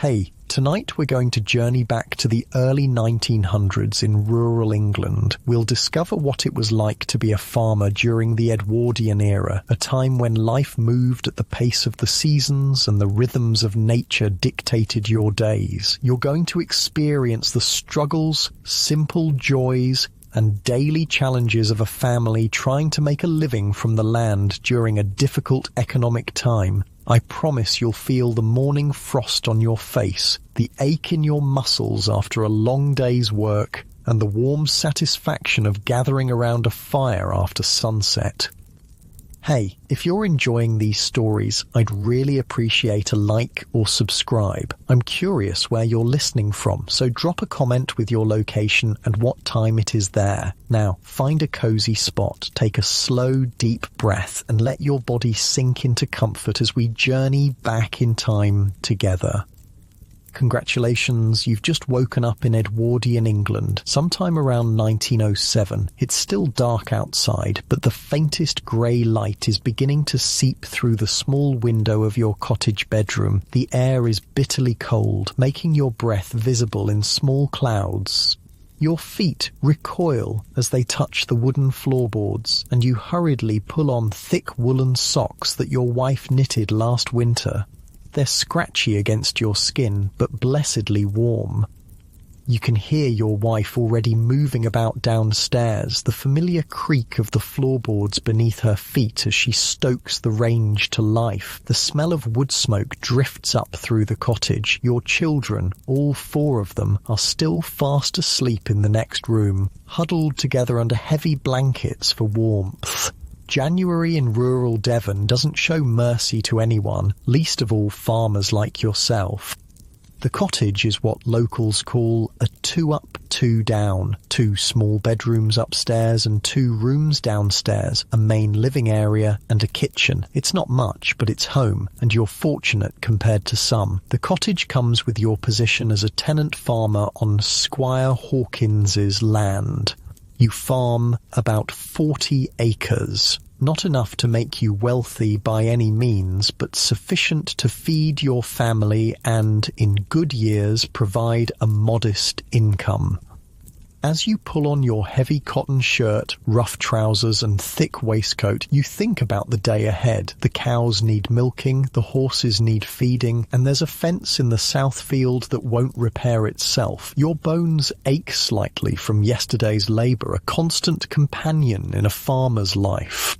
Hey, tonight we're going to journey back to the early 1900s in rural England. We'll discover what it was like to be a farmer during the Edwardian era, a time when life moved at the pace of the seasons and the rhythms of nature dictated your days. You're going to experience the struggles, simple joys, and daily challenges of a family trying to make a living from the land during a difficult economic time. I promise you'll feel the morning frost on your face, the ache in your muscles after a long day's work, and the warm satisfaction of gathering around a fire after sunset. Hey, if you're enjoying these stories, I'd really appreciate a like or subscribe. I'm curious where you're listening from, so drop a comment with your location and what time it is there. Now, find a cozy spot, take a slow, deep breath, and let your body sink into comfort as we journey back in time together. Congratulations, you've just woken up in Edwardian England, sometime around 1907. It's still dark outside, but the faintest grey light is beginning to seep through the small window of your cottage bedroom. The air is bitterly cold, making your breath visible in small clouds. Your feet recoil as they touch the wooden floorboards, and you hurriedly pull on thick woolen socks that your wife knitted last winter. They're scratchy against your skin, but blessedly warm. You can hear your wife already moving about downstairs, the familiar creak of the floorboards beneath her feet as she stokes the range to life. The smell of wood smoke drifts up through the cottage. Your children, all 4 of them, are still fast asleep in the next room, huddled together under heavy blankets for warmth. January in rural Devon doesn't show mercy to anyone, least of all farmers like yourself. The cottage is what locals call a 2 up, 2 down. 2 small bedrooms upstairs and 2 rooms downstairs, a main living area and a kitchen. It's not much, but it's home, and you're fortunate compared to some. The cottage comes with your position as a tenant farmer on Squire Hawkins's land. You farm about 40 acres. Not enough to make you wealthy by any means, but sufficient to feed your family and, in good years, provide a modest income. As you pull on your heavy cotton shirt, rough trousers and thick waistcoat, you think about the day ahead. The cows need milking, the horses need feeding, and there's a fence in the south field that won't repair itself. Your bones ache slightly from yesterday's labour, a constant companion in a farmer's life.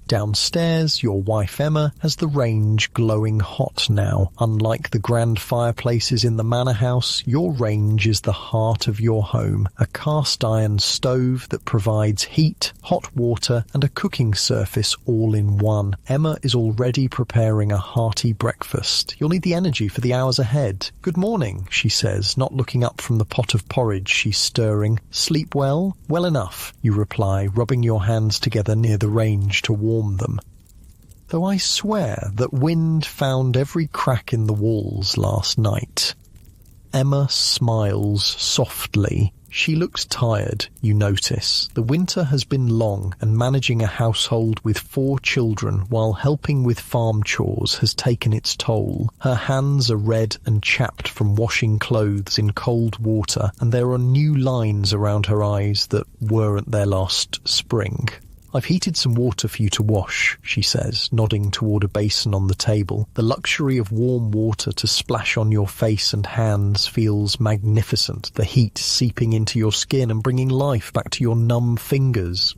Downstairs, your wife Emma has the range glowing hot now. Unlike the grand fireplaces in the manor house, your range is the heart of your home, a cast-iron stove that provides heat, hot water, and a cooking surface all in one. Emma is already preparing a hearty breakfast. You'll need the energy for the hours ahead. "Good morning," she says, not looking up from the pot of porridge she's stirring. "Sleep well?" "Well enough," you reply, rubbing your hands together near the range to warm them. "Though I swear that wind found every crack in the walls last night." Emma smiles softly. She looks tired, you notice. The winter has been long, and managing a household with 4 children while helping with farm chores has taken its toll. Her hands are red and chapped from washing clothes in cold water, and there are new lines around her eyes that weren't there last spring. "I've heated some water for you to wash," she says, nodding toward a basin on the table. The luxury of warm water to splash on your face and hands feels magnificent, the heat seeping into your skin and bringing life back to your numb fingers.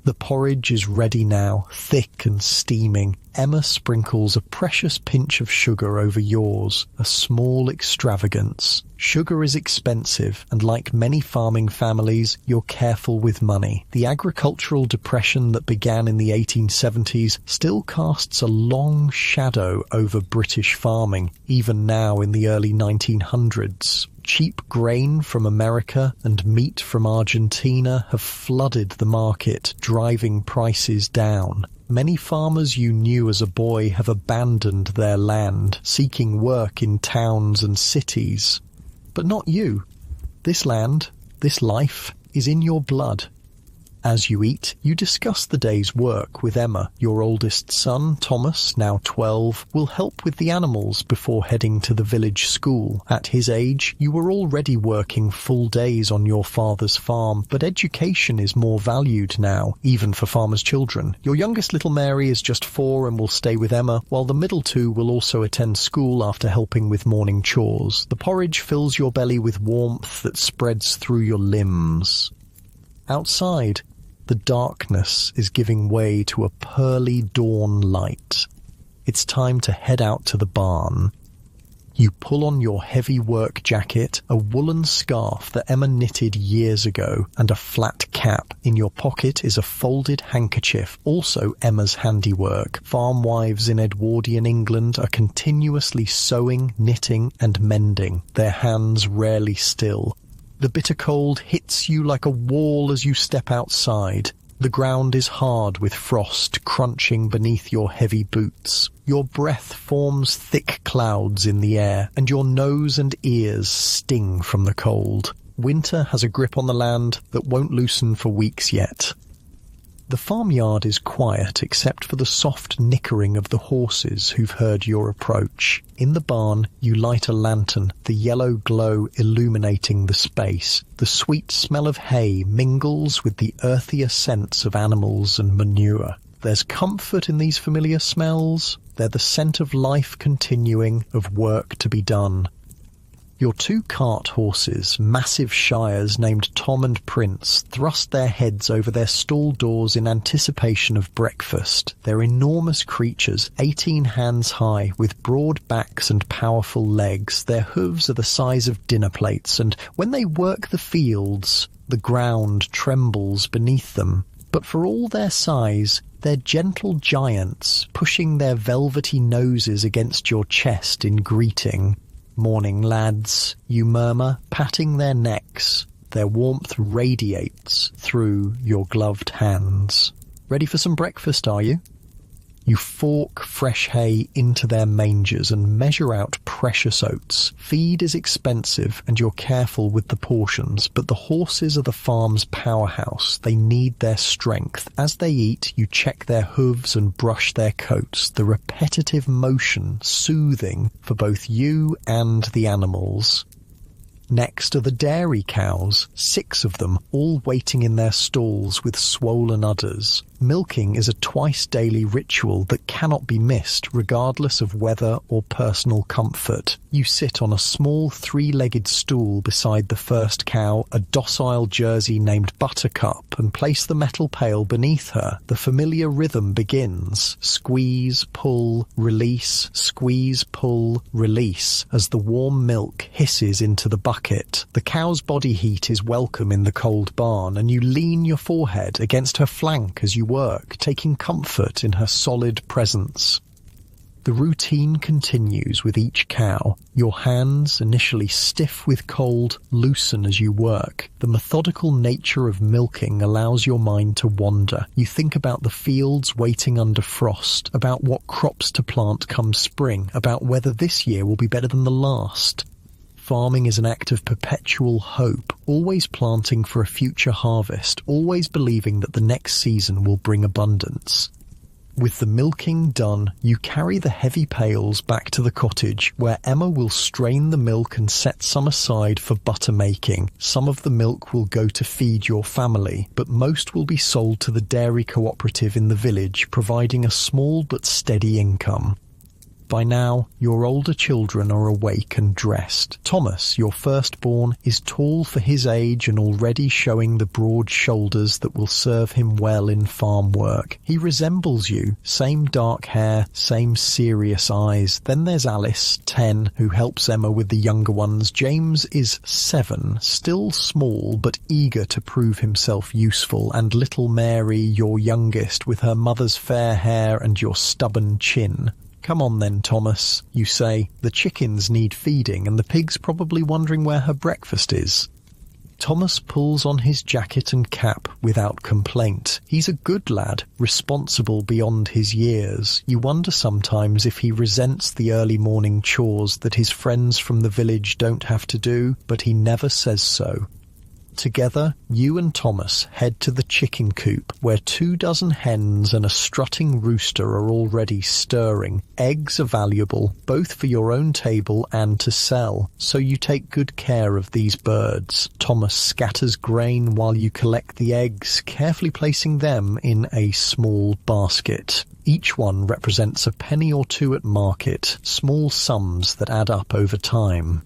The porridge is ready now, thick and steaming. Emma sprinkles a precious pinch of sugar over yours, a small extravagance. Sugar is expensive, and like many farming families, you're careful with money. The agricultural depression that began in the 1870s still casts a long shadow over British farming, even now in the early 1900s. Cheap grain from America and meat from Argentina have flooded the market, driving prices down. Many farmers you knew as a boy have abandoned their land, seeking work in towns and cities. But not you. This land, this life, is in your blood. As you eat, you discuss the day's work with Emma. Your oldest son, Thomas, now 12, will help with the animals before heading to the village school. At his age, you were already working full days on your father's farm, but education is more valued now, even for farmers' children. Your youngest little Mary is just 4 and will stay with Emma, while the middle 2 will also attend school after helping with morning chores. The porridge fills your belly with warmth that spreads through your limbs. Outside, the darkness is giving way to a pearly dawn light. It's time to head out to the barn. You pull on your heavy work jacket, a woolen scarf that Emma knitted years ago, and a flat cap. In your pocket is a folded handkerchief, also Emma's handiwork. Farm wives in Edwardian England are continuously sewing, knitting, and mending, their hands rarely still. The bitter cold hits you like a wall as you step outside. The ground is hard with frost crunching beneath your heavy boots. Your breath forms thick clouds in the air, and your nose and ears sting from the cold. Winter has a grip on the land that won't loosen for weeks yet. The farmyard is quiet except for the soft nickering of the horses who've heard your approach. In the barn, you light a lantern, the yellow glow illuminating the space. The sweet smell of hay mingles with the earthier scents of animals and manure. There's comfort in these familiar smells. They're the scent of life continuing, of work to be done. Your 2 cart horses, massive shires named Tom and Prince, thrust their heads over their stall doors in anticipation of breakfast. They're enormous creatures, 18 hands high, with broad backs and powerful legs. Their hooves are the size of dinner plates, and when they work the fields, the ground trembles beneath them. But for all their size, they're gentle giants, pushing their velvety noses against your chest in greeting. "Morning, lads," you murmur, patting their necks. Their warmth radiates through your gloved hands. "Ready for some breakfast, are you?" You fork fresh hay into their mangers and measure out precious oats. Feed is expensive and you're careful with the portions, but the horses are the farm's powerhouse. They need their strength. As they eat, you check their hooves and brush their coats, the repetitive motion soothing for both you and the animals. Next are the dairy cows, 6 of them, all waiting in their stalls with swollen udders. Milking is a twice-daily ritual that cannot be missed, regardless of weather or personal comfort. You sit on a small 3-legged stool beside the first cow, a docile Jersey named Buttercup, and place the metal pail beneath her. The familiar rhythm begins. Squeeze, pull, release, squeeze, pull, release, as the warm milk hisses into the bucket. The cow's body heat is welcome in the cold barn, and you lean your forehead against her flank as you work, taking comfort in her solid presence. The routine continues with each cow. Your hands, initially stiff with cold, loosen as you work. The methodical nature of milking allows your mind to wander. You think about the fields waiting under frost, about what crops to plant come spring, about whether this year will be better than the last. Farming is an act of perpetual hope, always planting for a future harvest, always believing that the next season will bring abundance. With the milking done, you carry the heavy pails back to the cottage, where Emma will strain the milk and set some aside for butter making. Some of the milk will go to feed your family, but most will be sold to the dairy cooperative in the village, providing a small but steady income. By now, your older children are awake and dressed. Thomas, your firstborn, is tall for his age and already showing the broad shoulders that will serve him well in farm work. He resembles you, same dark hair, same serious eyes. Then there's Alice, 10, who helps Emma with the younger ones. James is 7, still small but eager to prove himself useful. And little Mary, your youngest, with her mother's fair hair and your stubborn chin. "Come on then, Thomas," you say. "The chickens need feeding and the pig's probably wondering where her breakfast is." Thomas pulls on his jacket and cap without complaint. He's a good lad, responsible beyond his years. You wonder sometimes if he resents the early morning chores that his friends from the village don't have to do, but he never says so. Together, you and Thomas head to the chicken coop, where 24 hens and a strutting rooster are already stirring. Eggs are valuable, both for your own table and to sell, so you take good care of these birds. Thomas scatters grain while you collect the eggs, carefully placing them in a small basket. Each one represents a penny or two at market, small sums that add up over time.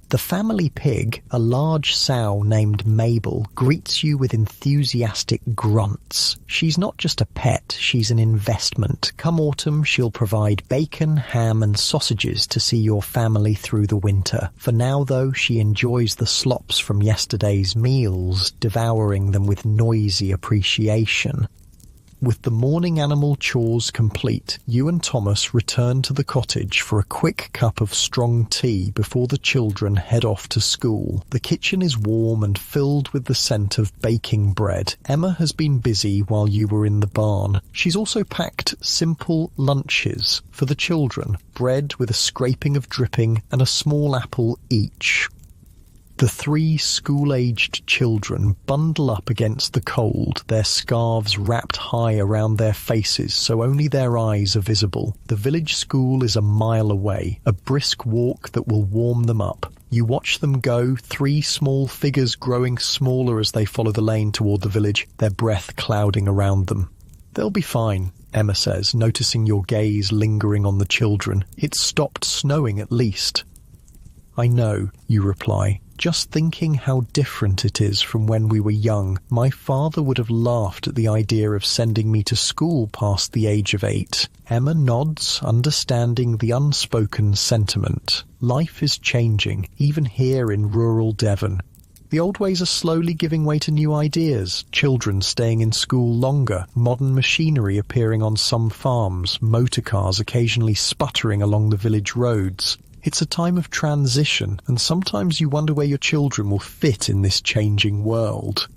The family pig, a large sow named Mabel, greets you with enthusiastic grunts. She's not just a pet, she's an investment. Come autumn, she'll provide bacon, ham and sausages to see your family through the winter. For now, though, she enjoys the slops from yesterday's meals, devouring them with noisy appreciation. With the morning animal chores complete, you and Thomas return to the cottage for a quick cup of strong tea before the children head off to school. The kitchen is warm and filled with the scent of baking bread. Emma has been busy while you were in the barn. She's also packed simple lunches for the children, bread with a scraping of dripping and a small apple each. The 3 school-aged children bundle up against the cold, their scarves wrapped high around their faces so only their eyes are visible. The village school is a mile away, a brisk walk that will warm them up. You watch them go, 3 small figures growing smaller as they follow the lane toward the village, their breath clouding around them. "They'll be fine," Emma says, noticing your gaze lingering on the children. "It's stopped snowing at least." "I know," you reply. "Just thinking how different it is from when we were young. My father would have laughed at the idea of sending me to school past the age of 8. Emma nods, understanding the unspoken sentiment. Life is changing, even here in rural Devon. The old ways are slowly giving way to new ideas, children staying in school longer, modern machinery appearing on some farms, motor cars occasionally sputtering along the village roads. It's a time of transition, and sometimes you wonder where your children will fit in this changing world.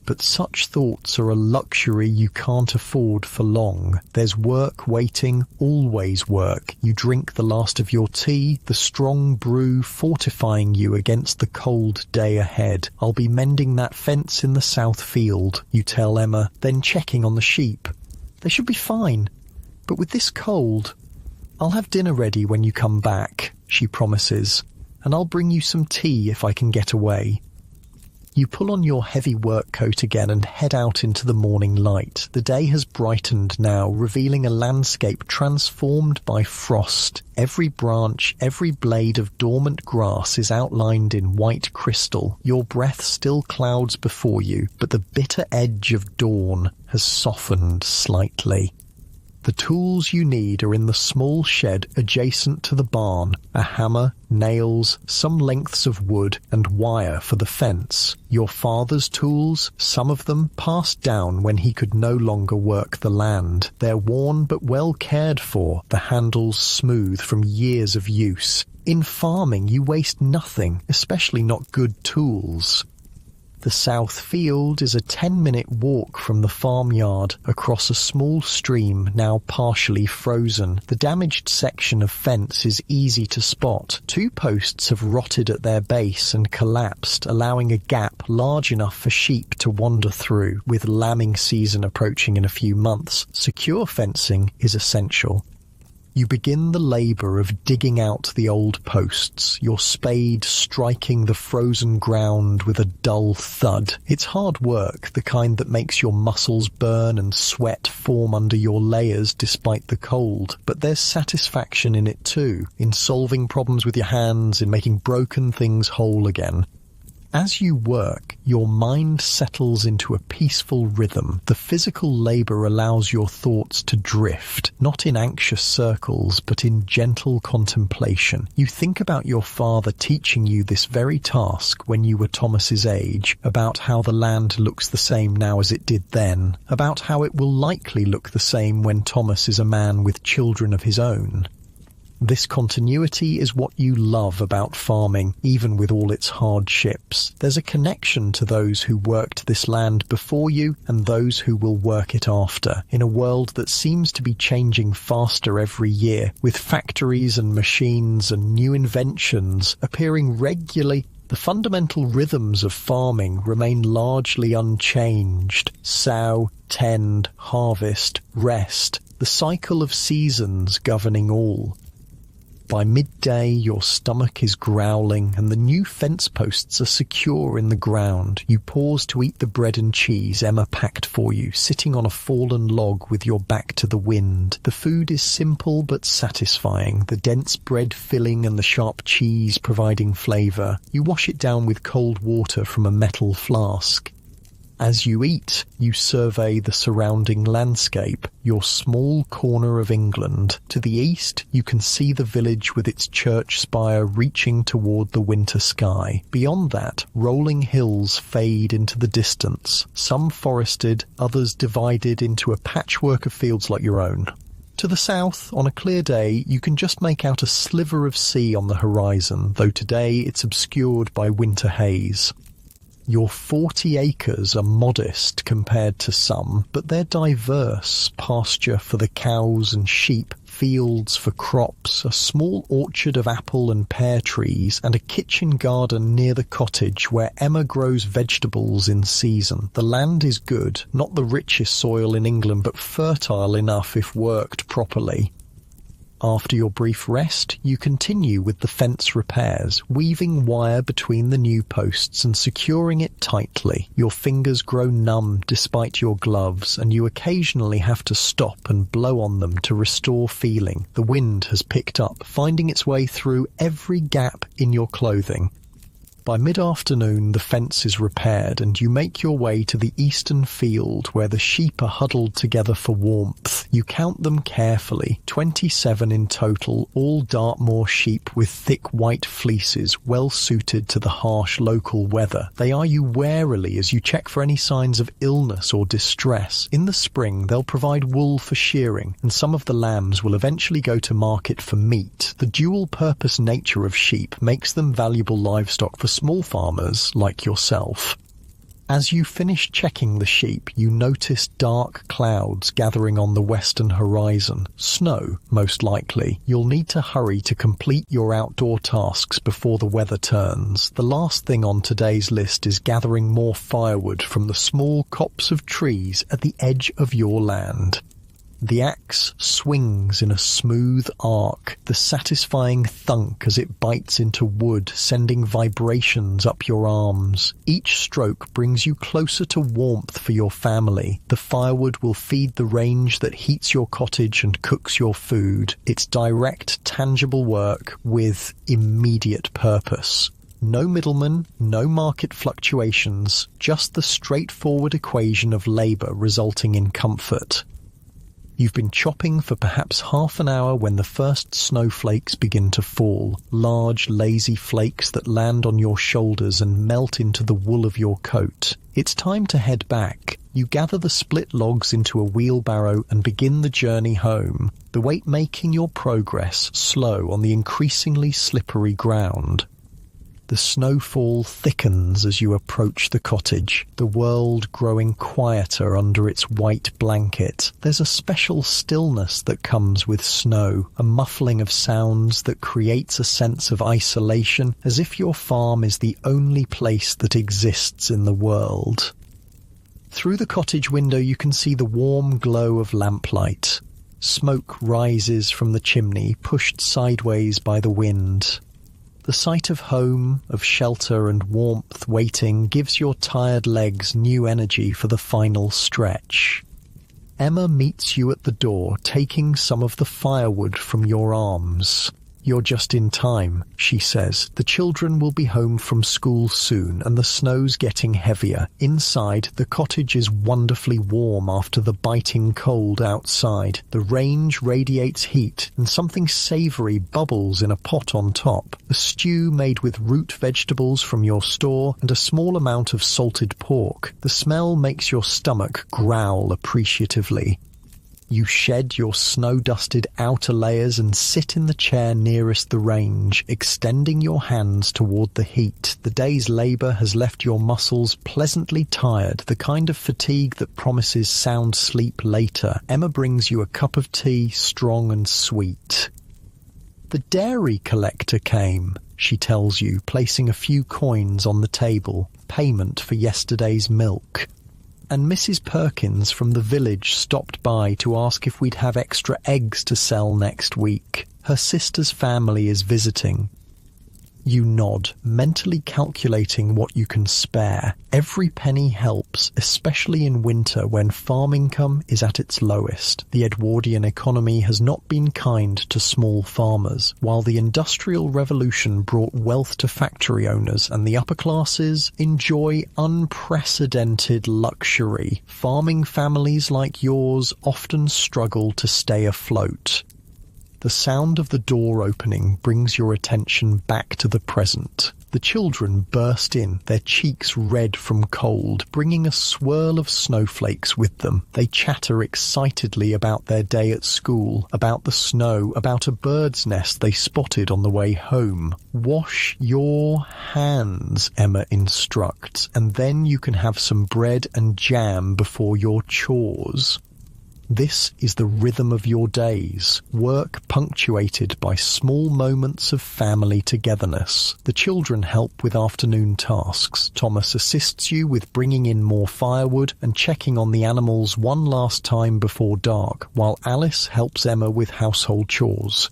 But such thoughts are a luxury you can't afford for long. There's work waiting, always work. You drink the last of your tea, the strong brew fortifying you against the cold day ahead. "I'll be mending that fence in the south field," you tell Emma, then checking on the sheep. "They should be fine, but with this cold..." "I'll have dinner ready when you come back," she promises, "and I'll bring you some tea if I can get away." You pull on your heavy work coat again and head out into the morning light. The day has brightened now, revealing a landscape transformed by frost. Every branch, every blade of dormant grass is outlined in white crystal. Your breath still clouds before you, but the bitter edge of dawn has softened slightly. The tools you need are in the small shed adjacent to the barn: a hammer, nails, some lengths of wood, and wire for the fence. Your father's tools, some of them passed down when he could no longer work the land. They're worn but well cared for, the handles smooth from years of use. In farming, you waste nothing, especially not good tools. The south field is a 10-minute walk from the farmyard across a small stream now partially frozen. The damaged section of fence is easy to spot. 2 posts have rotted at their base and collapsed, allowing a gap large enough for sheep to wander through. With lambing season approaching in a few months, secure fencing is essential. You begin the labour of digging out the old posts, your spade striking the frozen ground with a dull thud. It's hard work, the kind that makes your muscles burn and sweat form under your layers despite the cold. But there's satisfaction in it too, in solving problems with your hands, in making broken things whole again. As you work, your mind settles into a peaceful rhythm. The physical labour allows your thoughts to drift, not in anxious circles, but in gentle contemplation. You think about your father teaching you this very task when you were Thomas's age, about how the land looks the same now as it did then, about how it will likely look the same when Thomas is a man with children of his own. This continuity is what you love about farming, even with all its hardships. There's a connection to those who worked this land before you and those who will work it after, in a world that seems to be changing faster every year, with factories and machines and new inventions appearing regularly The fundamental rhythms of farming remain largely unchanged. Sow, tend, harvest, rest, the cycle of seasons governing all. By midday, your stomach is growling and the new fence posts are secure in the ground. You pause to eat the bread and cheese Emma packed for you, sitting on a fallen log with your back to the wind. The food is simple but satisfying, the dense bread filling and the sharp cheese providing flavour. You wash it down with cold water from a metal flask. As you eat, you survey the surrounding landscape, your small corner of England. To the east, you can see the village with its church spire reaching toward the winter sky. Beyond that, rolling hills fade into the distance, some forested, others divided into a patchwork of fields like your own. To the south, on a clear day, you can just make out a sliver of sea on the horizon, though today it's obscured by winter haze. Your 40 acres are modest compared to some, but they're diverse. Pasture for the cows and sheep, fields for crops, a small orchard of apple and pear trees, and a kitchen garden near the cottage where Emma grows vegetables in season. The land is good, not the richest soil in England, but fertile enough if worked properly. After your brief rest, you continue with the fence repairs, weaving wire between the new posts and securing it tightly. Your fingers grow numb despite your gloves, and you occasionally have to stop and blow on them to restore feeling. The wind has picked up, finding its way through every gap in your clothing. By mid-afternoon, the fence is repaired, and you make your way to the eastern field where the sheep are huddled together for warmth. You count them carefully, 27 in total, all Dartmoor sheep with thick white fleeces, well suited to the harsh local weather. They eye you warily as you check for any signs of illness or distress. In the spring, they'll provide wool for shearing, and some of the lambs will eventually go to market for meat. The dual-purpose nature of sheep makes them valuable livestock for small farmers like yourself. As you finish checking the sheep, you notice dark clouds gathering on the western horizon. Snow, most likely. You'll need to hurry to complete your outdoor tasks before the weather turns. The last thing on today's list is gathering more firewood from the small copse of trees at the edge of your land. The axe swings in a smooth arc, the satisfying thunk as it bites into wood, sending vibrations up your arms. Each stroke brings you closer to warmth for your family. The firewood will feed the range that heats your cottage and cooks your food. It's direct, tangible work with immediate purpose. No middlemen, no market fluctuations, just the straightforward equation of labour resulting in comfort. You've been chopping for perhaps half an hour when the first snowflakes begin to fall, large, lazy flakes that land on your shoulders and melt into the wool of your coat. It's time to head back. You gather the split logs into a wheelbarrow and begin the journey home, the weight making your progress slow on the increasingly slippery ground. The snowfall thickens as you approach the cottage, the world growing quieter under its white blanket. There's a special stillness that comes with snow, a muffling of sounds that creates a sense of isolation, as if your farm is the only place that exists in the world. Through the cottage window you can see the warm glow of lamplight. Smoke rises from the chimney, pushed sideways by the wind. The sight of home, of shelter and warmth waiting gives your tired legs new energy for the final stretch. Emma meets you at the door, taking some of the firewood from your arms. "You're just in time," she says. "The children will be home from school soon, and the snow's getting heavier. Inside, the cottage is wonderfully warm after the biting cold outside. The range radiates heat, and something savoury bubbles in a pot on top. A stew made with root vegetables from your store, and a small amount of salted pork. The smell makes your stomach growl appreciatively. You shed your snow-dusted outer layers and sit in the chair nearest the range, extending your hands toward the heat. The day's labour has left your muscles pleasantly tired, the kind of fatigue that promises sound sleep later. Emma brings you a cup of tea, strong and sweet. The dairy collector came, she tells you, placing a few coins on the table, payment for yesterday's milk. And Mrs. Perkins from the village stopped by to ask if we'd have extra eggs to sell next week. Her sister's family is visiting. You nod, mentally calculating what you can spare. Every penny helps, especially in winter when farm income is at its lowest. The Edwardian economy has not been kind to small farmers. While the Industrial Revolution brought wealth to factory owners and the upper classes enjoy unprecedented luxury, farming families like yours often struggle to stay afloat. The sound of the door opening brings your attention back to the present. The children burst in, their cheeks red from cold, bringing a swirl of snowflakes with them. They chatter excitedly about their day at school, about the snow, about a bird's nest they spotted on the way home. Wash your hands, Emma instructs, and then you can have some bread and jam before your chores. This is the rhythm of your days, work punctuated by small moments of family togetherness. The children help with afternoon tasks. Thomas assists you with bringing in more firewood and checking on the animals one last time before dark, while Alice helps Emma with household chores.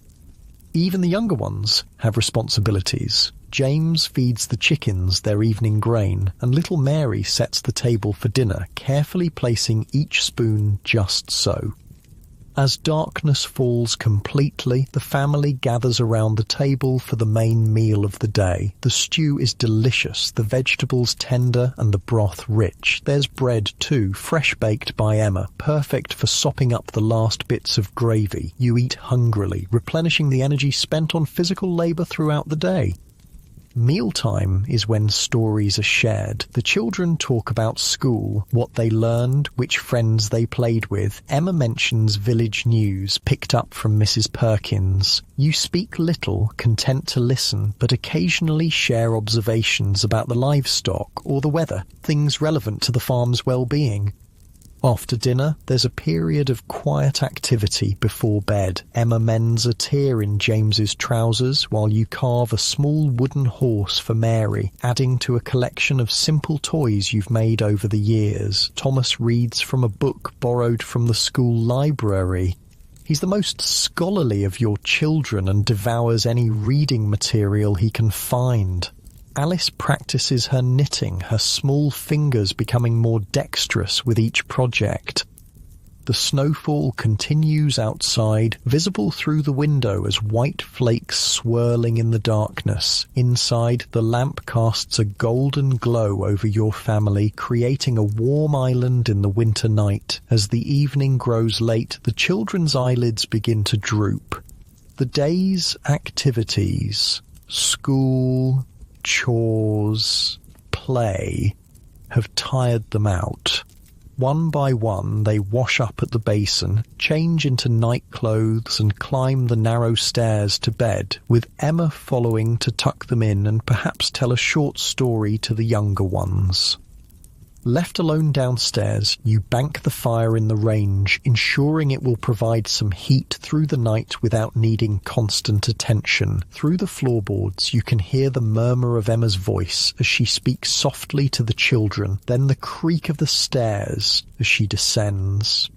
Even the younger ones have responsibilities. James feeds the chickens their evening grain, and little Mary sets the table for dinner, carefully placing each spoon just so. As darkness falls completely, the family gathers around the table for the main meal of the day. The stew is delicious, the vegetables tender and the broth rich. There's bread too, fresh baked by Emma, perfect for sopping up the last bits of gravy. You eat hungrily, replenishing the energy spent on physical labour throughout the day. Mealtime is when stories are shared. The children talk about school, what they learned, which friends they played with. Emma mentions village news picked up from Mrs. Perkins. You speak little, content to listen, but occasionally share observations about the livestock or the weather, things relevant to the farm's well-being. After dinner, there's a period of quiet activity before bed. Emma mends a tear in James's trousers while you carve a small wooden horse for Mary, adding to a collection of simple toys you've made over the years. Thomas reads from a book borrowed from the school library. He's the most scholarly of your children and devours any reading material he can find. Alice practices her knitting, her small fingers becoming more dexterous with each project. The snowfall continues outside, visible through the window as white flakes swirling in the darkness. Inside, the lamp casts a golden glow over your family, creating a warm island in the winter night. As the evening grows late, the children's eyelids begin to droop. The day's activities, school, chores, play, have tired them out. One by one, they wash up at the basin, change into night clothes and climb the narrow stairs to bed, with Emma following to tuck them in and perhaps tell a short story to the younger ones. Left alone downstairs, you bank the fire in the range, ensuring it will provide some heat through the night without needing constant attention. Through the floorboards, you can hear the murmur of Emma's voice as she speaks softly to the children, then the creak of the stairs as she descends.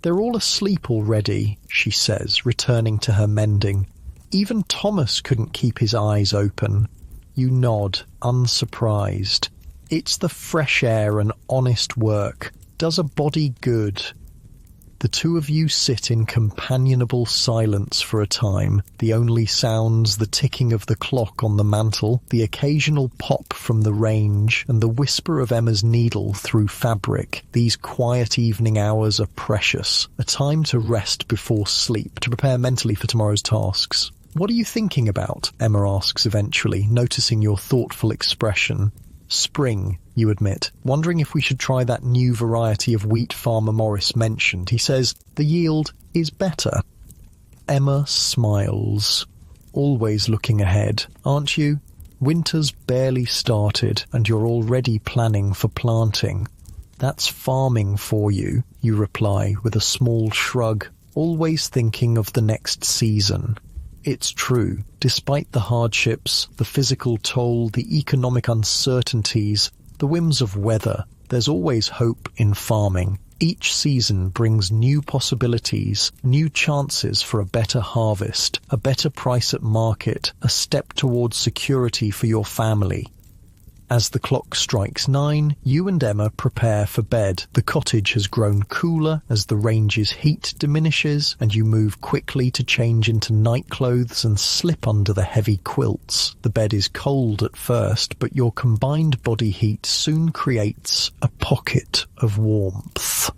"They're all asleep already," she says, returning to her mending. "Even Thomas couldn't keep his eyes open." You nod, unsurprised. It's the fresh air and honest work. Does a body good. The two of you sit in companionable silence for a time, the only sounds the ticking of the clock on the mantel, the occasional pop from the range, and the whisper of Emma's needle through fabric. These quiet evening hours are precious, a time to rest before sleep, to prepare mentally for tomorrow's tasks. "What are you thinking about?" Emma asks eventually, noticing your thoughtful expression. "Spring," you admit, wondering if we should try that new variety of wheat Farmer Morris mentioned. He says, "The yield is better." Emma smiles. "Always looking ahead, aren't you? Winter's barely started, and you're already planning for planting." "That's farming for you," you reply with a small shrug, always thinking of the next season. It's true. Despite the hardships, the physical toll, the economic uncertainties, the whims of weather, there's always hope in farming. Each season brings new possibilities, new chances for a better harvest, a better price at market, a step towards security for your family. As the clock strikes 9, you and Emma prepare for bed. The cottage has grown cooler as the range's heat diminishes, and you move quickly to change into nightclothes and slip under the heavy quilts. The bed is cold at first, but your combined body heat soon creates a pocket of warmth.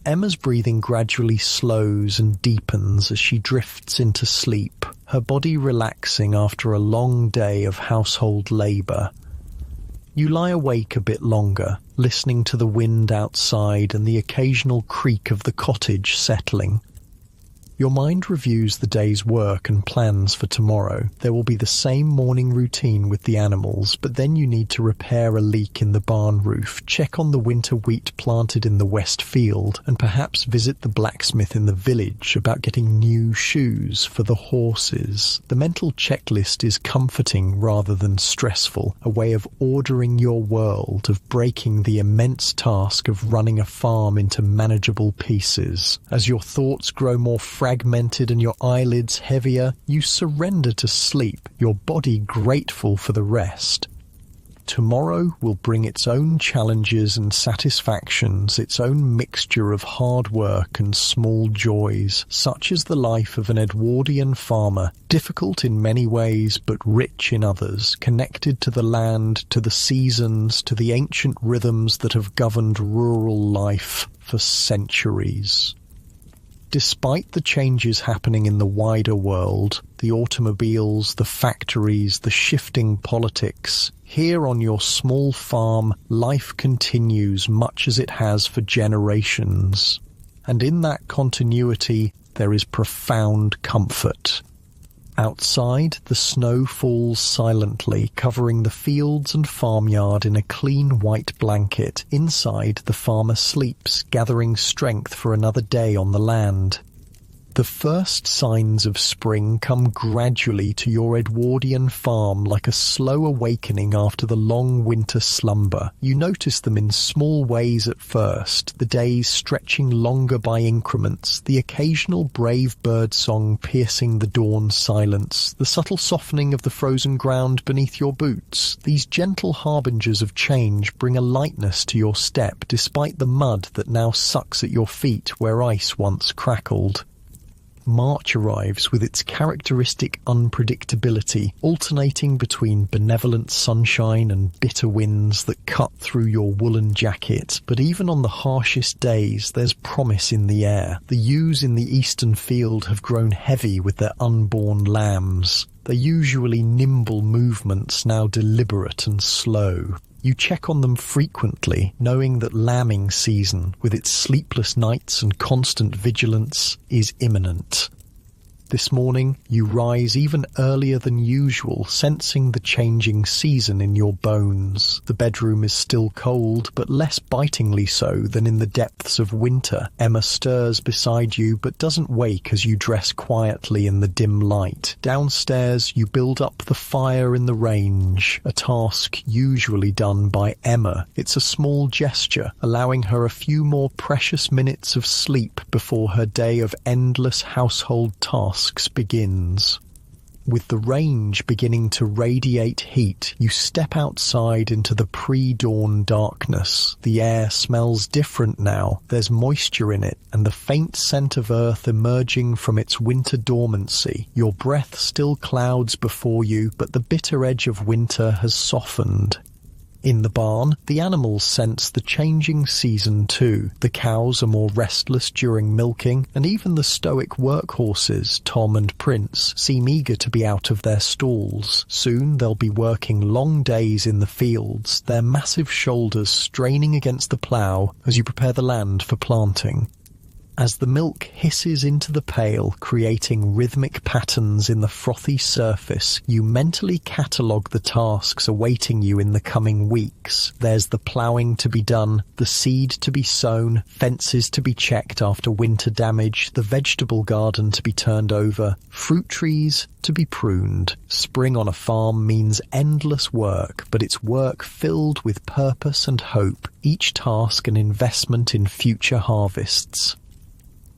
Emma's breathing gradually slows and deepens as she drifts into sleep, her body relaxing after a long day of household labour. You lie awake a bit longer, listening to the wind outside and the occasional creak of the cottage settling. Your mind reviews the day's work and plans for tomorrow. There will be the same morning routine with the animals, but then you need to repair a leak in the barn roof, check on the winter wheat planted in the west field, and perhaps visit the blacksmith in the village about getting new shoes for the horses. The mental checklist is comforting rather than stressful, a way of ordering your world, of breaking the immense task of running a farm into manageable pieces. As your thoughts grow more fragmented and your eyelids heavier, you surrender to sleep, your body grateful for the rest. Tomorrow will bring its own challenges and satisfactions, its own mixture of hard work and small joys. Such is the life of an Edwardian farmer, difficult in many ways but rich in others, connected to the land, to the seasons, to the ancient rhythms that have governed rural life for centuries. Despite the changes happening in the wider world, the automobiles, the factories, the shifting politics, here on your small farm, life continues much as it has for generations. And in that continuity, there is profound comfort. Outside, the snow falls silently, covering the fields and farmyard in a clean white blanket. Inside, the farmer sleeps, gathering strength for another day on the land. The first signs of spring come gradually to your Edwardian farm like a slow awakening after the long winter slumber. You notice them in small ways at first, the days stretching longer by increments, the occasional brave bird song piercing the dawn silence, the subtle softening of the frozen ground beneath your boots. These gentle harbingers of change bring a lightness to your step despite the mud that now sucks at your feet where ice once crackled. March arrives with its characteristic unpredictability, alternating between benevolent sunshine and bitter winds that cut through your woolen jacket. But even on the harshest days, there's promise in the air. The ewes in the eastern field have grown heavy with their unborn lambs. Their usually nimble movements now deliberate and slow. You check on them frequently, knowing that lambing season, with its sleepless nights and constant vigilance, is imminent. This morning, you rise even earlier than usual, sensing the changing season in your bones. The bedroom is still cold, but less bitingly so than in the depths of winter. Emma stirs beside you, but doesn't wake as you dress quietly in the dim light. Downstairs, you build up the fire in the range, a task usually done by Emma. It's a small gesture, allowing her a few more precious minutes of sleep before her day of endless household tasks begins. With the range beginning to radiate heat, you step outside into the pre-dawn darkness. The air smells different now. There's moisture in it, and the faint scent of earth emerging from its winter dormancy. Your breath still clouds before you, but the bitter edge of winter has softened. In the barn, the animals sense the changing season too. The cows are more restless during milking, and even the stoic workhorses, Tom and Prince, seem eager to be out of their stalls. Soon they'll be working long days in the fields, their massive shoulders straining against the plough as you prepare the land for planting. As the milk hisses into the pail, creating rhythmic patterns in the frothy surface, you mentally catalogue the tasks awaiting you in the coming weeks. There's the ploughing to be done, the seed to be sown, fences to be checked after winter damage, the vegetable garden to be turned over, fruit trees to be pruned. Spring on a farm means endless work, but it's work filled with purpose and hope, each task an investment in future harvests.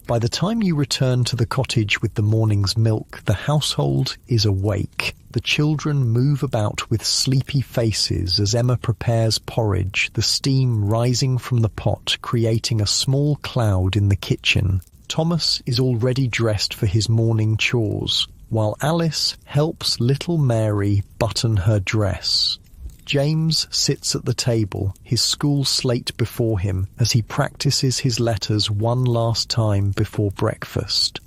By the time you return to the cottage with the morning's milk, the household is awake. The children move about with sleepy faces as Emma prepares porridge, the steam rising from the pot, creating a small cloud in the kitchen. Thomas is already dressed for his morning chores, while Alice helps little Mary button her dress. James sits at the table, his school slate before him, as he practices his letters one last time before breakfast.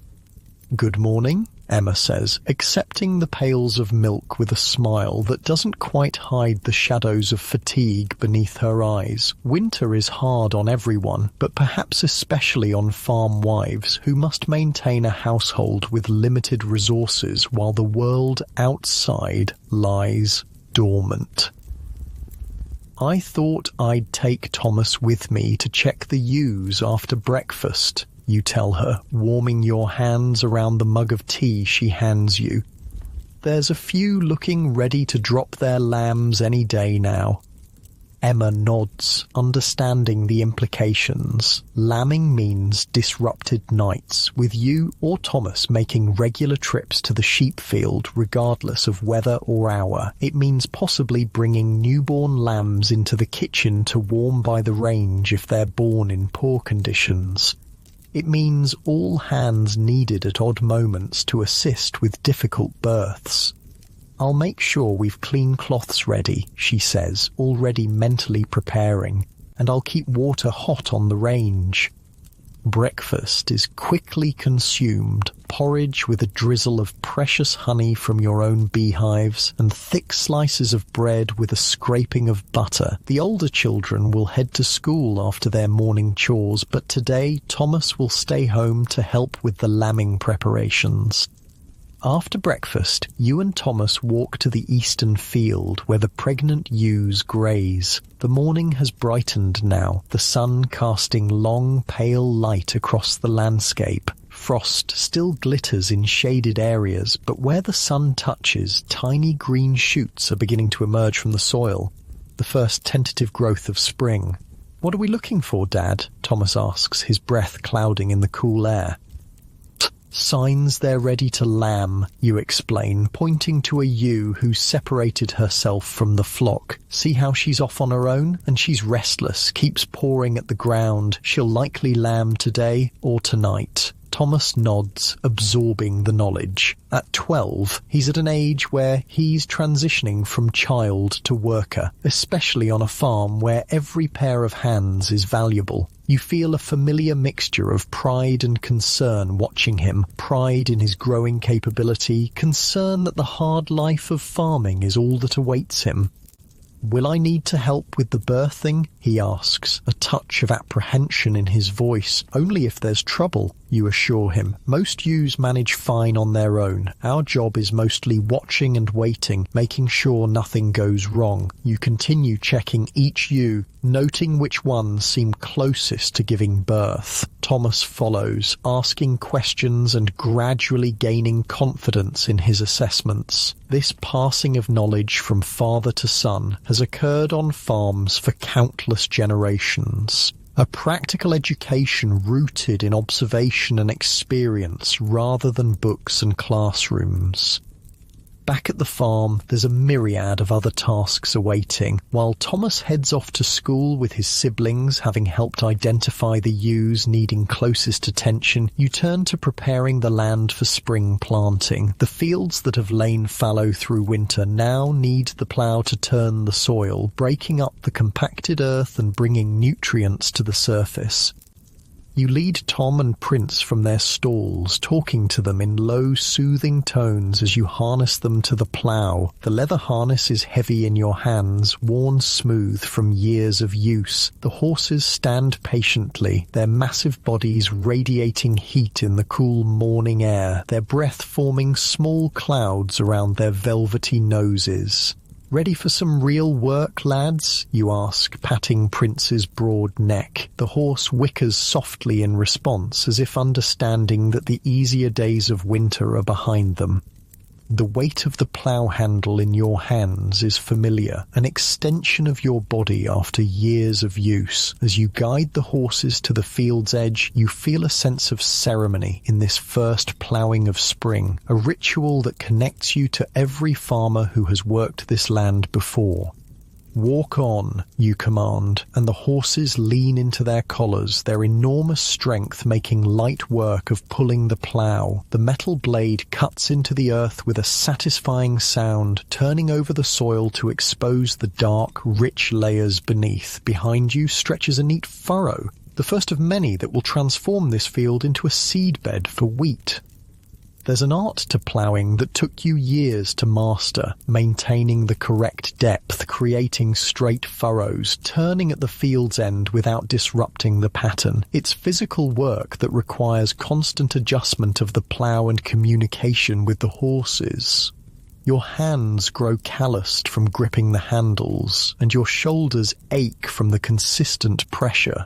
"Good morning," Emma says, accepting the pails of milk with a smile that doesn't quite hide the shadows of fatigue beneath her eyes. Winter is hard on everyone, but perhaps especially on farm wives who must maintain a household with limited resources while the world outside lies dormant. "I thought I'd take Thomas with me to check the ewes after breakfast," you tell her, warming your hands around the mug of tea she hands you. "There's a few looking ready to drop their lambs any day now." Emma nods, understanding the implications. Lambing means disrupted nights, with you or Thomas making regular trips to the sheep field regardless of weather or hour. It means possibly bringing newborn lambs into the kitchen to warm by the range if they're born in poor conditions. It means all hands needed at odd moments to assist with difficult births. "I'll make sure we've clean cloths ready," she says, already mentally preparing, "and I'll keep water hot on the range." Breakfast is quickly consumed, porridge with a drizzle of precious honey from your own beehives, and thick slices of bread with a scraping of butter. The older children will head to school after their morning chores, but today Thomas will stay home to help with the lambing preparations. After breakfast, you and Thomas walk to the eastern field where the pregnant ewes graze. The morning has brightened now, the sun casting long, pale light across the landscape. Frost still glitters in shaded areas, but where the sun touches, tiny green shoots are beginning to emerge from the soil, the first tentative growth of spring. "What are we looking for, Dad?" Thomas asks, his breath clouding in the cool air. "Signs they're ready to lamb," you explain, pointing to a ewe who's separated herself from the flock. "See how she's off on her own? And she's restless, keeps pawing at the ground. She'll likely lamb today or tonight." Thomas nods, absorbing the knowledge. At 12, he's at an age where he's transitioning from child to worker, especially on a farm where every pair of hands is valuable. You feel a familiar mixture of pride and concern watching him, pride in his growing capability, concern that the hard life of farming is all that awaits him. "Will I need to help with the birthing?" he asks, a touch of apprehension in his voice. "Only if there's trouble," you assure him. "Most ewes manage fine on their own. Our job is mostly watching and waiting, making sure nothing goes wrong." You continue checking each ewe, noting which ones seem closest to giving birth. Thomas follows, asking questions and gradually gaining confidence in his assessments. This passing of knowledge from father to son has occurred on farms for countless generations. A practical education rooted in observation and experience rather than books and classrooms. Back at the farm, there's a myriad of other tasks awaiting. While Thomas heads off to school with his siblings, having helped identify the ewes needing closest attention, you turn to preparing the land for spring planting. The fields that have lain fallow through winter now need the plough to turn the soil, breaking up the compacted earth and bringing nutrients to the surface. You lead Tom and Prince from their stalls, talking to them in low, soothing tones as you harness them to the plough. The leather harness is heavy in your hands, worn smooth from years of use. The horses stand patiently, their massive bodies radiating heat in the cool morning air, their breath forming small clouds around their velvety noses. "Ready for some real work, lads?" you ask, patting Prince's broad neck. The horse whickers softly in response, as if understanding that the easier days of winter are behind them. The weight of the plough handle in your hands is familiar, an extension of your body after years of use. As you guide the horses to the field's edge, you feel a sense of ceremony in this first ploughing of spring, a ritual that connects you to every farmer who has worked this land before. "Walk on," you command, and the horses lean into their collars, their enormous strength making light work of pulling the plough. The metal blade cuts into the earth with a satisfying sound, turning over the soil to expose the dark, rich layers beneath. Behind you stretches a neat furrow, the first of many that will transform this field into a seedbed for wheat. There's an art to ploughing that took you years to master, maintaining the correct depth, creating straight furrows, turning at the field's end without disrupting the pattern. It's physical work that requires constant adjustment of the plough and communication with the horses. Your hands grow calloused from gripping the handles, and your shoulders ache from the consistent pressure.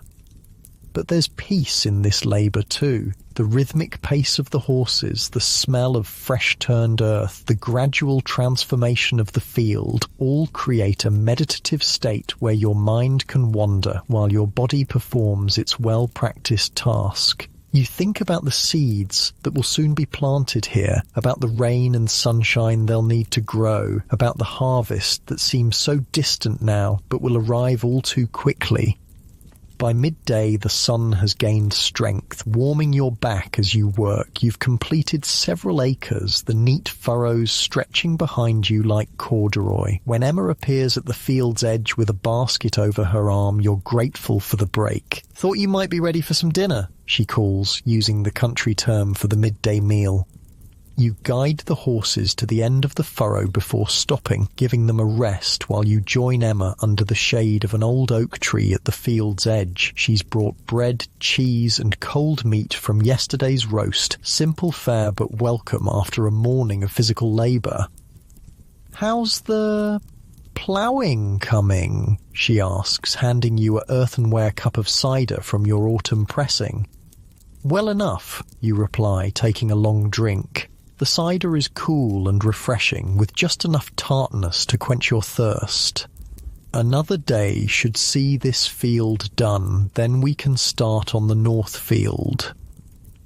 But there's peace in this labour too. The rhythmic pace of the horses, the smell of fresh-turned earth, the gradual transformation of the field, all create a meditative state where your mind can wander while your body performs its well-practiced task. You think about the seeds that will soon be planted here, about the rain and sunshine they'll need to grow, about the harvest that seems so distant now but will arrive all too quickly. By midday, the sun has gained strength, warming your back as you work. You've completed several acres, the neat furrows stretching behind you like corduroy. When Emma appears at the field's edge with a basket over her arm, you're grateful for the break. "Thought you might be ready for some dinner," she calls, using the country term for the midday meal. You guide the horses to the end of the furrow before stopping, giving them a rest while you join Emma under the shade of an old oak tree at the field's edge. She's brought bread, cheese, and cold meat from yesterday's roast, simple fare but welcome after a morning of physical labour. "How's the ploughing coming?" she asks, handing you an earthenware cup of cider from your autumn pressing. "Well enough," you reply, taking a long drink. The cider is cool and refreshing, with just enough tartness to quench your thirst. "Another day should see this field done, then we can start on the north field."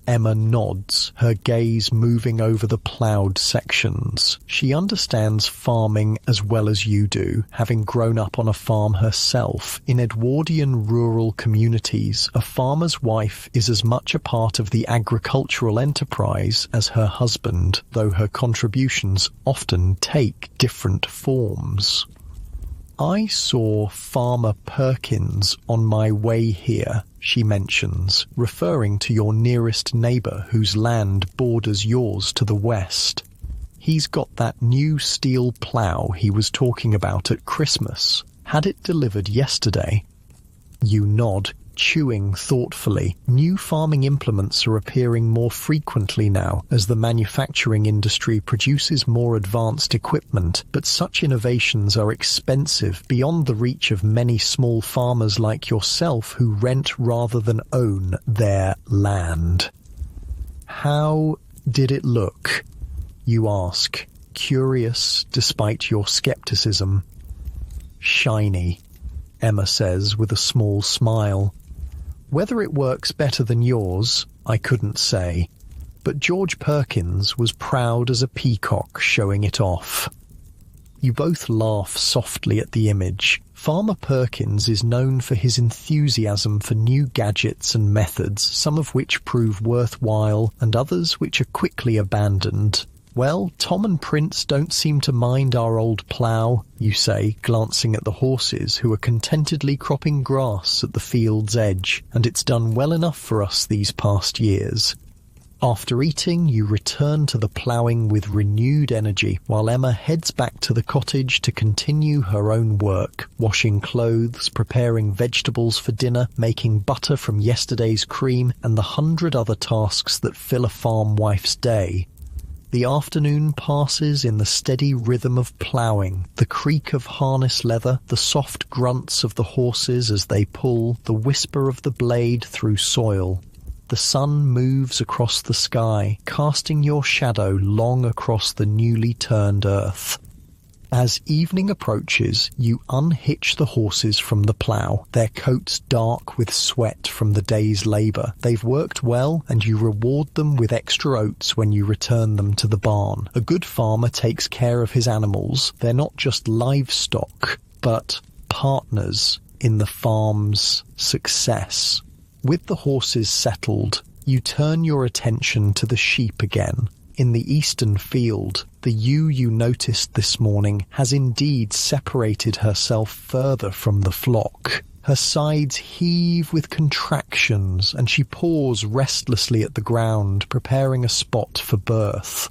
Emma nods, her gaze moving over the ploughed sections. She understands farming as well as you do, having grown up on a farm herself. In Edwardian rural communities, a farmer's wife is as much a part of the agricultural enterprise as her husband, though her contributions often take different forms. "I saw Farmer Perkins on my way here," she mentions, referring to your nearest neighbour whose land borders yours to the west. "He's got that new steel plough he was talking about at Christmas. Had it delivered yesterday." You nod, chewing thoughtfully. New farming implements are appearing more frequently now as the manufacturing industry produces more advanced equipment, but such innovations are expensive, beyond the reach of many small farmers like yourself who rent rather than own their land. "How did it look?" you ask, curious despite your skepticism. "Shiny," Emma says with a small smile. "Whether it works better than yours, I couldn't say, but George Perkins was proud as a peacock showing it off." You both laugh softly at the image. Farmer Perkins is known for his enthusiasm for new gadgets and methods, some of which prove worthwhile and others which are quickly abandoned. "Well, Tom and Prince don't seem to mind our old plough," you say, glancing at the horses who are contentedly cropping grass at the field's edge, "and it's done well enough for us these past years." After eating, you return to the ploughing with renewed energy, while Emma heads back to the cottage to continue her own work, washing clothes, preparing vegetables for dinner, making butter from yesterday's cream, and the 100 other tasks that fill a farm wife's day. The afternoon passes in the steady rhythm of ploughing, the creak of harness leather, the soft grunts of the horses as they pull, the whisper of the blade through soil. The sun moves across the sky, casting your shadow long across the newly turned earth. As evening approaches, you unhitch the horses from the plough, their coats dark with sweat from the day's labour. They've worked well, and you reward them with extra oats when you return them to the barn. A good farmer takes care of his animals. They're not just livestock, but partners in the farm's success. With the horses settled, you turn your attention to the sheep again. In the eastern field, the ewe you noticed this morning has indeed separated herself further from the flock. Her sides heave with contractions, and she paws restlessly at the ground, preparing a spot for birth.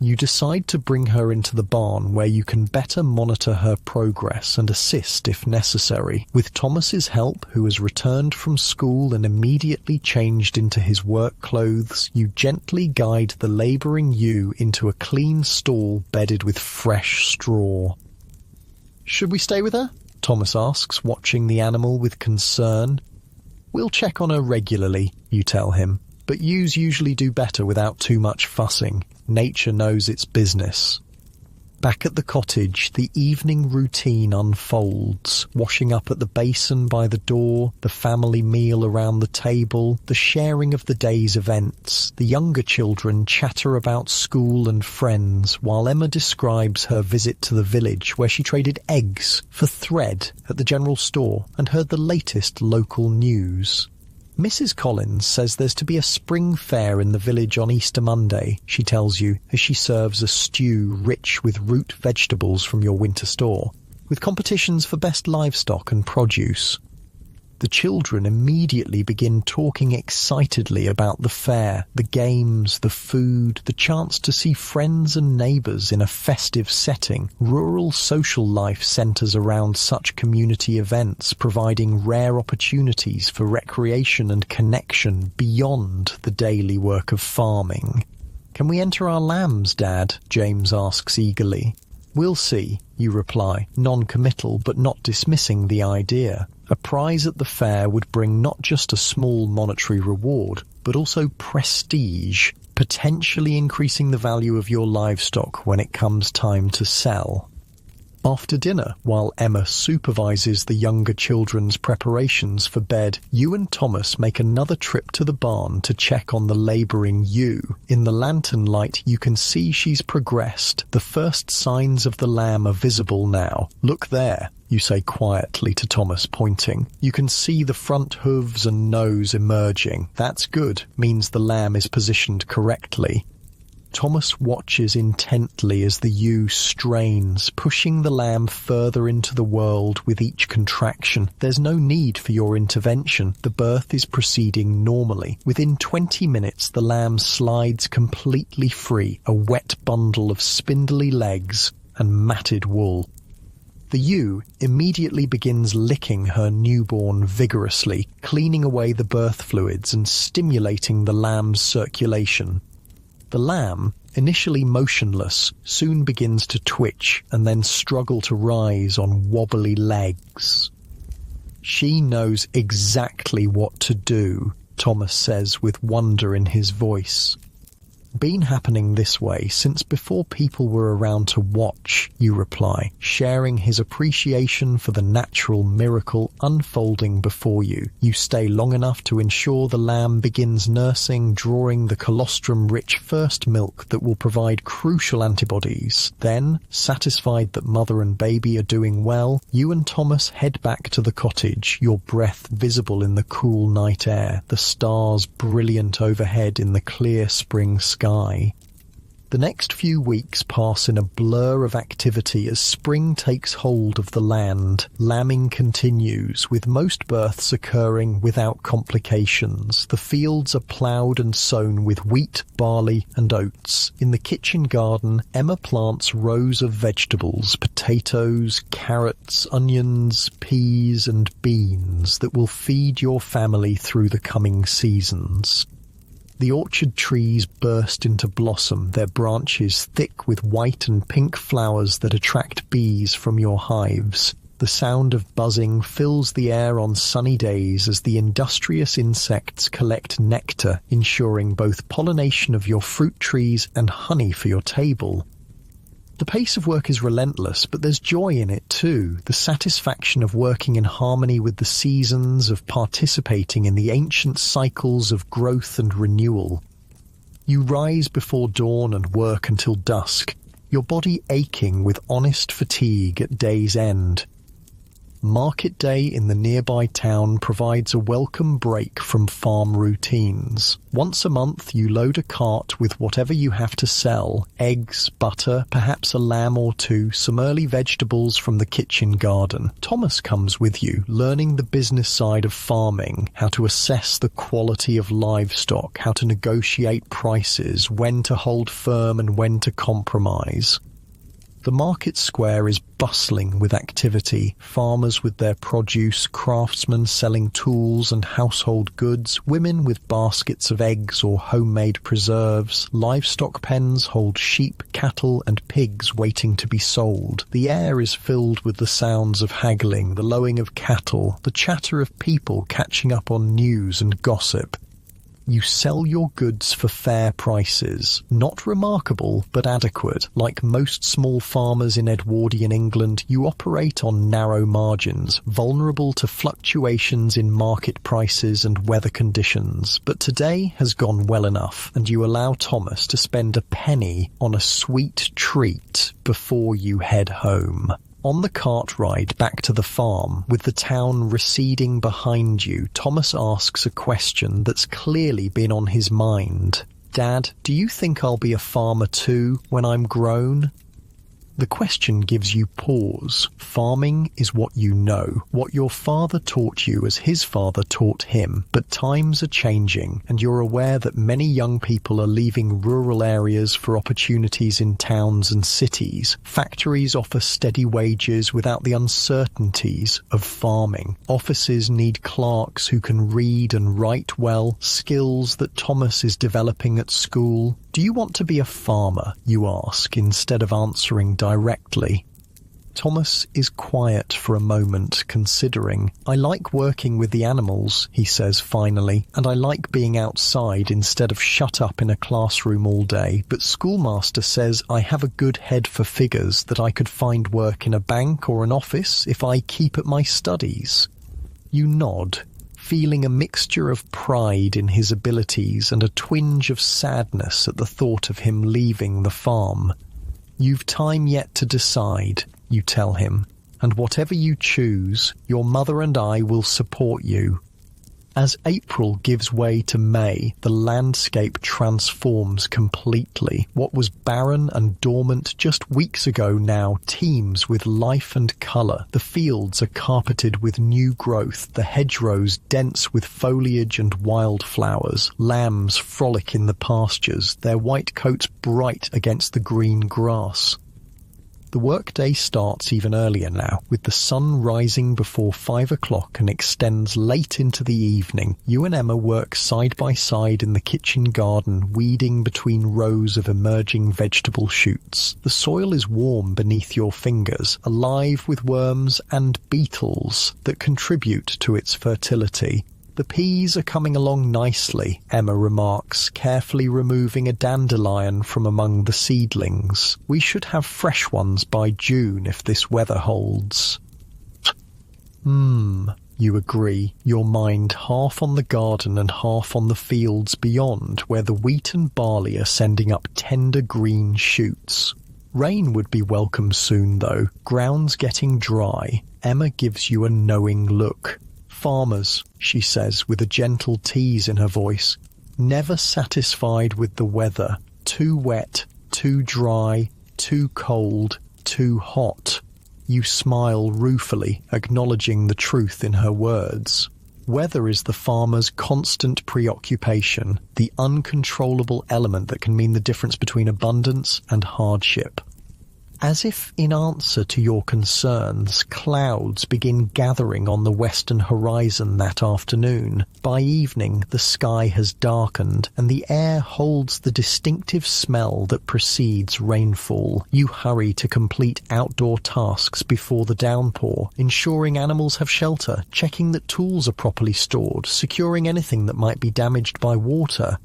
You decide to bring her into the barn where you can better monitor her progress and assist if necessary. With Thomas's help, who has returned from school and immediately changed into his work clothes, you gently guide the labouring ewe into a clean stall bedded with fresh straw. "Should we stay with her?" Thomas asks, watching the animal with concern. "We'll check on her regularly," you tell him, "but ewes usually do better without too much fussing. Nature knows its business." Back at the cottage, the evening routine unfolds, washing up at the basin by the door, the family meal around the table, the sharing of the day's events. The younger children chatter about school and friends, while Emma describes her visit to the village where she traded eggs for thread at the general store and heard the latest local news. Mrs. Collins says there's to be a spring fair in the village on Easter Monday, she tells you, as she serves a stew rich with root vegetables from your winter store, with competitions for best livestock and produce. The children immediately begin talking excitedly about the fair, the games, the food, the chance to see friends and neighbours in a festive setting. Rural social life centres around such community events, providing rare opportunities for recreation and connection beyond the daily work of farming. "Can we enter our lambs, Dad?" James asks eagerly. "We'll see," you reply, non-committal but not dismissing the idea. A prize at the fair would bring not just a small monetary reward, but also prestige, potentially increasing the value of your livestock when it comes time to sell. After dinner, while Emma supervises the younger children's preparations for bed, you and Thomas make another trip to the barn to check on the labouring ewe. In the lantern light, you can see she's progressed. The first signs of the lamb are visible now. "Look there," you say quietly to Thomas, pointing. "You can see the front hooves and nose emerging. That's good, means the lamb is positioned correctly." Thomas watches intently as the ewe strains, pushing the lamb further into the world with each contraction. There's no need for your intervention. The birth is proceeding normally. Within 20 minutes, the lamb slides completely free, a wet bundle of spindly legs and matted wool. The ewe immediately begins licking her newborn vigorously, cleaning away the birth fluids and stimulating the lamb's circulation. The lamb, initially motionless, soon begins to twitch and then struggle to rise on wobbly legs. "She knows exactly what to do," Thomas says with wonder in his voice. "Been happening this way since before people were around to watch," you reply, sharing his appreciation for the natural miracle unfolding before you. You stay long enough to ensure the lamb begins nursing, drawing the colostrum-rich first milk that will provide crucial antibodies. Then, satisfied that mother and baby are doing well, you and Thomas head back to the cottage, your breath visible in the cool night air, the stars brilliant overhead in the clear spring sky. The The next few weeks pass in a blur of activity as spring takes hold of the land. Lambing continues, with most births occurring without complications. The fields are ploughed and sown with wheat, barley and oats. In the kitchen garden, Emma plants rows of vegetables, potatoes, carrots, onions, peas and beans that will feed your family through the coming seasons. The orchard trees burst into blossom, their branches thick with white and pink flowers that attract bees from your hives. The sound of buzzing fills the air on sunny days as the industrious insects collect nectar, ensuring both pollination of your fruit trees and honey for your table. The pace of work is relentless, but there's joy in it too, the satisfaction of working in harmony with the seasons, of participating in the ancient cycles of growth and renewal. You rise before dawn and work until dusk, your body aching with honest fatigue at day's end. Market day in the nearby town provides a welcome break from farm routines. Once a month you load a cart with whatever you have to sell: eggs, butter, perhaps a lamb or two, some early vegetables from the kitchen garden. Thomas comes with you, learning the business side of farming, how to assess the quality of livestock, how to negotiate prices, when to hold firm and when to compromise. The market square is bustling with activity, farmers with their produce, craftsmen selling tools and household goods, women with baskets of eggs or homemade preserves, livestock pens hold sheep, cattle and pigs waiting to be sold. The air is filled with the sounds of haggling, the lowing of cattle, the chatter of people catching up on news and gossip. You sell your goods for fair prices, not remarkable but adequate. Like most small farmers in Edwardian England, you operate on narrow margins, vulnerable to fluctuations in market prices and weather conditions. But today has gone well enough, and you allow Thomas to spend a penny on a sweet treat before you head home. On the cart ride back to the farm, with the town receding behind you, Thomas asks a question that's clearly been on his mind. "Dad, do you think I'll be a farmer too when I'm grown?" The question gives you pause. Farming is what you know, what your father taught you as his father taught him. But times are changing, and you're aware that many young people are leaving rural areas for opportunities in towns and cities. Factories offer steady wages without the uncertainties of farming. Offices need clerks who can read and write well, skills that Thomas is developing at school. "Do you want to be a farmer?" you ask, instead of answering directly. Thomas is quiet for a moment, considering. "I like working with the animals," he says finally, "and I like being outside instead of shut up in a classroom all day, but schoolmaster says I have a good head for figures, that I could find work in a bank or an office if I keep at my studies." You nod, feeling a mixture of pride in his abilities and a twinge of sadness at the thought of him leaving the farm. "You've time yet to decide," you tell him, "and whatever you choose, your mother and I will support you." As April gives way to May, the landscape transforms completely. What was barren and dormant just weeks ago now teems with life and colour. The fields are carpeted with new growth, the hedgerows dense with foliage and wildflowers. Lambs frolic in the pastures, their white coats bright against the green grass. The workday starts even earlier now, with the sun rising before 5 o'clock and extends late into the evening. You and Emma work side by side in the kitchen garden, weeding between rows of emerging vegetable shoots. The soil is warm beneath your fingers, alive with worms and beetles that contribute to its fertility. "The peas are coming along nicely," Emma remarks, carefully removing a dandelion from among the seedlings. "We should have fresh ones by June if this weather holds." You agree, your mind half on the garden and half on the fields beyond, where the wheat and barley are sending up tender green shoots. Rain would be welcome soon, though. Ground's getting dry. Emma gives you a knowing look. "Farmers," she says with a gentle tease in her voice, "never satisfied with the weather. Too wet, too dry, too cold, too hot. You smile ruefully, acknowledging the truth in her words. Weather is the farmer's constant preoccupation, the uncontrollable element that can mean the difference between abundance and hardship. As if in answer to your concerns, clouds begin gathering on the western horizon that afternoon. By evening, the sky has darkened, and the air holds the distinctive smell that precedes rainfall. You hurry to complete outdoor tasks before the downpour, ensuring animals have shelter, checking that tools are properly stored, securing anything that might be damaged by water.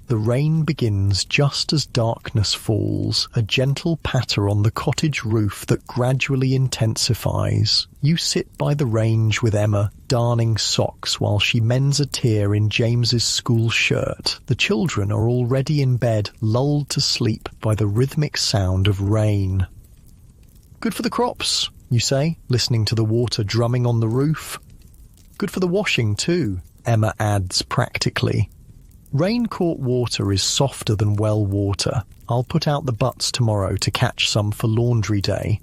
The rain begins just as darkness falls, a gentle patter on the cottage roof that gradually intensifies. You sit by the range with Emma, darning socks while she mends a tear in James's school shirt. The children are already in bed, lulled to sleep by the rhythmic sound of rain. "Good for the crops," you say, listening to the water drumming on the roof. "Good for the washing too," Emma adds practically. "Rain-caught water is softer than well water. I'll put out the butts tomorrow to catch some for laundry day."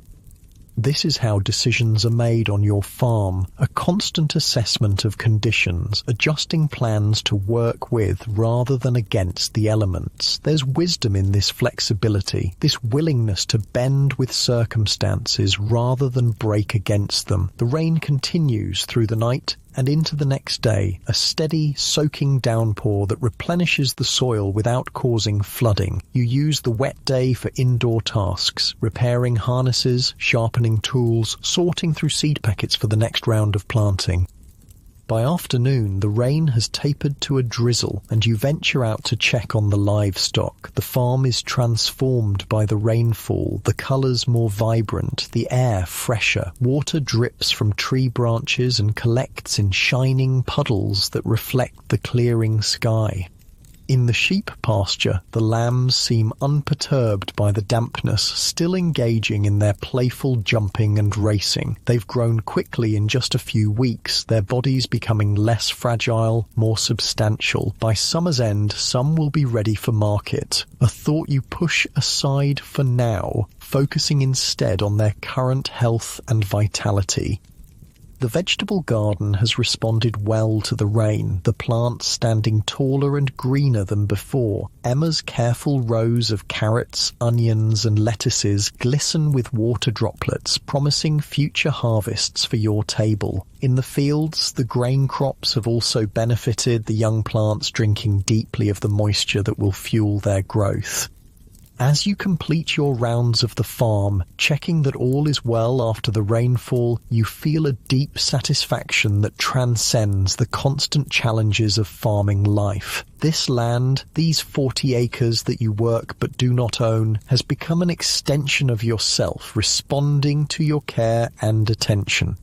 This is how decisions are made on your farm, a constant assessment of conditions, adjusting plans to work with rather than against the elements. There's wisdom in this flexibility, this willingness to bend with circumstances rather than break against them. The rain continues through the night and into the next day, a steady, soaking downpour that replenishes the soil without causing flooding. You use the wet day for indoor tasks, repairing harnesses, sharpening tools, sorting through seed packets for the next round of planting. By afternoon, the rain has tapered to a drizzle, and you venture out to check on the livestock. The farm is transformed by the rainfall, the colours more vibrant, the air fresher. Water drips from tree branches and collects in shining puddles that reflect the clearing sky. In the sheep pasture, the lambs seem unperturbed by the dampness, still engaging in their playful jumping and racing. They've grown quickly in just a few weeks, their bodies becoming less fragile, more substantial. By summer's end, some will be ready for market, a thought you push aside for now, focusing instead on their current health and vitality. The vegetable garden has responded well to the rain, the plants standing taller and greener than before. Emma's careful rows of carrots, onions and lettuces glisten with water droplets, promising future harvests for your table. In the fields, the grain crops have also benefited, the young plants drinking deeply of the moisture that will fuel their growth. As you complete your rounds of the farm, checking that all is well after the rainfall, you feel a deep satisfaction that transcends the constant challenges of farming life. This land, these 40 acres that you work but do not own, has become an extension of yourself, responding to your care and attention.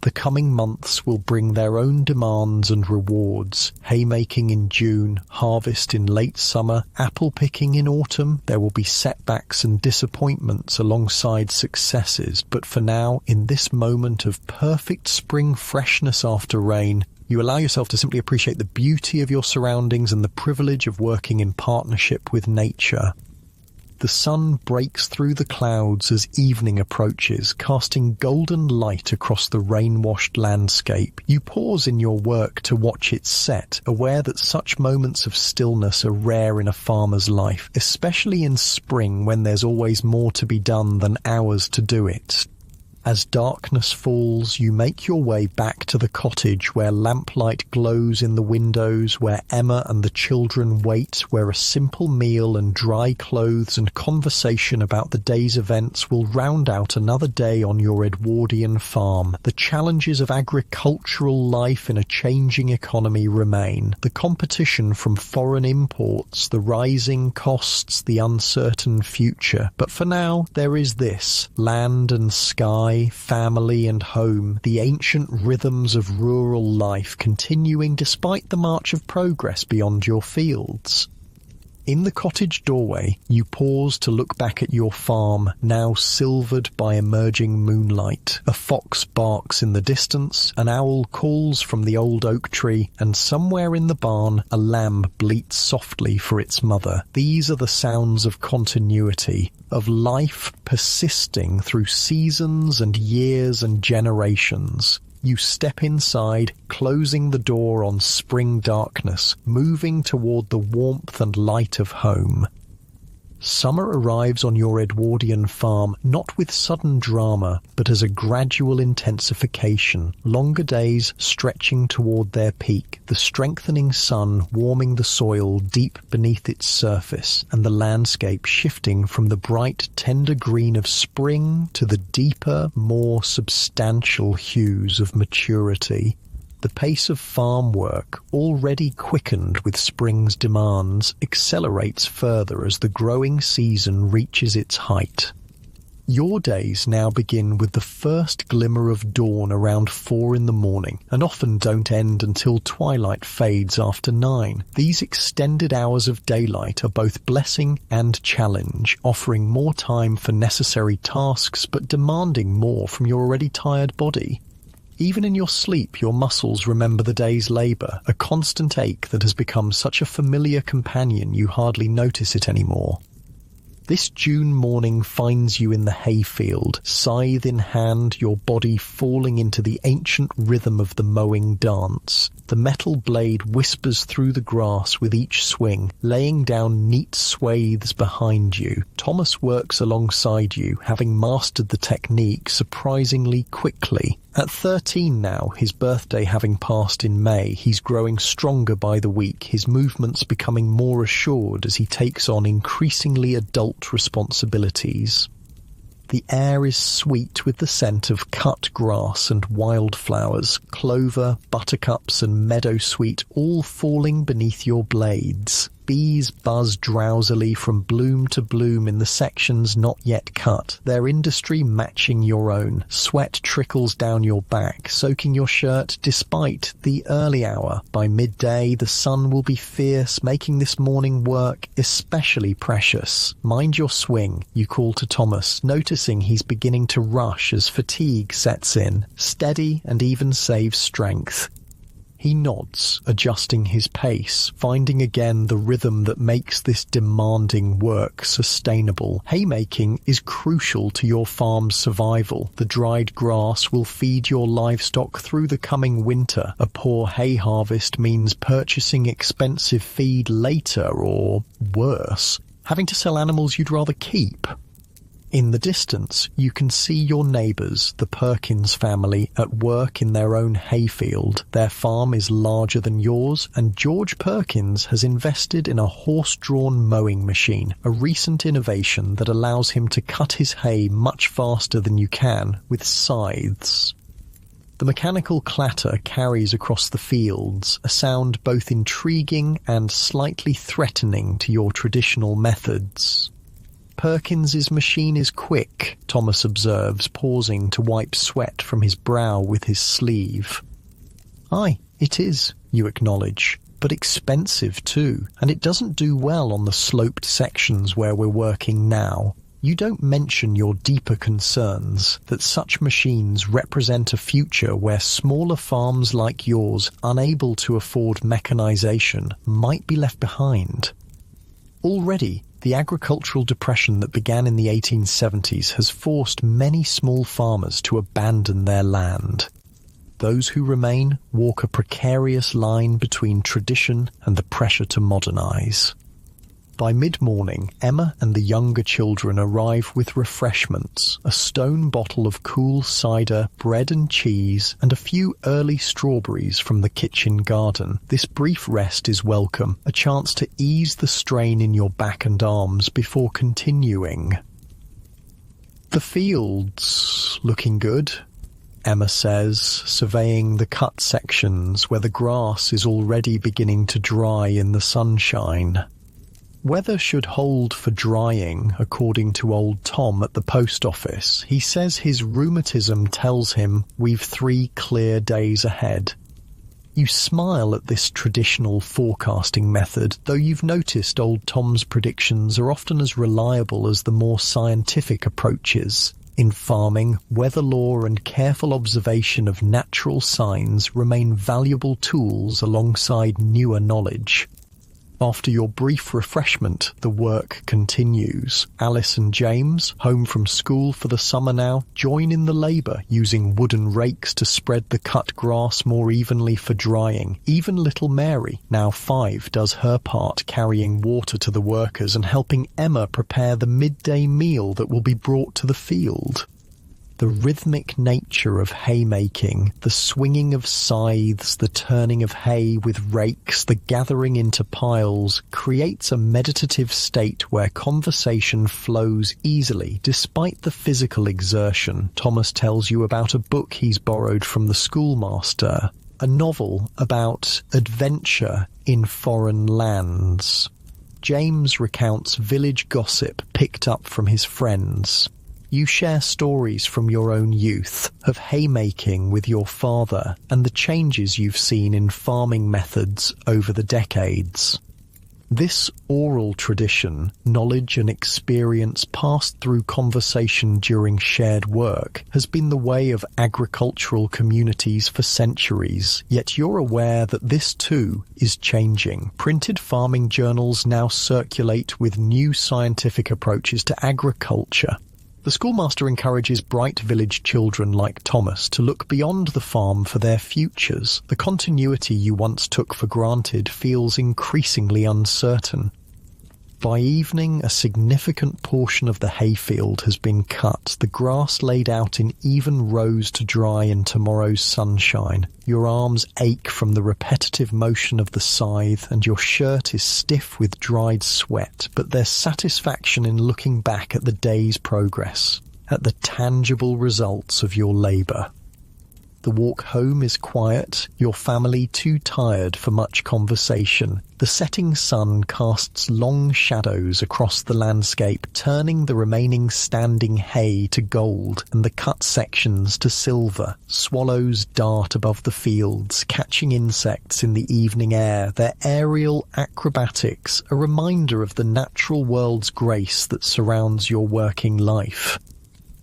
The coming months will bring their own demands and rewards. Haymaking in June, harvest in late summer, apple picking in autumn. There will be setbacks and disappointments alongside successes, but for now, in this moment of perfect spring freshness after rain, you allow yourself to simply appreciate the beauty of your surroundings and the privilege of working in partnership with nature. The sun breaks through the clouds as evening approaches, casting golden light across the rain-washed landscape. You pause in your work to watch it set, aware that such moments of stillness are rare in a farmer's life, especially in spring when there's always more to be done than hours to do it. As darkness falls, you make your way back to the cottage where lamplight glows in the windows, where Emma and the children wait, where a simple meal and dry clothes and conversation about the day's events will round out another day on your Edwardian farm. The challenges of agricultural life in a changing economy remain. The competition from foreign imports, the rising costs, the uncertain future. But for now, there is this: land and sky, family and home, the ancient rhythms of rural life continuing despite the march of progress beyond your fields. In the cottage doorway, you pause to look back at your farm, now silvered by emerging moonlight. A fox barks in the distance, an owl calls from the old oak tree, and somewhere in the barn, a lamb bleats softly for its mother. These are the sounds of continuity, of life persisting through seasons and years and generations. You step inside, closing the door on spring darkness, moving toward the warmth and light of home. Summer arrives on your Edwardian farm not with sudden drama, but as a gradual intensification, longer days stretching toward their peak, the strengthening sun warming the soil deep beneath its surface, and the landscape shifting from the bright, tender green of spring to the deeper, more substantial hues of maturity. The pace of farm work, already quickened with spring's demands, accelerates further as the growing season reaches its height. Your days now begin with the first glimmer of dawn around 4 in the morning, and often don't end until twilight fades after 9. These extended hours of daylight are both blessing and challenge, offering more time for necessary tasks but demanding more from your already tired body. Even in your sleep, your muscles remember the day's labour, a constant ache that has become such a familiar companion you hardly notice it anymore. This June morning finds you in the hayfield, scythe in hand, your body falling into the ancient rhythm of the mowing dance. The metal blade whispers through the grass with each swing, laying down neat swathes behind you. Thomas works alongside you, having mastered the technique surprisingly quickly. At 13 now, his birthday having passed in May, he's growing stronger by the week, his movements becoming more assured as he takes on increasingly adult responsibilities. The air is sweet with the scent of cut grass and wildflowers, clover, buttercups and meadowsweet all falling beneath your blades. Bees buzz drowsily from bloom to bloom in the sections not yet cut, their industry matching your own. Sweat trickles down your back, soaking your shirt despite the early hour. By midday, the sun will be fierce, making this morning work especially precious. Mind your swing, you call to Thomas, noticing he's beginning to rush as fatigue sets in. Steady and even saves strength. He nods, adjusting his pace, finding again the rhythm that makes this demanding work sustainable. Haymaking is crucial to your farm's survival. The dried grass will feed your livestock through the coming winter. A poor hay harvest means purchasing expensive feed later, or worse, having to sell animals you'd rather keep. In the distance, you can see your neighbours, the Perkins family, at work in their own hayfield. Their farm is larger than yours, and George Perkins has invested in a horse-drawn mowing machine, a recent innovation that allows him to cut his hay much faster than you can with scythes. The mechanical clatter carries across the fields, a sound both intriguing and slightly threatening to your traditional methods. Perkins's machine is quick, Thomas observes, pausing to wipe sweat from his brow with his sleeve. Aye, it is, you acknowledge, but expensive too, and it doesn't do well on the sloped sections where we're working now. You don't mention your deeper concerns, that such machines represent a future where smaller farms like yours, unable to afford mechanization, might be left behind. Already, the agricultural depression that began in the 1870s has forced many small farmers to abandon their land. Those who remain walk a precarious line between tradition and the pressure to modernize. By mid-morning, Emma and the younger children arrive with refreshments, a stone bottle of cool cider, bread and cheese, and a few early strawberries from the kitchen garden. This brief rest is welcome, a chance to ease the strain in your back and arms before continuing. The field's looking good, Emma says, surveying the cut sections where the grass is already beginning to dry in the sunshine. Weather should hold for drying, according to old Tom at the post office. He says his rheumatism tells him we've 3 clear days ahead. You smile at this traditional forecasting method, though you've noticed old Tom's predictions are often as reliable as the more scientific approaches. In farming, weather law and careful observation of natural signs remain valuable tools alongside newer knowledge. After your brief refreshment, the work continues. Alice and James, home from school for the summer now, join in the labour, using wooden rakes to spread the cut grass more evenly for drying. Even little Mary, now 5, does her part, carrying water to the workers and helping Emma prepare the midday meal that will be brought to the field. The rhythmic nature of haymaking, the swinging of scythes, the turning of hay with rakes, the gathering into piles, creates a meditative state where conversation flows easily despite the physical exertion. Thomas tells you about a book he's borrowed from the schoolmaster, a novel about adventure in foreign lands. James recounts village gossip picked up from his friends. You share stories from your own youth, of haymaking with your father, and the changes you've seen in farming methods over the decades. This oral tradition, knowledge and experience passed through conversation during shared work, has been the way of agricultural communities for centuries, yet you're aware that this too is changing. Printed farming journals now circulate with new scientific approaches to agriculture. The schoolmaster encourages bright village children like Thomas to look beyond the farm for their futures. The continuity you once took for granted feels increasingly uncertain. By evening, a significant portion of the hayfield has been cut, the grass laid out in even rows to dry in tomorrow's sunshine. Your arms ache from the repetitive motion of the scythe, and your shirt is stiff with dried sweat, but there's satisfaction in looking back at the day's progress, at the tangible results of your labour. The walk home is quiet, your family too tired for much conversation. The setting sun casts long shadows across the landscape, turning the remaining standing hay to gold and the cut sections to silver. Swallows dart above the fields, catching insects in the evening air, their aerial acrobatics, a reminder of the natural world's grace that surrounds your working life.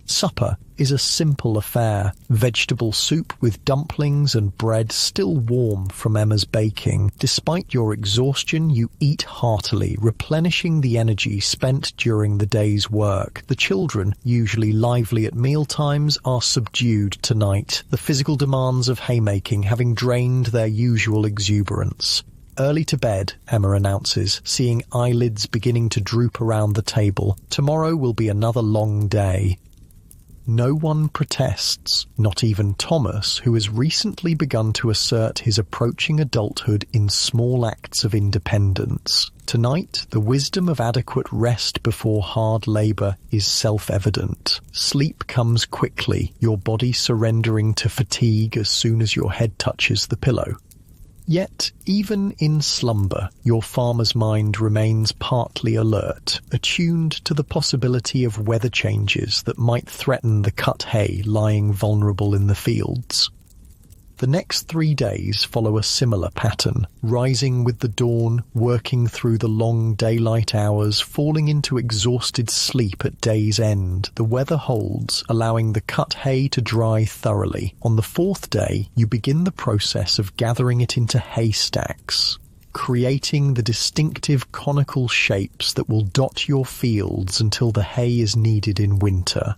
Supper is a simple affair. Vegetable soup with dumplings and bread still warm from Emma's baking. Despite your exhaustion, you eat heartily, replenishing the energy spent during the day's work. The children, usually lively at mealtimes, are subdued tonight, the physical demands of haymaking having drained their usual exuberance. Early to bed, Emma announces, seeing eyelids beginning to droop around the table. Tomorrow will be another long day. No one protests, not even Thomas, who has recently begun to assert his approaching adulthood in small acts of independence. Tonight, the wisdom of adequate rest before hard labour is self-evident. Sleep comes quickly, your body surrendering to fatigue as soon as your head touches the pillow. Yet, even in slumber, your farmer's mind remains partly alert, attuned to the possibility of weather changes that might threaten the cut hay lying vulnerable in the fields. The next 3 days follow a similar pattern, rising with the dawn, working through the long daylight hours, falling into exhausted sleep at day's end. The weather holds, allowing the cut hay to dry thoroughly. On the 4th day, you begin the process of gathering it into haystacks, creating the distinctive conical shapes that will dot your fields until the hay is needed in winter.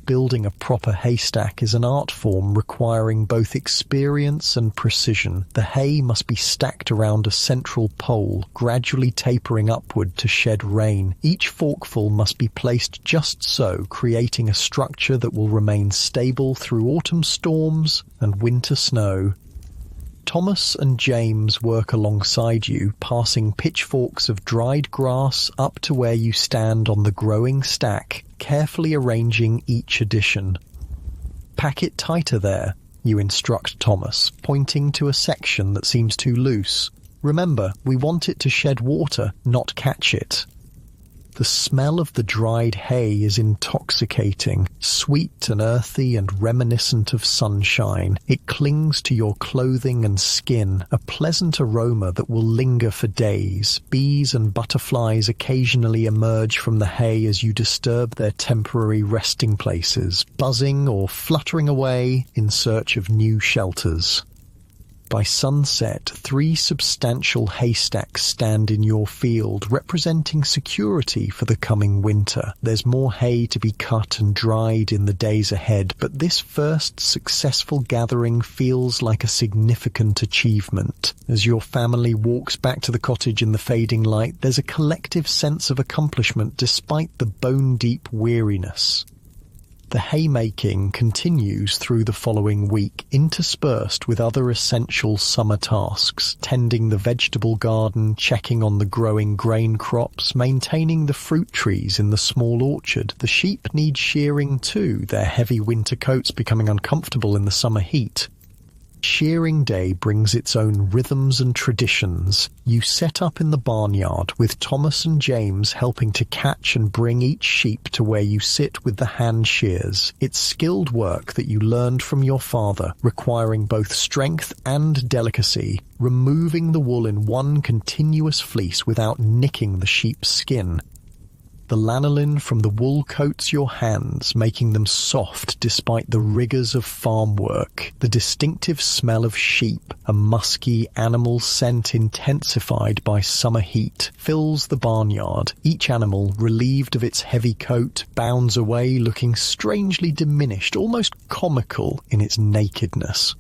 Building a proper haystack is an art form requiring both experience and precision. The hay must be stacked around a central pole, gradually tapering upward to shed rain. Each forkful must be placed just so, creating a structure that will remain stable through autumn storms and winter snow. Thomas and James work alongside you, passing pitchforks of dried grass up to where you stand on the growing stack, carefully arranging each addition. "Pack it tighter there," you instruct Thomas, pointing to a section that seems too loose. "Remember, we want it to shed water, not catch it." The smell of the dried hay is intoxicating, sweet and earthy and reminiscent of sunshine. It clings to your clothing and skin, a pleasant aroma that will linger for days. Bees and butterflies occasionally emerge from the hay as you disturb their temporary resting places, buzzing or fluttering away in search of new shelters. By sunset, 3 substantial haystacks stand in your field, representing security for the coming winter. There's more hay to be cut and dried in the days ahead, but this first successful gathering feels like a significant achievement. As your family walks back to the cottage in the fading light, there's a collective sense of accomplishment despite the bone-deep weariness. The haymaking continues through the following week, interspersed with other essential summer tasks, tending the vegetable garden, checking on the growing grain crops, maintaining the fruit trees in the small orchard. The sheep need shearing too, their heavy winter coats becoming uncomfortable in the summer heat. Shearing day brings its own rhythms and traditions. You set up in the barnyard, with Thomas and James helping to catch and bring each sheep to where you sit with the hand shears. It's skilled work that you learned from your father, requiring both strength and delicacy, removing the wool in one continuous fleece without nicking the sheep's skin. The lanolin from the wool coats your hands, making them soft despite the rigors of farm work. The distinctive smell of sheep, a musky animal scent intensified by summer heat, fills the barnyard. Each animal, relieved of its heavy coat, bounds away looking strangely diminished, almost comical in its nakedness.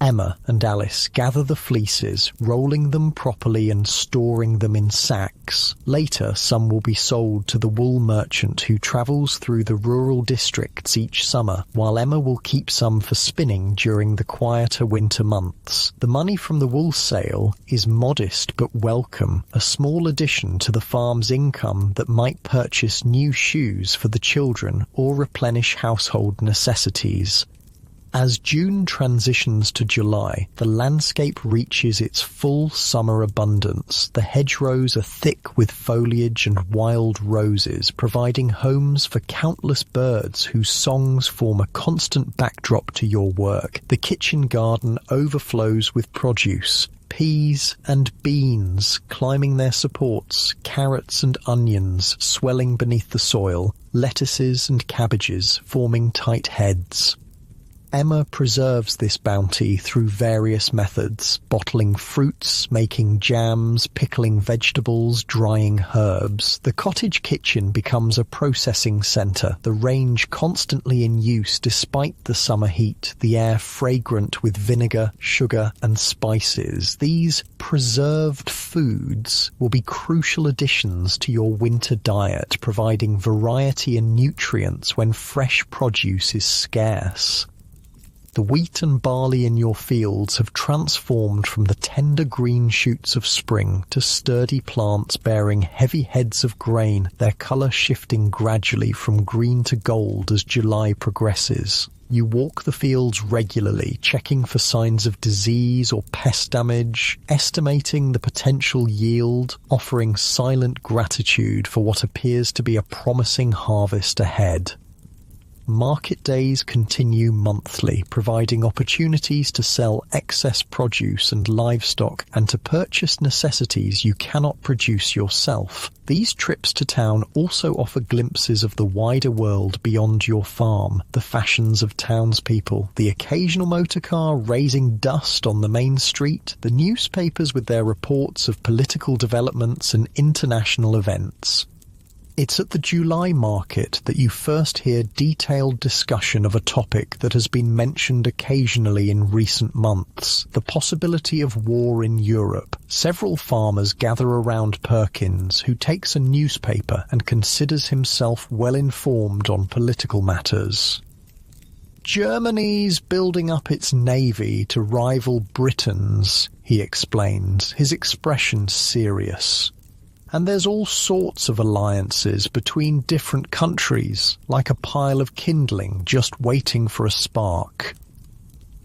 Emma and Alice gather the fleeces, rolling them properly and storing them in sacks. Later, some will be sold to the wool merchant who travels through the rural districts each summer, while Emma will keep some for spinning during the quieter winter months. The money from the wool sale is modest but welcome, a small addition to the farm's income that might purchase new shoes for the children or replenish household necessities. As June transitions to July, the landscape reaches its full summer abundance. The hedgerows are thick with foliage and wild roses, providing homes for countless birds whose songs form a constant backdrop to your work. The kitchen garden overflows with produce. Peas and beans climbing their supports, carrots and onions swelling beneath the soil, lettuces and cabbages forming tight heads. Emma preserves this bounty through various methods, bottling fruits, making jams, pickling vegetables, drying herbs. The cottage kitchen becomes a processing centre, the range constantly in use despite the summer heat, the air fragrant with vinegar, sugar and spices. These preserved foods will be crucial additions to your winter diet, providing variety and nutrients when fresh produce is scarce. The wheat and barley in your fields have transformed from the tender green shoots of spring to sturdy plants bearing heavy heads of grain, their colour shifting gradually from green to gold as July progresses. You walk the fields regularly, checking for signs of disease or pest damage, estimating the potential yield, offering silent gratitude for what appears to be a promising harvest ahead. Market days continue monthly, providing opportunities to sell excess produce and livestock and to purchase necessities you cannot produce yourself. These trips to town also offer glimpses of the wider world beyond your farm, the fashions of townspeople, the occasional motor car raising dust on the main street, the newspapers with their reports of political developments and international events. It's at the July market that you first hear detailed discussion of a topic that has been mentioned occasionally in recent months, the possibility of war in Europe. Several farmers gather around Perkins, who takes a newspaper and considers himself well informed on political matters. Germany's building up its navy to rival Britain's, he explains, his expression serious. And there's all sorts of alliances between different countries, like a pile of kindling just waiting for a spark.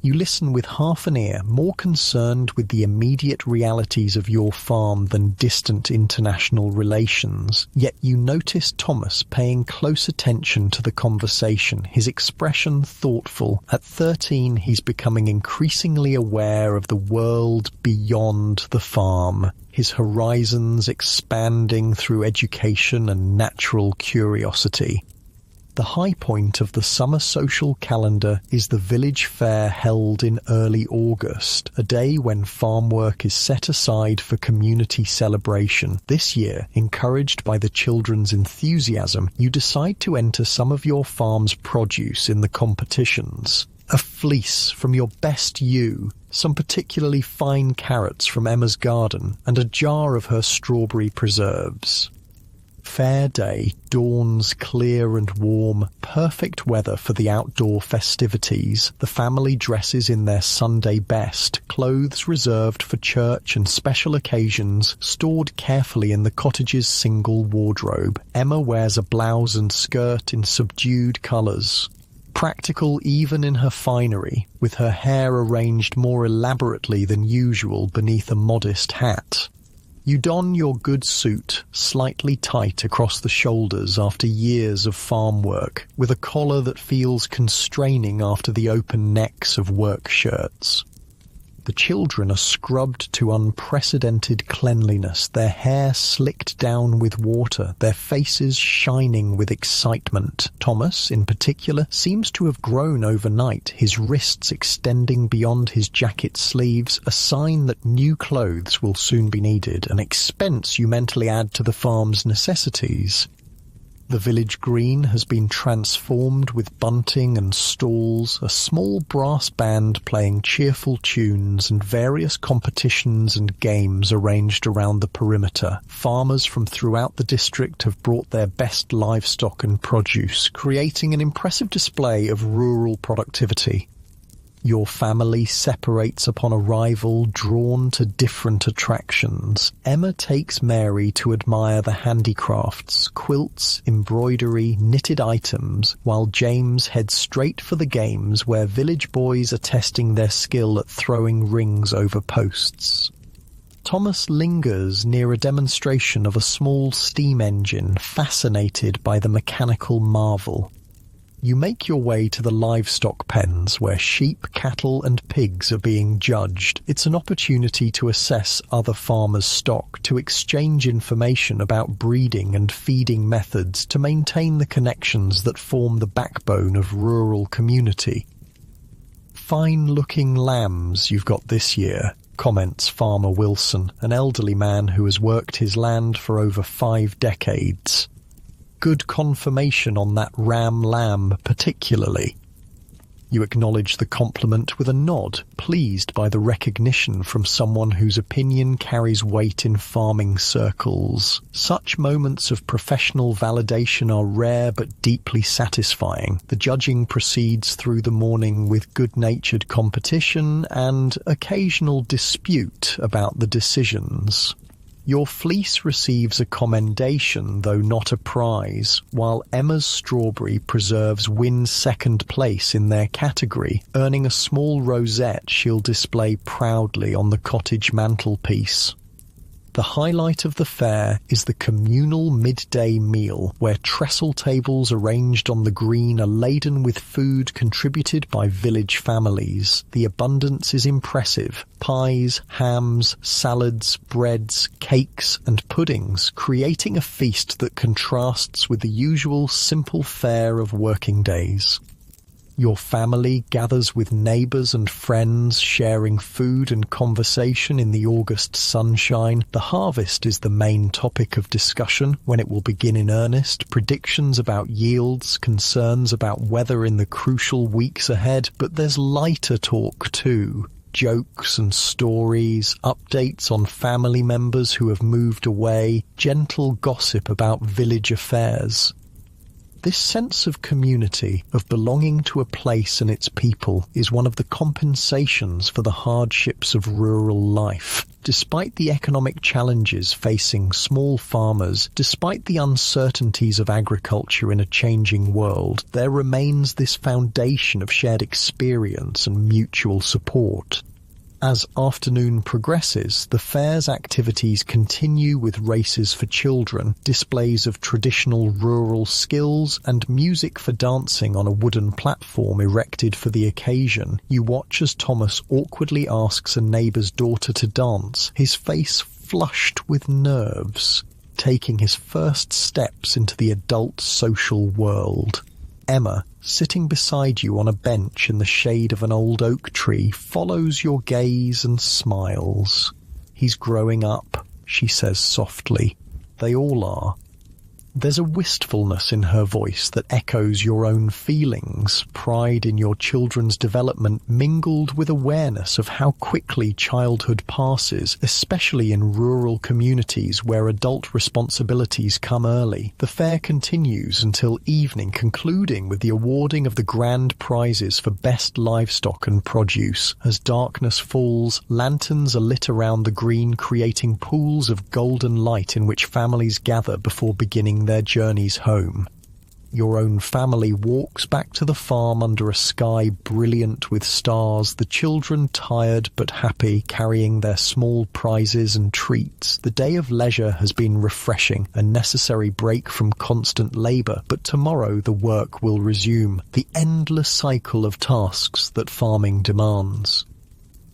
You listen with half an ear, more concerned with the immediate realities of your farm than distant international relations. Yet you notice Thomas paying close attention to the conversation, his expression thoughtful. At 13, he's becoming increasingly aware of the world beyond the farm, his horizons expanding through education and natural curiosity. The high point of the summer social calendar is the village fair held in early August, a day when farm work is set aside for community celebration. This year, encouraged by the children's enthusiasm, you decide to enter some of your farm's produce in the competitions. A fleece from your best ewe, some particularly fine carrots from Emma's garden, and a jar of her strawberry preserves. Fair day dawns clear and warm, perfect weather for the outdoor festivities. The family dresses in their Sunday best, clothes reserved for church and special occasions, stored carefully in the cottage's single wardrobe. Emma wears a blouse and skirt in subdued colours. Practical even in her finery, with her hair arranged more elaborately than usual beneath a modest hat. You don your good suit, slightly tight across the shoulders after years of farm work, with a collar that feels constraining after the open necks of work shirts. The children are scrubbed to unprecedented cleanliness, their hair slicked down with water, their faces shining with excitement. Thomas, in particular, seems to have grown overnight, his wrists extending beyond his jacket sleeves, a sign that new clothes will soon be needed, an expense you mentally add to the farm's necessities. The village green has been transformed with bunting and stalls, a small brass band playing cheerful tunes, and various competitions and games arranged around the perimeter. Farmers from throughout the district have brought their best livestock and produce, creating an impressive display of rural productivity. Your family separates upon arrival, drawn to different attractions. Emma takes Mary to admire the handicrafts, quilts, embroidery, knitted items, while James heads straight for the games where village boys are testing their skill at throwing rings over posts. Thomas lingers near a demonstration of a small steam engine, fascinated by the mechanical marvel. You make your way to the livestock pens where sheep, cattle and pigs are being judged. It's an opportunity to assess other farmers' stock, to exchange information about breeding and feeding methods, to maintain the connections that form the backbone of rural community. Fine-looking lambs you've got this year, comments Farmer Wilson, an elderly man who has worked his land for over 5 decades. Good confirmation on that ram lamb particularly. You acknowledge the compliment with a nod, pleased by the recognition from someone whose opinion carries weight in farming circles. Such moments of professional validation are rare but deeply satisfying. The judging proceeds through the morning with good-natured competition and occasional dispute about the decisions. Your fleece receives a commendation, though not a prize, while Emma's strawberry preserves wins second place in their category, earning a small rosette she'll display proudly on the cottage mantelpiece. The highlight of the fair is the communal midday meal, where trestle tables arranged on the green are laden with food contributed by village families. The abundance is impressive. Pies, hams, salads, breads, cakes and puddings, creating a feast that contrasts with the usual simple fare of working days. Your family gathers with neighbours and friends, sharing food and conversation in the August sunshine. The harvest is the main topic of discussion, when it will begin in earnest. Predictions about yields, concerns about weather in the crucial weeks ahead, but there's lighter talk too. Jokes and stories, updates on family members who have moved away, gentle gossip about village affairs. This sense of community, of belonging to a place and its people, is one of the compensations for the hardships of rural life. Despite the economic challenges facing small farmers, despite the uncertainties of agriculture in a changing world, there remains this foundation of shared experience and mutual support. As afternoon progresses, the fair's activities continue with races for children, displays of traditional rural skills, and music for dancing on a wooden platform erected for the occasion. You watch as Thomas awkwardly asks a neighbour's daughter to dance, his face flushed with nerves, taking his first steps into the adult social world. Emma, sitting beside you on a bench in the shade of an old oak tree, follows your gaze and smiles. "He's growing up," she says softly. "They all are." There's a wistfulness in her voice that echoes your own feelings, pride in your children's development mingled with awareness of how quickly childhood passes, especially in rural communities where adult responsibilities come early. The fair continues until evening, concluding with the awarding of the grand prizes for best livestock and produce. As darkness falls, lanterns are lit around the green, creating pools of golden light in which families gather before beginning their journeys home. Your own family walks back to the farm under a sky brilliant with stars, the children tired but happy, carrying their small prizes and treats. The day of leisure has been refreshing, a necessary break from constant labour, but tomorrow the work will resume, the endless cycle of tasks that farming demands.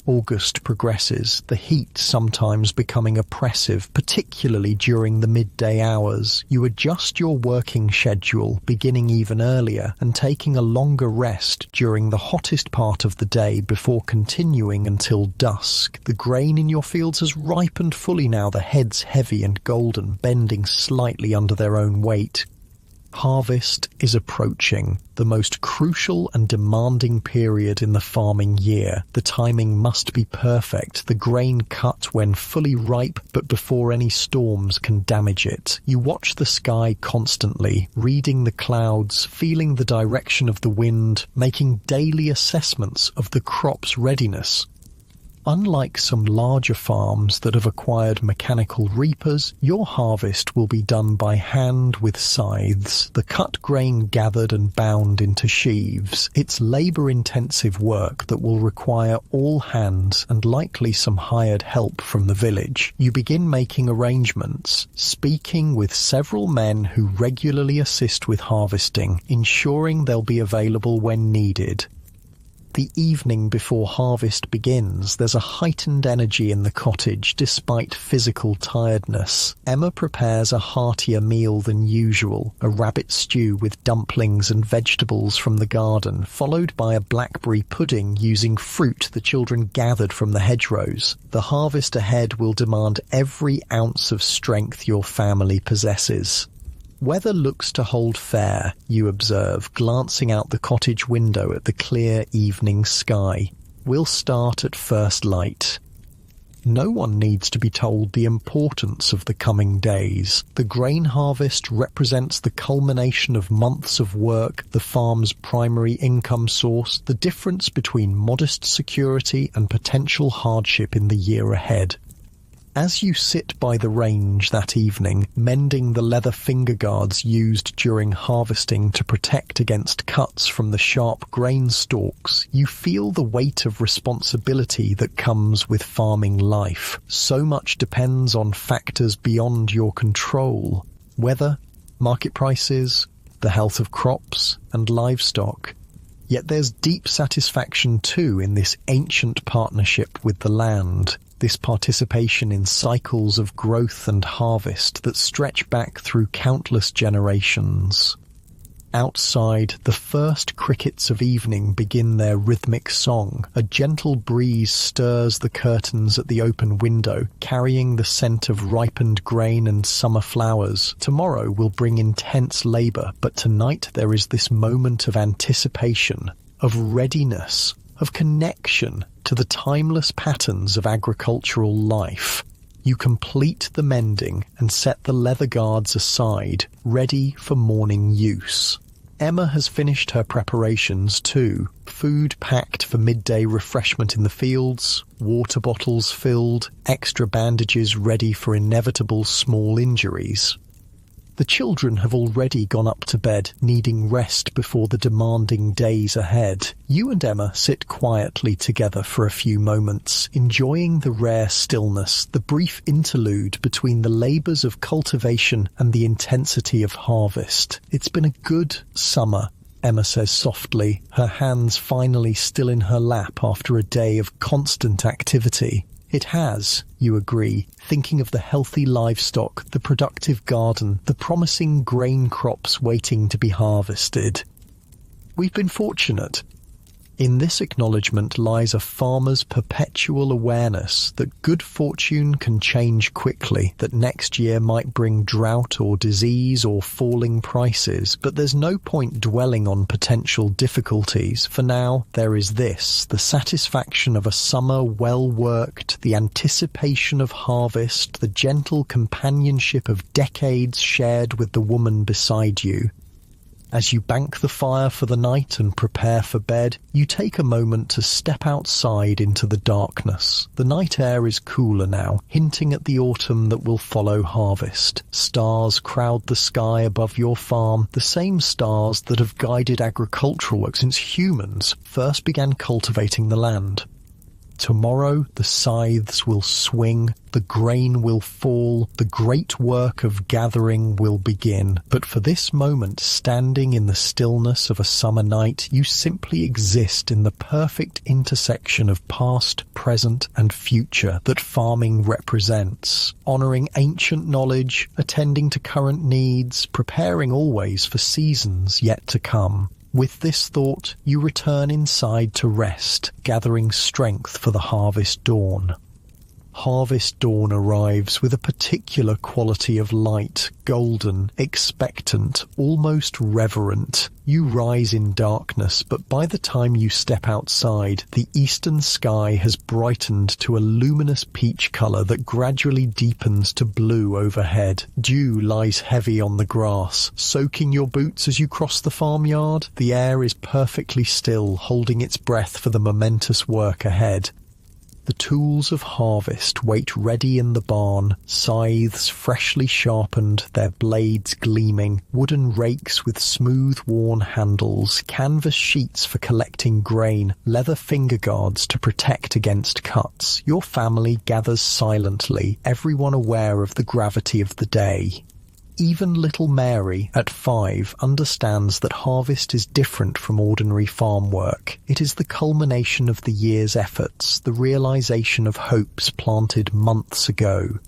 August progresses, the heat sometimes becoming oppressive, particularly during the midday hours. You adjust your working schedule, beginning even earlier, and taking a longer rest during the hottest part of the day before continuing until dusk. The grain in your fields has ripened fully now, the heads heavy and golden, bending slightly under their own weight. Harvest is approaching, the most crucial and demanding period in the farming year. The timing must be perfect, the grain cut when fully ripe but before any storms can damage it. You watch the sky constantly, reading the clouds, feeling the direction of the wind, making daily assessments of the crop's readiness. Unlike some larger farms that have acquired mechanical reapers, your harvest will be done by hand with scythes, the cut grain gathered and bound into sheaves. It's labour-intensive work that will require all hands and likely some hired help from the village. You begin making arrangements, speaking with several men who regularly assist with harvesting, ensuring they'll be available when needed. The evening before harvest begins, there's a heightened energy in the cottage despite physical tiredness. Emma prepares a heartier meal than usual, a rabbit stew with dumplings and vegetables from the garden, followed by a blackberry pudding using fruit the children gathered from the hedgerows. The harvest ahead will demand every ounce of strength your family possesses. Weather looks to hold fair, you observe, glancing out the cottage window at the clear evening sky. We'll start at first light. No one needs to be told the importance of the coming days. The grain harvest represents the culmination of months of work, the farm's primary income source, the difference between modest security and potential hardship in the year ahead. As you sit by the range that evening, mending the leather finger guards used during harvesting to protect against cuts from the sharp grain stalks, you feel the weight of responsibility that comes with farming life. So much depends on factors beyond your control: weather, market prices, the health of crops and livestock. Yet there's deep satisfaction too in this ancient partnership with the land. This participation in cycles of growth and harvest that stretch back through countless generations. Outside, the first crickets of evening begin their rhythmic song. A gentle breeze stirs the curtains at the open window, carrying the scent of ripened grain and summer flowers. Tomorrow will bring intense labour, but tonight there is this moment of anticipation, of readiness, of connection to the timeless patterns of agricultural life. You complete the mending and set the leather guards aside, ready for morning use. Emma has finished her preparations too. Food packed for midday refreshment in the fields, water bottles filled, extra bandages ready for inevitable small injuries. The children have already gone up to bed, needing rest before the demanding days ahead. You and Emma sit quietly together for a few moments, enjoying the rare stillness, the brief interlude between the labours of cultivation and the intensity of harvest. It's been a good summer, Emma says softly, her hands finally still in her lap after a day of constant activity. It has, you agree, thinking of the healthy livestock, the productive garden, the promising grain crops waiting to be harvested. We've been fortunate. In this acknowledgement lies a farmer's perpetual awareness that good fortune can change quickly, that next year might bring drought or disease or falling prices, but there's no point dwelling on potential difficulties. For now, there is this, the satisfaction of a summer well worked, the anticipation of harvest, the gentle companionship of decades shared with the woman beside you. As you bank the fire for the night and prepare for bed, you take a moment to step outside into the darkness. The night air is cooler now, hinting at the autumn that will follow harvest. Stars crowd the sky above your farm, the same stars that have guided agricultural work since humans first began cultivating the land. Tomorrow the scythes will swing, the grain will fall, the great work of gathering will begin. But for this moment, standing in the stillness of a summer night, you simply exist in the perfect intersection of past, present, and future that farming represents. Honouring ancient knowledge, attending to current needs, preparing always for seasons yet to come. With this thought, you return inside to rest, gathering strength for the harvest dawn. Harvest dawn arrives with a particular quality of light, golden, expectant, almost reverent. You rise in darkness, but by the time you step outside, the eastern sky has brightened to a luminous peach colour that gradually deepens to blue overhead. Dew lies heavy on the grass, soaking your boots as you cross the farmyard. The air is perfectly still, holding its breath for the momentous work ahead. The tools of harvest wait ready in the barn, scythes freshly sharpened, their blades gleaming, wooden rakes with smooth worn handles, canvas sheets for collecting grain, leather finger guards to protect against cuts. Your family gathers silently, everyone aware of the gravity of the day. Even little Mary, at 5, understands that harvest is different from ordinary farm work. It is the culmination of the year's efforts, the realization of hopes planted months ago.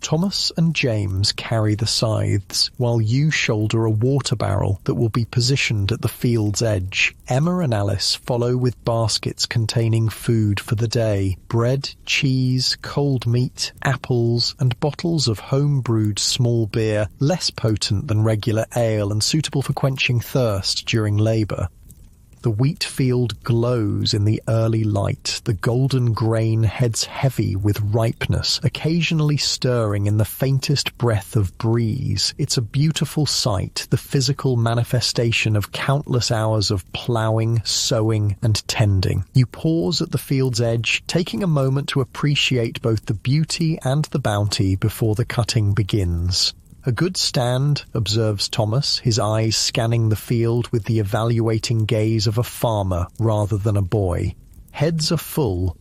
Thomas and James carry the scythes, while you shoulder a water barrel that will be positioned at the field's edge. Emma and Alice follow with baskets containing food for the day: bread, cheese, cold meat, apples, and bottles of home-brewed small beer, less potent than regular ale and suitable for quenching thirst during labour. The wheat field glows in the early light. The golden grain heads heavy with ripeness, occasionally stirring in the faintest breath of breeze. It's a beautiful sight, the physical manifestation of countless hours of ploughing, sowing, and tending. You pause at the field's edge, taking a moment to appreciate both the beauty and the bounty before the cutting begins. A good stand, observes Thomas, his eyes scanning the field with the evaluating gaze of a farmer rather than a boy. Heads are full.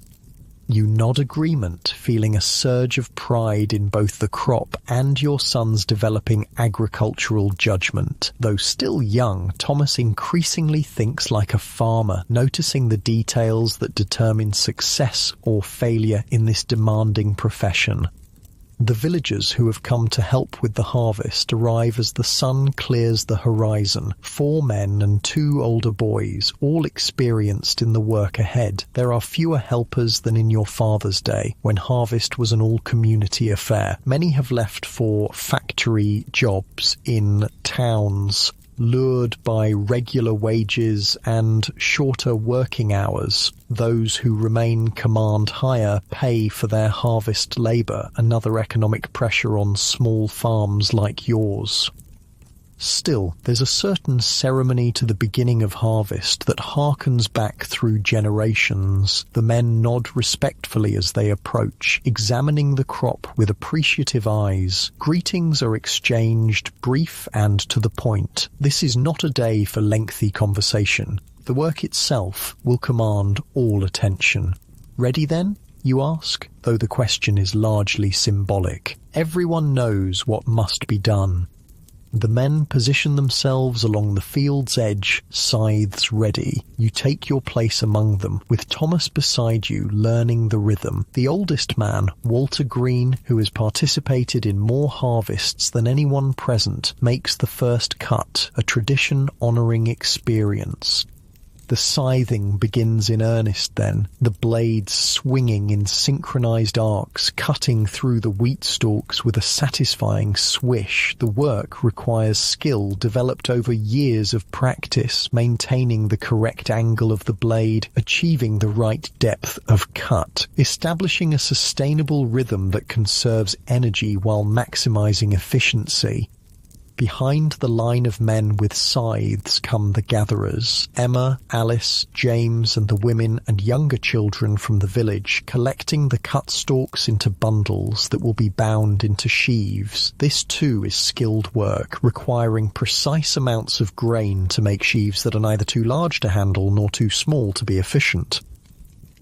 You nod agreement, feeling a surge of pride in both the crop and your son's developing agricultural judgment. Though still young, Thomas increasingly thinks like a farmer, noticing the details that determine success or failure in this demanding profession. The villagers who have come to help with the harvest arrive as the sun clears the horizon. 4 men and 2 older boys, all experienced in the work ahead. There are fewer helpers than in your father's day, when harvest was an all-community affair. Many have left for factory jobs in towns. lured by regular wages and shorter working hours. Those who remain command higher pay for their harvest labour, another economic pressure on small farms like yours. Still, there's a certain ceremony to the beginning of harvest that harkens back through generations. The men nod respectfully as they approach, examining the crop with appreciative eyes. Greetings are exchanged, brief and to the point. This is not a day for lengthy conversation. The work itself will command all attention. Ready then? You ask, though the question is largely symbolic. Everyone knows what must be done. The men position themselves along the field's edge, scythes ready. You take your place among them, with Thomas beside you learning the rhythm. The oldest man, Walter Green, who has participated in more harvests than anyone present, makes the first cut, a tradition-honouring experience. The scything begins in earnest then, the blades swinging in synchronized arcs, cutting through the wheat stalks with a satisfying swish. The work requires skill developed over years of practice, maintaining the correct angle of the blade, achieving the right depth of cut, establishing a sustainable rhythm that conserves energy while maximizing efficiency. Behind the line of men with scythes come the gatherers, Emma, Alice, James and the women and younger children from the village, collecting the cut stalks into bundles that will be bound into sheaves. This too is skilled work, requiring precise amounts of grain to make sheaves that are neither too large to handle nor too small to be efficient.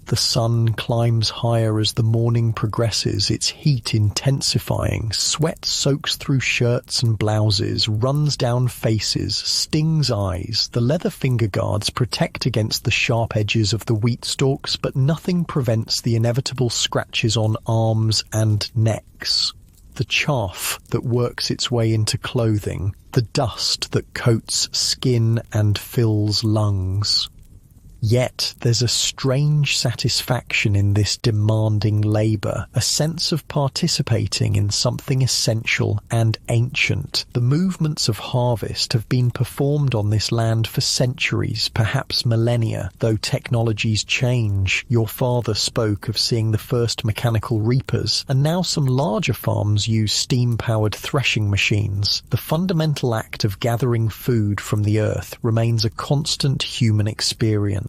The sun climbs higher as the morning progresses, its heat intensifying. Sweat soaks through shirts and blouses, runs down faces, stings eyes. The leather finger guards protect against the sharp edges of the wheat stalks, but nothing prevents the inevitable scratches on arms and necks. The chaff that works its way into clothing, the dust that coats skin and fills lungs. Yet there's a strange satisfaction in this demanding labour, a sense of participating in something essential and ancient. The movements of harvest have been performed on this land for centuries, perhaps millennia, though technologies change. Your father spoke of seeing the first mechanical reapers, and now some larger farms use steam-powered threshing machines. The fundamental act of gathering food from the earth remains a constant human experience.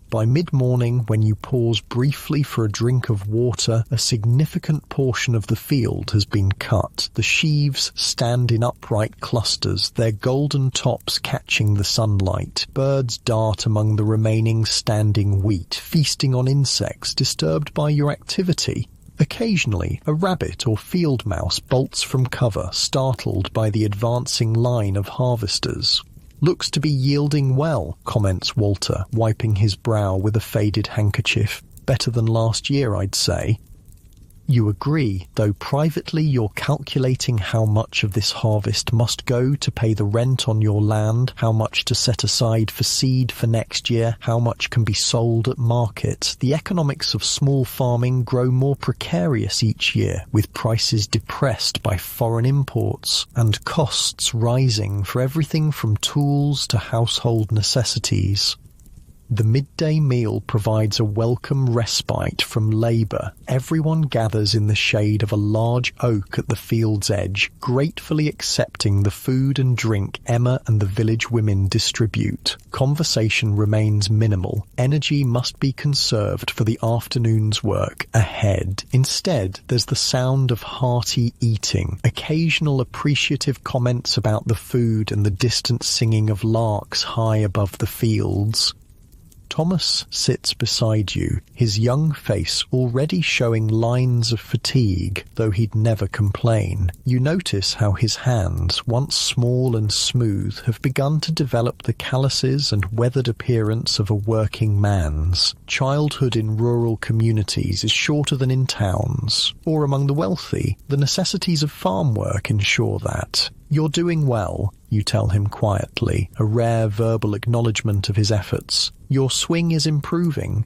By mid-morning, when you pause briefly for a drink of water, a significant portion of the field has been cut. The sheaves stand in upright clusters, their golden tops catching the sunlight. Birds dart among the remaining standing wheat, feasting on insects disturbed by your activity. Occasionally, a rabbit or field mouse bolts from cover, startled by the advancing line of harvesters. "Looks to be yielding well," comments Walter, wiping his brow with a faded handkerchief. "Better than last year, I'd say." You agree, though privately you're calculating how much of this harvest must go to pay the rent on your land, how much to set aside for seed for next year, how much can be sold at market. The economics of small farming grow more precarious each year, with prices depressed by foreign imports, and costs rising for everything from tools to household necessities. The midday meal provides a welcome respite from labour. Everyone gathers in the shade of a large oak at the field's edge, gratefully accepting the food and drink Emma and the village women distribute. Conversation remains minimal. Energy must be conserved for the afternoon's work ahead. Instead, there's the sound of hearty eating, occasional appreciative comments about the food and the distant singing of larks high above the fields. Thomas sits beside you, his young face already showing lines of fatigue, though he'd never complain. You notice how his hands, once small and smooth, have begun to develop the calluses and weathered appearance of a working man's. Childhood in rural communities is shorter than in towns, or among the wealthy. The necessities of farm work ensure that. "You're doing well," you tell him quietly, a rare verbal acknowledgement of his efforts. "Your swing is improving."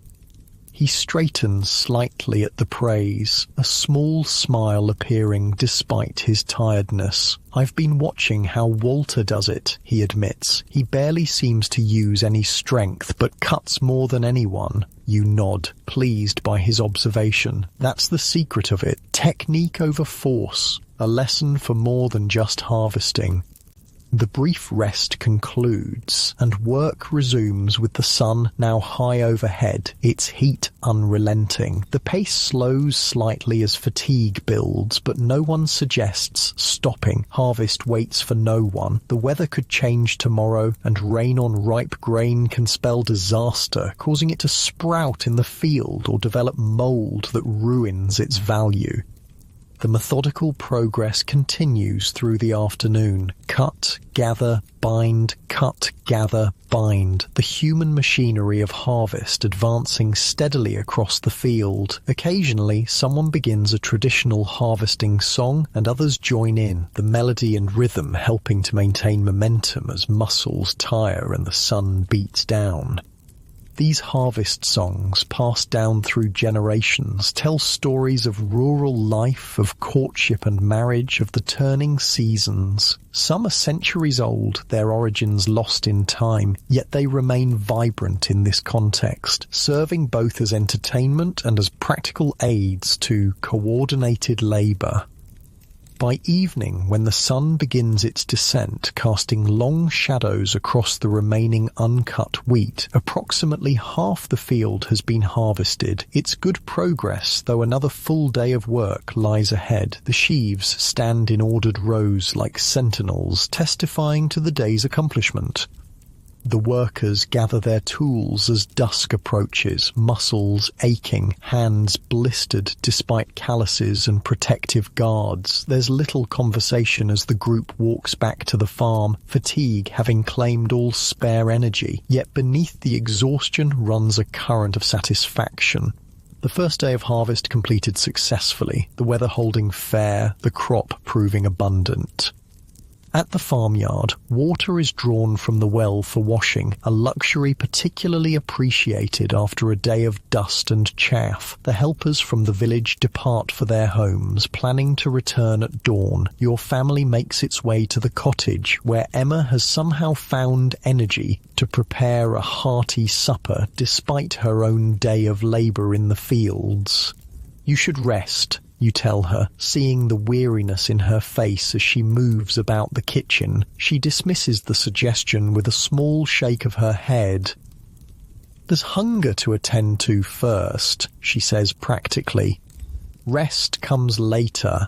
He straightens slightly at the praise, a small smile appearing despite his tiredness. "I've been watching how Walter does it," he admits. "He barely seems to use any strength, but cuts more than anyone." You nod, pleased by his observation. That's the secret of it. Technique over force. A lesson for more than just harvesting. The brief rest concludes, and work resumes with the sun now high overhead, its heat unrelenting. The pace slows slightly as fatigue builds, but no one suggests stopping. Harvest waits for no one. The weather could change tomorrow, and rain on ripe grain can spell disaster, causing it to sprout in the field or develop mold that ruins its value. The methodical progress continues through the afternoon. Cut, gather, bind, cut, gather, bind. The human machinery of harvest advancing steadily across the field. Occasionally, someone begins a traditional harvesting song and others join in, the melody and rhythm helping to maintain momentum as muscles tire and the sun beats down. These harvest songs, passed down through generations, tell stories of rural life, of courtship and marriage, of the turning seasons. Some are centuries old, their origins lost in time, yet they remain vibrant in this context, serving both as entertainment and as practical aids to coordinated labour. By evening, when the sun begins its descent, casting long shadows across the remaining uncut wheat, approximately half the field has been harvested. It's good progress, though another full day of work lies ahead. The sheaves stand in ordered rows like sentinels, testifying to the day's accomplishment. The workers gather their tools as dusk approaches, muscles aching, hands blistered despite calluses and protective guards. There's little conversation as the group walks back to the farm, fatigue having claimed all spare energy. Yet beneath the exhaustion runs a current of satisfaction. The first day of harvest completed successfully, the weather holding fair, the crop proving abundant. At the farmyard, water is drawn from the well for washing, a luxury particularly appreciated after a day of dust and chaff. The helpers from the village depart for their homes, planning to return at dawn. Your family makes its way to the cottage, where Emma has somehow found energy to prepare a hearty supper despite her own day of labour in the fields. "You should rest," you tell her, seeing the weariness in her face as she moves about the kitchen. She dismisses the suggestion with a small shake of her head. "There's hunger to attend to first," she says practically. "Rest comes later."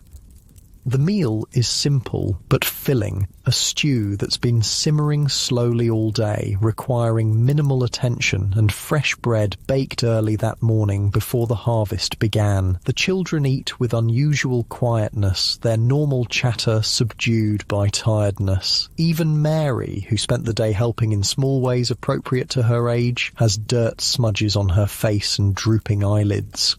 The meal is simple but filling, a stew that's been simmering slowly all day, requiring minimal attention, and fresh bread baked early that morning before the harvest began. The children eat with unusual quietness, their normal chatter subdued by tiredness. Even Mary, who spent the day helping in small ways appropriate to her age, has dirt smudges on her face and drooping eyelids.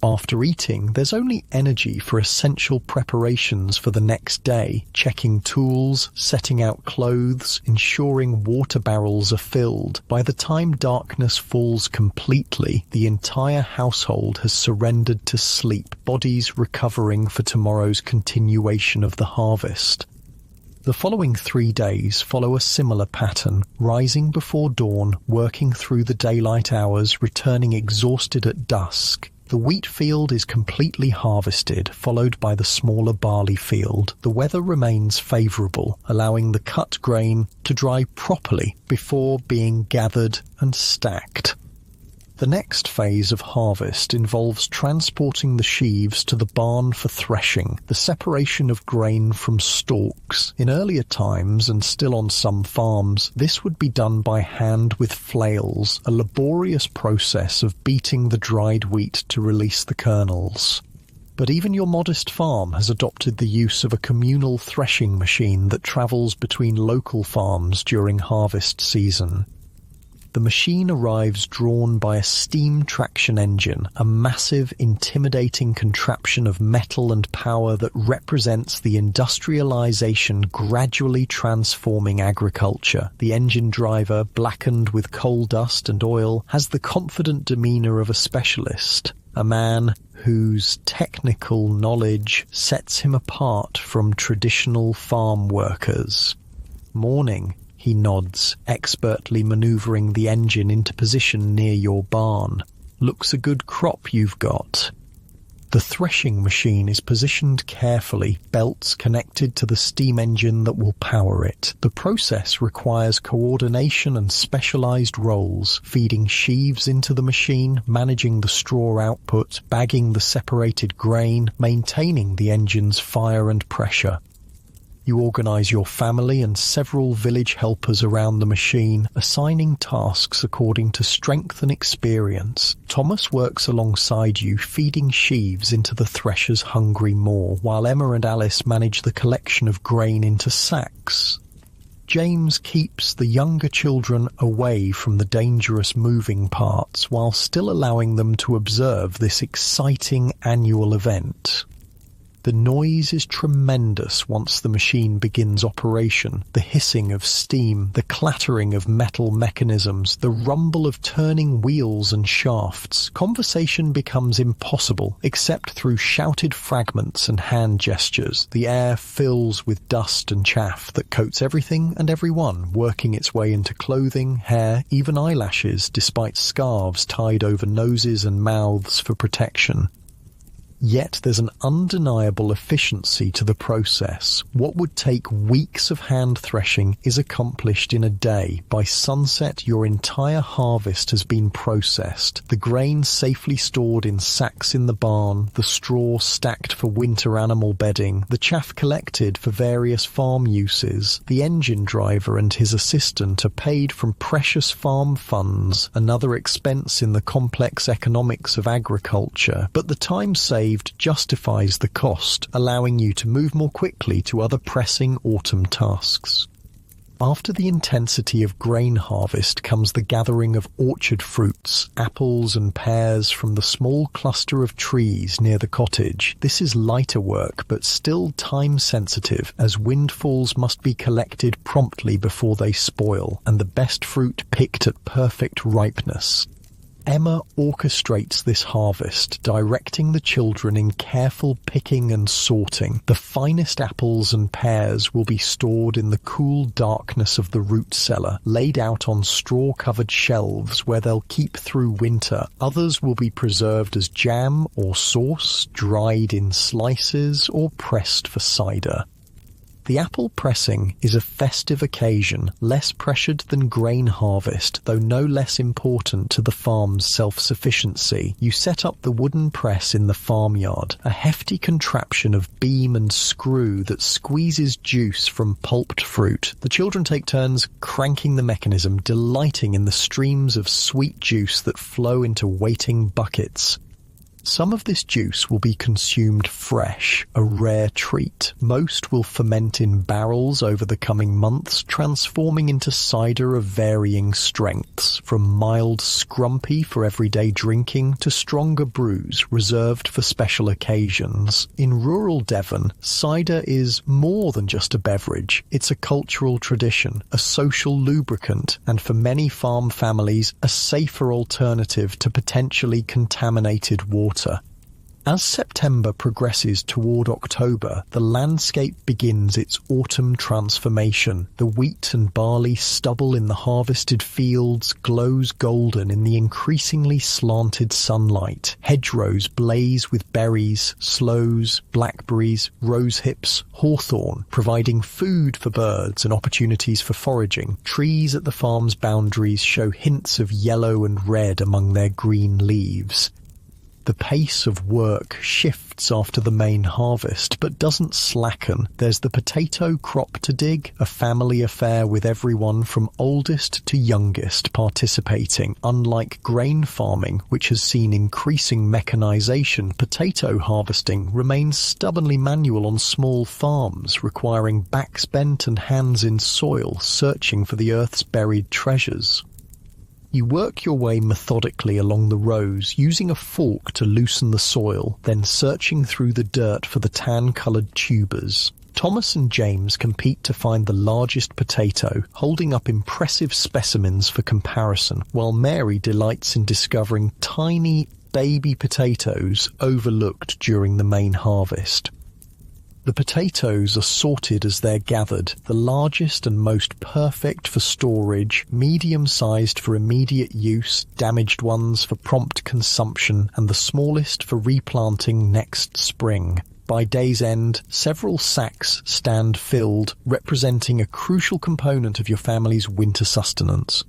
After eating, there's only energy for essential preparations for the next day, checking tools, setting out clothes, ensuring water barrels are filled. By the time darkness falls completely, the entire household has surrendered to sleep, bodies recovering for tomorrow's continuation of the harvest. The following 3 days follow a similar pattern, rising before dawn, working through the daylight hours, returning exhausted at dusk. The wheat field is completely harvested, followed by the smaller barley field. The weather remains favourable, allowing the cut grain to dry properly before being gathered and stacked. The next phase of harvest involves transporting the sheaves to the barn for threshing, the separation of grain from stalks. In earlier times, and still on some farms, this would be done by hand with flails, a laborious process of beating the dried wheat to release the kernels. But even your modest farm has adopted the use of a communal threshing machine that travels between local farms during harvest season. The machine arrives drawn by a steam traction engine, a massive, intimidating contraption of metal and power that represents the industrialization gradually transforming agriculture. The engine driver, blackened with coal dust and oil, has the confident demeanor of a specialist, a man whose technical knowledge sets him apart from traditional farm workers. "Morning," he nods, expertly maneuvering the engine into position near your barn. "Looks a good crop you've got." The threshing machine is positioned carefully, belts connected to the steam engine that will power it. The process requires coordination and specialized roles, feeding sheaves into the machine, managing the straw output, bagging the separated grain, maintaining the engine's fire and pressure. You organize your family and several village helpers around the machine, assigning tasks according to strength and experience. Thomas works alongside you, feeding sheaves into the thresher's hungry maw, while Emma and Alice manage the collection of grain into sacks. James keeps the younger children away from the dangerous moving parts, while still allowing them to observe this exciting annual event. The noise is tremendous once the machine begins operation. The hissing of steam, the clattering of metal mechanisms, the rumble of turning wheels and shafts. Conversation becomes impossible, except through shouted fragments and hand gestures. The air fills with dust and chaff that coats everything and everyone, working its way into clothing, hair, even eyelashes, despite scarves tied over noses and mouths for protection. Yet there's an undeniable efficiency to the process. What would take weeks of hand threshing is accomplished in a day. By sunset, your entire harvest has been processed. The grain safely stored in sacks in the barn, the straw stacked for winter animal bedding, the chaff collected for various farm uses. The engine driver and his assistant are paid from precious farm funds, another expense in the complex economics of agriculture. But the time saved justifies the cost, allowing you to move more quickly to other pressing autumn tasks. After the intensity of grain harvest comes the gathering of orchard fruits, apples and pears from the small cluster of trees near the cottage. This is lighter work, but still time-sensitive, as windfalls must be collected promptly before they spoil, and the best fruit picked at perfect ripeness. Emma orchestrates this harvest, directing the children in careful picking and sorting. The finest apples and pears will be stored in the cool darkness of the root cellar, laid out on straw-covered shelves where they'll keep through winter. Others will be preserved as jam or sauce, dried in slices, or pressed for cider. The apple pressing is a festive occasion, less pressured than grain harvest, though no less important to the farm's self-sufficiency. You set up the wooden press in the farmyard, a hefty contraption of beam and screw that squeezes juice from pulped fruit. The children take turns cranking the mechanism, delighting in the streams of sweet juice that flow into waiting buckets. Some of this juice will be consumed fresh, a rare treat. Most will ferment in barrels over the coming months, transforming into cider of varying strengths, from mild scrumpy for everyday drinking to stronger brews reserved for special occasions. In rural Devon, cider is more than just a beverage. It's a cultural tradition, a social lubricant, and for many farm families, a safer alternative to potentially contaminated water. As September progresses toward October, the landscape begins its autumn transformation. The wheat and barley stubble in the harvested fields glows golden in the increasingly slanted sunlight. Hedgerows blaze with berries, sloes, blackberries, rosehips, hawthorn, providing food for birds and opportunities for foraging. Trees at the farm's boundaries show hints of yellow and red among their green leaves. The pace of work shifts after the main harvest, but doesn't slacken. There's the potato crop to dig, a family affair with everyone from oldest to youngest participating. Unlike grain farming, which has seen increasing mechanization, potato harvesting remains stubbornly manual on small farms, requiring backs bent and hands in soil, searching for the earth's buried treasures. You work your way methodically along the rows, using a fork to loosen the soil, then searching through the dirt for the tan-coloured tubers. Thomas and James compete to find the largest potato, holding up impressive specimens for comparison, while Mary delights in discovering tiny baby potatoes overlooked during the main harvest. The potatoes are sorted as they're gathered, the largest and most perfect for storage, medium-sized for immediate use, damaged ones for prompt consumption, and the smallest for replanting next spring. By day's end, several sacks stand filled, representing a crucial component of your family's winter sustenance.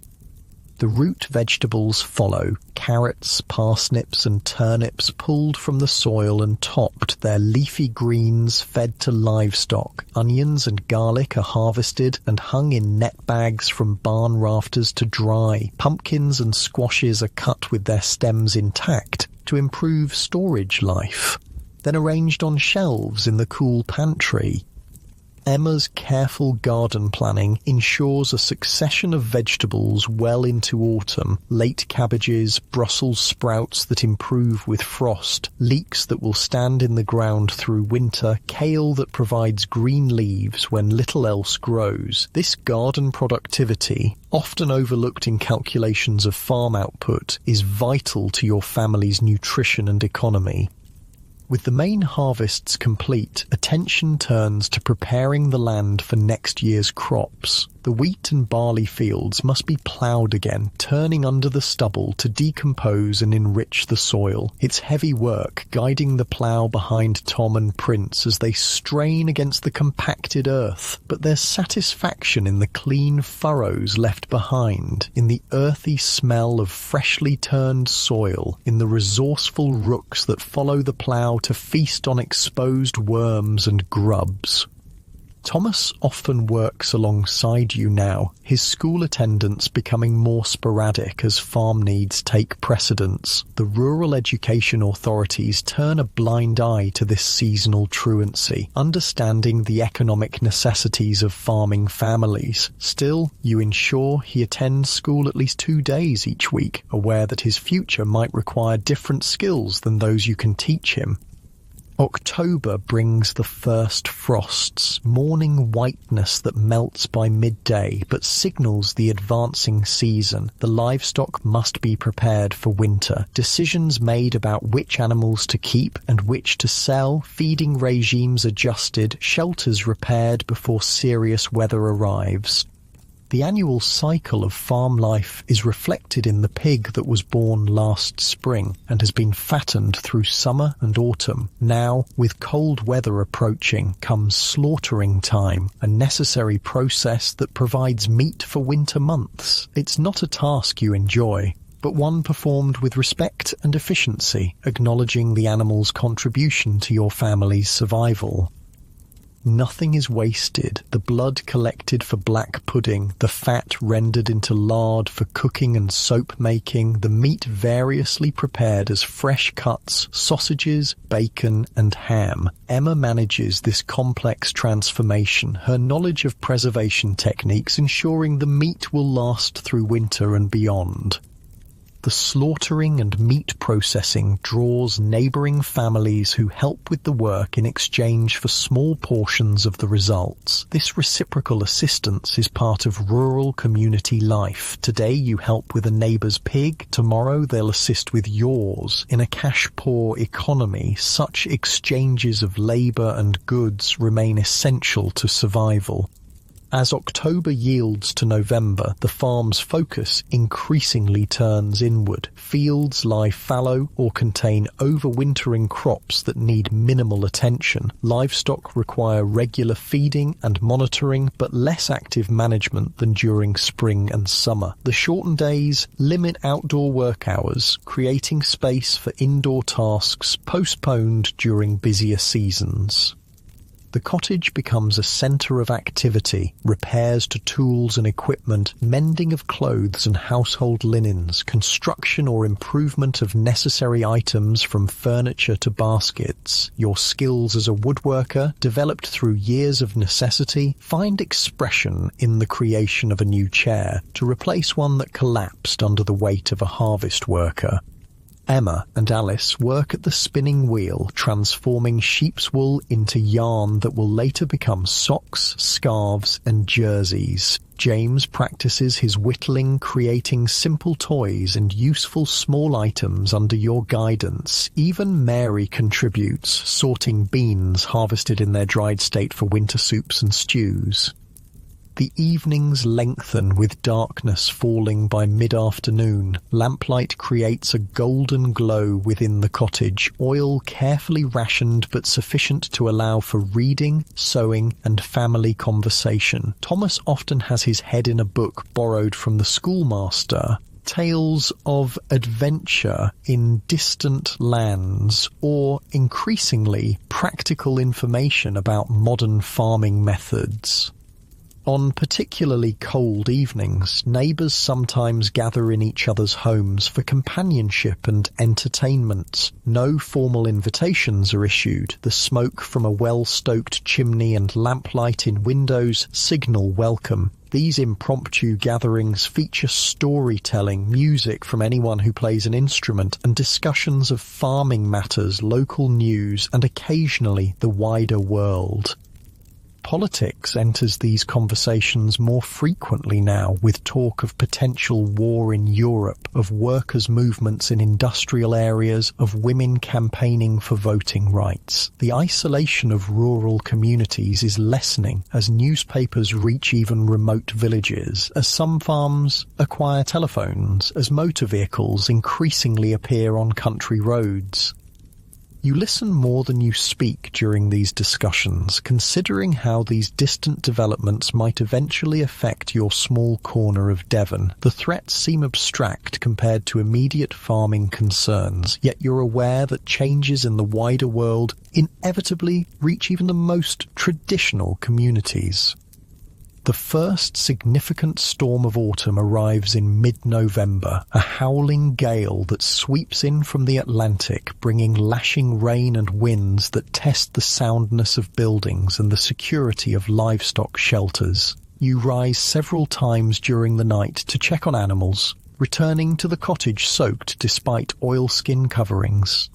The root vegetables follow: carrots, parsnips and turnips pulled from the soil and topped, their leafy greens fed to livestock. Onions and garlic are harvested and hung in net bags from barn rafters to dry. Pumpkins and squashes are cut with their stems intact to improve storage life, then arranged on shelves in the cool pantry. Emma's careful garden planning ensures a succession of vegetables well into autumn: late cabbages, Brussels sprouts that improve with frost, leeks that will stand in the ground through winter, kale that provides green leaves when little else grows. This garden productivity, often overlooked in calculations of farm output, is vital to your family's nutrition and economy. With the main harvests complete, attention turns to preparing the land for next year's crops. The wheat and barley fields must be ploughed again, turning under the stubble to decompose and enrich the soil. It's heavy work, guiding the plough behind Tom and Prince as they strain against the compacted earth. But there's satisfaction in the clean furrows left behind, in the earthy smell of freshly turned soil, in the resourceful rooks that follow the plough to feast on exposed worms and grubs. Thomas often works alongside you now, his school attendance becoming more sporadic as farm needs take precedence. The rural education authorities turn a blind eye to this seasonal truancy, understanding the economic necessities of farming families. Still, you ensure he attends school at least 2 days each week, aware that his future might require different skills than those you can teach him. October brings the first frosts, morning whiteness that melts by midday but signals the advancing season. The livestock must be prepared for winter. Decisions made about which animals to keep and which to sell, feeding regimes adjusted, shelters repaired before serious weather arrives. The annual cycle of farm life is reflected in the pig that was born last spring and has been fattened through summer and autumn. Now, with cold weather approaching, comes slaughtering time, a necessary process that provides meat for winter months. It's not a task you enjoy, but one performed with respect and efficiency, acknowledging the animal's contribution to your family's survival. Nothing is wasted, the blood collected for black pudding, the fat rendered into lard for cooking and soap making, the meat variously prepared as fresh cuts, sausages, bacon and ham. Emma manages this complex transformation, her knowledge of preservation techniques ensuring the meat will last through winter and beyond. The slaughtering and meat processing draws neighbouring families who help with the work in exchange for small portions of the results. This reciprocal assistance is part of rural community life. Today you help with a neighbour's pig, tomorrow they'll assist with yours. In a cash-poor economy, such exchanges of labour and goods remain essential to survival. As October yields to November, the farm's focus increasingly turns inward. Fields lie fallow or contain overwintering crops that need minimal attention. Livestock require regular feeding and monitoring, but less active management than during spring and summer. The shortened days limit outdoor work hours, creating space for indoor tasks postponed during busier seasons. The cottage becomes a centre of activity, repairs to tools and equipment, mending of clothes and household linens, construction or improvement of necessary items from furniture to baskets. Your skills as a woodworker, developed through years of necessity, find expression in the creation of a new chair to replace one that collapsed under the weight of a harvest worker. Emma and Alice work at the spinning wheel, transforming sheep's wool into yarn that will later become socks, scarves, and jerseys. James practices his whittling, creating simple toys and useful small items under your guidance. Even Mary contributes, sorting beans harvested in their dried state for winter soups and stews. The evenings lengthen with darkness falling by mid-afternoon. Lamplight creates a golden glow within the cottage, oil carefully rationed but sufficient to allow for reading, sewing, and family conversation. Thomas often has his head in a book borrowed from the schoolmaster. Tales of adventure in distant lands, or, increasingly, practical information about modern farming methods. On particularly cold evenings, neighbours sometimes gather in each other's homes for companionship and entertainment. No formal invitations are issued. The smoke from a well-stoked chimney and lamplight in windows signal welcome. These impromptu gatherings feature storytelling, music from anyone who plays an instrument, and discussions of farming matters, local news, and occasionally the wider world. Politics enters these conversations more frequently now, with talk of potential war in Europe, of workers' movements in industrial areas, of women campaigning for voting rights. The isolation of rural communities is lessening as newspapers reach even remote villages, as some farms acquire telephones, as motor vehicles increasingly appear on country roads. You listen more than you speak during these discussions, considering how these distant developments might eventually affect your small corner of Devon. The threats seem abstract compared to immediate farming concerns, yet you're aware that changes in the wider world inevitably reach even the most traditional communities. The first significant storm of autumn arrives in mid-November, a howling gale that sweeps in from the Atlantic, bringing lashing rain and winds that test the soundness of buildings and the security of livestock shelters. You rise several times during the night to check on animals, returning to the cottage soaked despite oilskin coverings.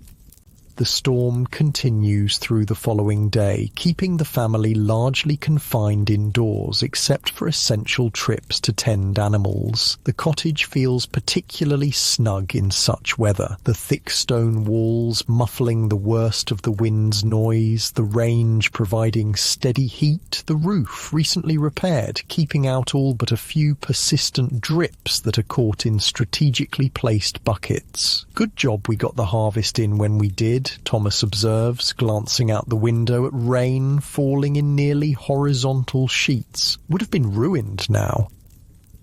The storm continues through the following day, keeping the family largely confined indoors except for essential trips to tend animals. The cottage feels particularly snug in such weather, the thick stone walls muffling the worst of the wind's noise, the range providing steady heat, the roof recently repaired, keeping out all but a few persistent drips that are caught in strategically placed buckets. Good job we got the harvest in when we did, Thomas observes, glancing out the window at rain falling in nearly horizontal sheets. Would have been ruined now.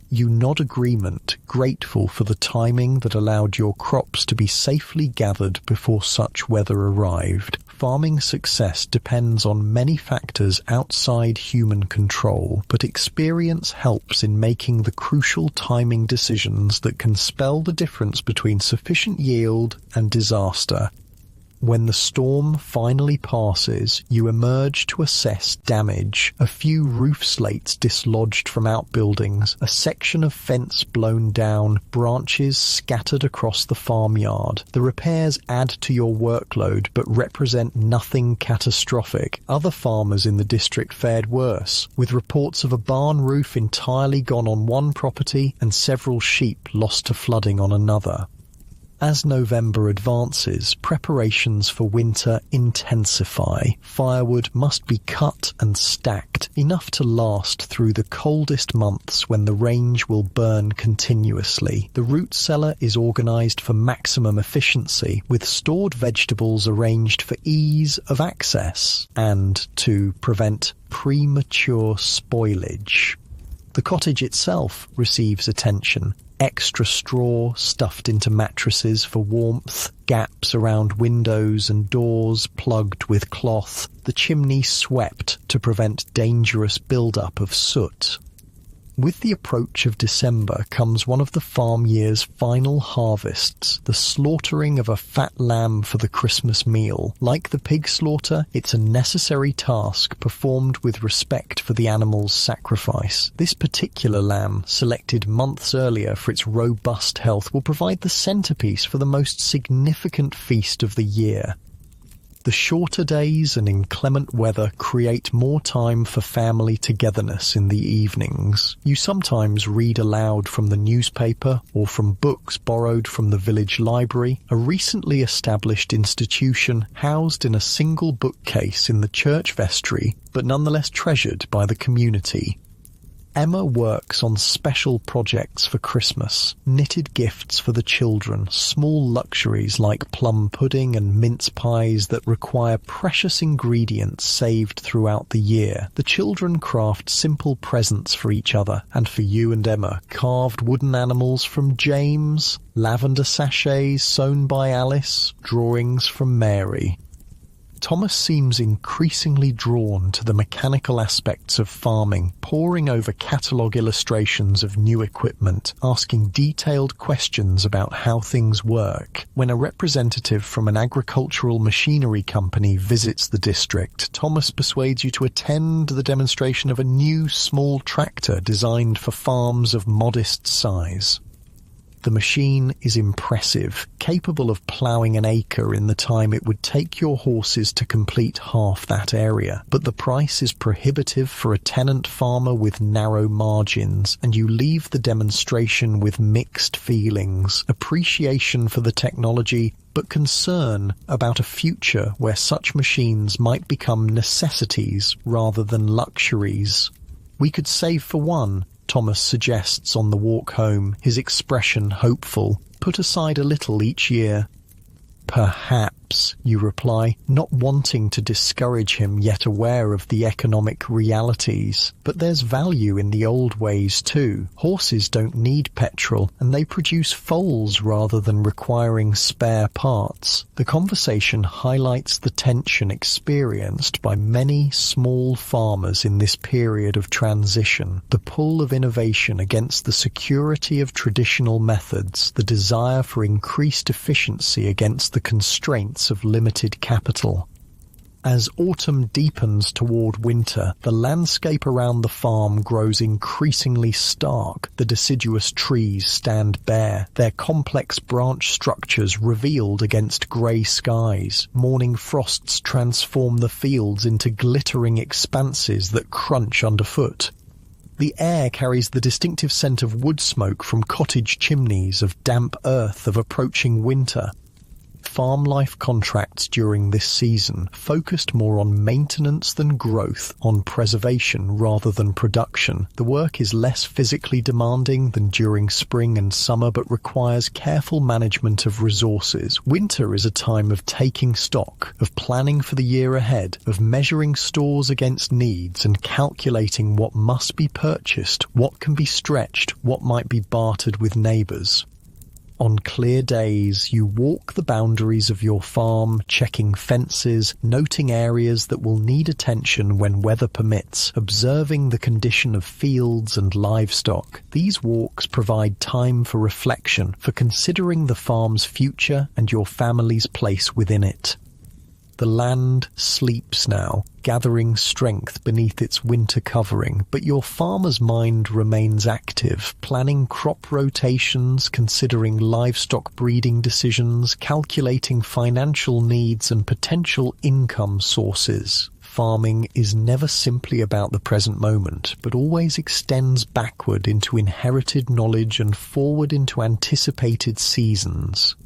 You nod agreement, grateful for the timing that allowed your crops to be safely gathered before such weather arrived. Farming success depends on many factors outside human control, but experience helps in making the crucial timing decisions that can spell the difference between sufficient yield and disaster. When the storm finally passes, you emerge to assess damage. A few roof slates dislodged from outbuildings, a section of fence blown down, branches scattered across the farmyard. The repairs add to your workload but represent nothing catastrophic. Other farmers in the district fared worse, with reports of a barn roof entirely gone on one property and several sheep lost to flooding on another. As November advances, preparations for winter intensify. Firewood must be cut and stacked, enough to last through the coldest months when the range will burn continuously. The root cellar is organised for maximum efficiency, with stored vegetables arranged for ease of access and to prevent premature spoilage. The cottage itself receives attention. Extra straw stuffed into mattresses for warmth, gaps around windows and doors plugged with cloth, the chimney swept to prevent dangerous build-up of soot. With the approach of December comes one of the farm year's final harvests, the slaughtering of a fat lamb for the Christmas meal. Like the pig slaughter, it's a necessary task performed with respect for the animal's sacrifice. This particular lamb, selected months earlier for its robust health, will provide the centerpiece for the most significant feast of the year. The shorter days and inclement weather create more time for family togetherness in the evenings. You sometimes read aloud from the newspaper or from books borrowed from the village library, a recently established institution housed in a single bookcase in the church vestry, but nonetheless treasured by the community. Emma works on special projects for Christmas, knitted gifts for the children, small luxuries like plum pudding and mince pies that require precious ingredients saved throughout the year. The children craft simple presents for each other, and for you and Emma, carved wooden animals from James, lavender sachets sewn by Alice, drawings from Mary. Thomas seems increasingly drawn to the mechanical aspects of farming, poring over catalogue illustrations of new equipment, asking detailed questions about how things work. When a representative from an agricultural machinery company visits the district, Thomas persuades you to attend the demonstration of a new small tractor designed for farms of modest size. The machine is impressive, capable of ploughing an acre in the time it would take your horses to complete half that area. But the price is prohibitive for a tenant farmer with narrow margins, and you leave the demonstration with mixed feelings, appreciation for the technology, but concern about a future where such machines might become necessities rather than luxuries. We could save for one, Thomas suggests on the walk home, his expression hopeful. Put aside a little each year. Perhaps, you reply, not wanting to discourage him yet aware of the economic realities. But there's value in the old ways too. Horses don't need petrol, and they produce foals rather than requiring spare parts. The conversation highlights the tension experienced by many small farmers in this period of transition, the pull of innovation against the security of traditional methods, the desire for increased efficiency against the constraints of limited capital. As autumn deepens toward winter, the landscape around the farm grows increasingly stark. The deciduous trees stand bare, their complex branch structures revealed against grey skies. Morning frosts transform the fields into glittering expanses that crunch underfoot. The air carries the distinctive scent of wood smoke from cottage chimneys, of damp earth, of approaching winter. Farm life contracts during this season focused more on maintenance than growth, on preservation rather than production. The work is less physically demanding than during spring and summer, but requires careful management of resources. Winter is a time of taking stock, of planning for the year ahead, of measuring stores against needs and calculating what must be purchased, what can be stretched, what might be bartered with neighbours. On clear days, you walk the boundaries of your farm, checking fences, noting areas that will need attention when weather permits, observing the condition of fields and livestock. These walks provide time for reflection, for considering the farm's future and your family's place within it. The land sleeps now, gathering strength beneath its winter covering, but your farmer's mind remains active, planning crop rotations, considering livestock breeding decisions, calculating financial needs and potential income sources. Farming is never simply about the present moment, but always extends backward into inherited knowledge and forward into anticipated seasons.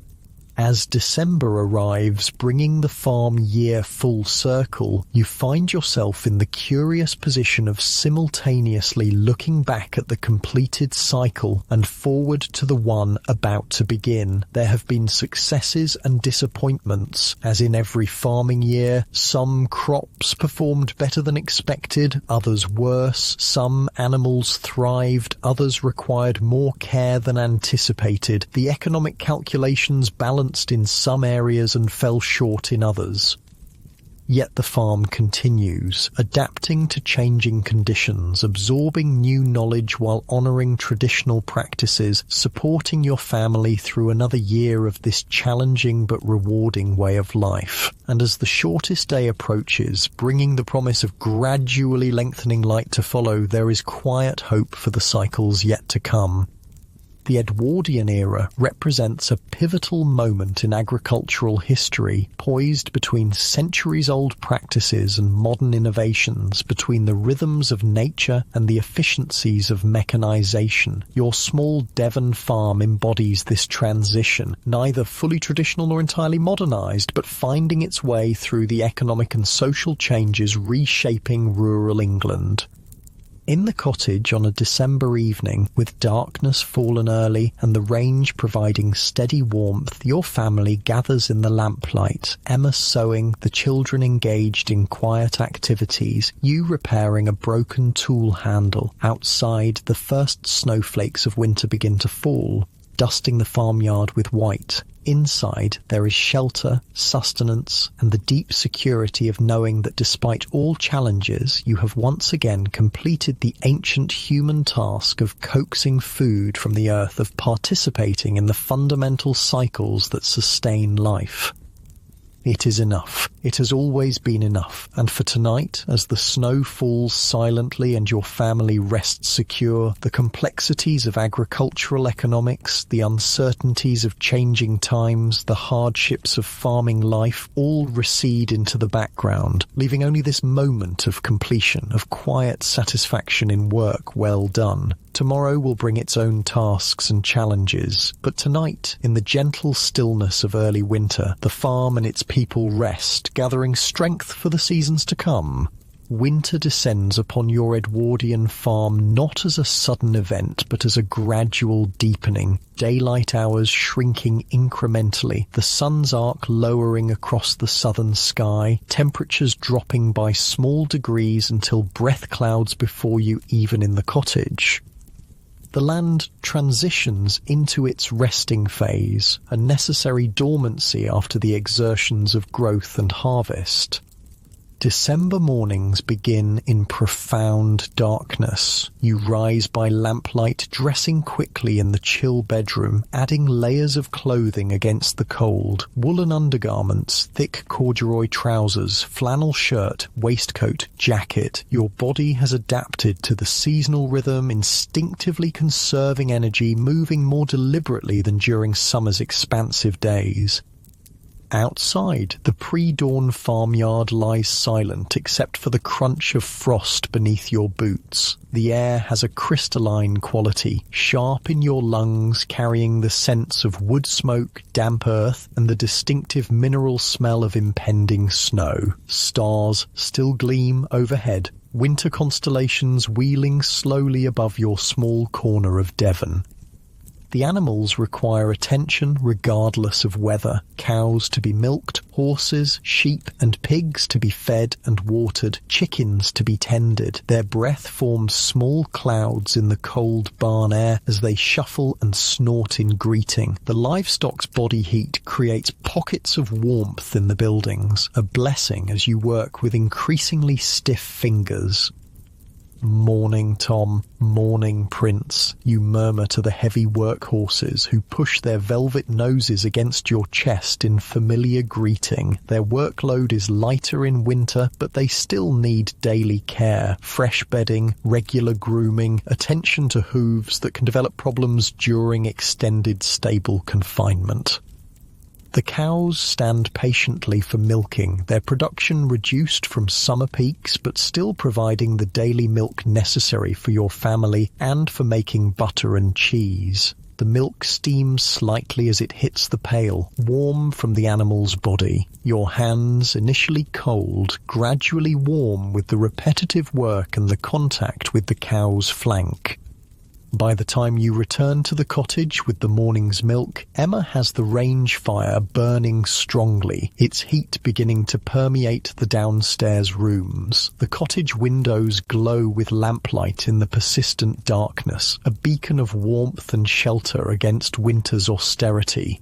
As December arrives, bringing the farm year full circle, you find yourself in the curious position of simultaneously looking back at the completed cycle and forward to the one about to begin. There have been successes and disappointments, as in every farming year. Some crops performed better than expected, others worse. Some animals thrived, others required more care than anticipated. The economic calculations balanced in some areas and fell short in others. Yet the farm continues, adapting to changing conditions, absorbing new knowledge while honouring traditional practices, supporting your family through another year of this challenging but rewarding way of life. And as the shortest day approaches, bringing the promise of gradually lengthening light to follow, there is quiet hope for the cycles yet to come. The Edwardian era represents a pivotal moment in agricultural history, poised between centuries-old practices and modern innovations, between the rhythms of nature and the efficiencies of mechanization. Your small Devon farm embodies this transition, neither fully traditional nor entirely modernized, but finding its way through the economic and social changes reshaping rural England. In the cottage on a December evening, with darkness fallen early and the range providing steady warmth, your family gathers in the lamplight, Emma sewing, the children engaged in quiet activities, you repairing a broken tool handle. Outside, the first snowflakes of winter begin to fall, dusting the farmyard with white. Inside, there is shelter, sustenance, and the deep security of knowing that despite all challenges, you have once again completed the ancient human task of coaxing food from the earth, of participating in the fundamental cycles that sustain life. It is enough. It has always been enough. And for tonight, as the snow falls silently and your family rests secure, the complexities of agricultural economics, the uncertainties of changing times, the hardships of farming life, all recede into the background, leaving only this moment of completion, of quiet satisfaction in work well done. Tomorrow will bring its own tasks and challenges, but tonight, in the gentle stillness of early winter, the farm and its people rest, gathering strength for the seasons to come. Winter descends upon your Edwardian farm not as a sudden event, but as a gradual deepening, daylight hours shrinking incrementally, the sun's arc lowering across the southern sky, temperatures dropping by small degrees until breath clouds before you even in the cottage. The land transitions into its resting phase, a necessary dormancy after the exertions of growth and harvest. December mornings begin in profound darkness. You rise by lamplight, dressing quickly in the chill bedroom, adding layers of clothing against the cold. Woolen undergarments, thick corduroy trousers, flannel shirt, waistcoat, jacket. Your body has adapted to the seasonal rhythm, instinctively conserving energy, moving more deliberately than during summer's expansive days. Outside, the pre-dawn farmyard lies silent except for the crunch of frost beneath your boots. The air has a crystalline quality, sharp in your lungs, carrying the sense of wood smoke, damp earth, and the distinctive mineral smell of impending snow. Stars still gleam overhead, winter constellations wheeling slowly above your small corner of Devon. The animals require attention regardless of weather. Cows to be milked, horses, sheep and pigs to be fed and watered, chickens to be tended. Their breath forms small clouds in the cold barn air as they shuffle and snort in greeting. The livestock's body heat creates pockets of warmth in the buildings, a blessing as you work with increasingly stiff fingers. "Morning, Tom, morning, Prince," you murmur to the heavy workhorses who push their velvet noses against your chest in familiar greeting. Their workload is lighter in winter, but they still need daily care, fresh bedding, regular grooming, attention to hooves that can develop problems during extended stable confinement. The cows stand patiently for milking, their production reduced from summer peaks but still providing the daily milk necessary for your family and for making butter and cheese. The milk steams slightly as it hits the pail, warm from the animal's body. Your hands, initially cold, gradually warm with the repetitive work and the contact with the cow's flank. By the time you return to the cottage with the morning's milk, Emma has the range fire burning strongly, its heat beginning to permeate the downstairs rooms. The cottage windows glow with lamplight in the persistent darkness, a beacon of warmth and shelter against winter's austerity.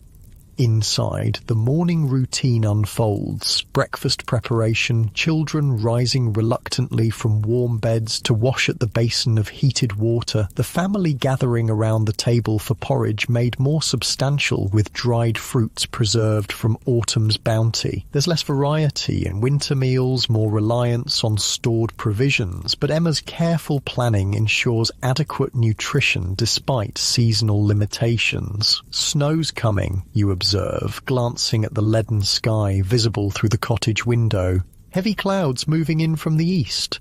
Inside, the morning routine unfolds. Breakfast preparation, children rising reluctantly from warm beds to wash at the basin of heated water, the family gathering around the table for porridge made more substantial with dried fruits preserved from autumn's bounty. There's less variety in winter meals, more reliance on stored provisions, but Emma's careful planning ensures adequate nutrition despite seasonal limitations. Snow's coming, you observe, glancing at the leaden sky visible through the cottage window. Heavy clouds moving in from the east.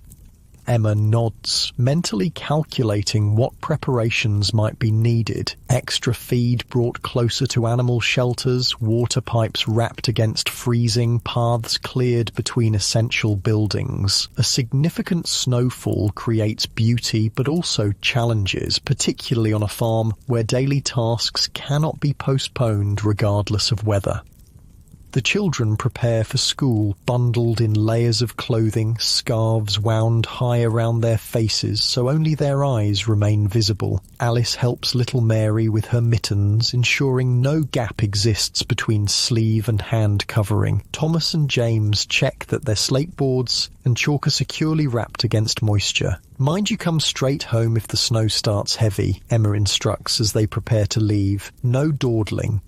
Emma nods, mentally calculating what preparations might be needed. Extra feed brought closer to animal shelters, water pipes wrapped against freezing, paths cleared between essential buildings. A significant snowfall creates beauty but also challenges, particularly on a farm where daily tasks cannot be postponed regardless of weather. The children prepare for school, bundled in layers of clothing, scarves wound high around their faces so only their eyes remain visible. Alice helps little Mary with her mittens, ensuring no gap exists between sleeve and hand covering. Thomas and James check that their slate boards and chalk are securely wrapped against moisture. Mind you come straight home if the snow starts heavy, Emma instructs as they prepare to leave. No dawdling.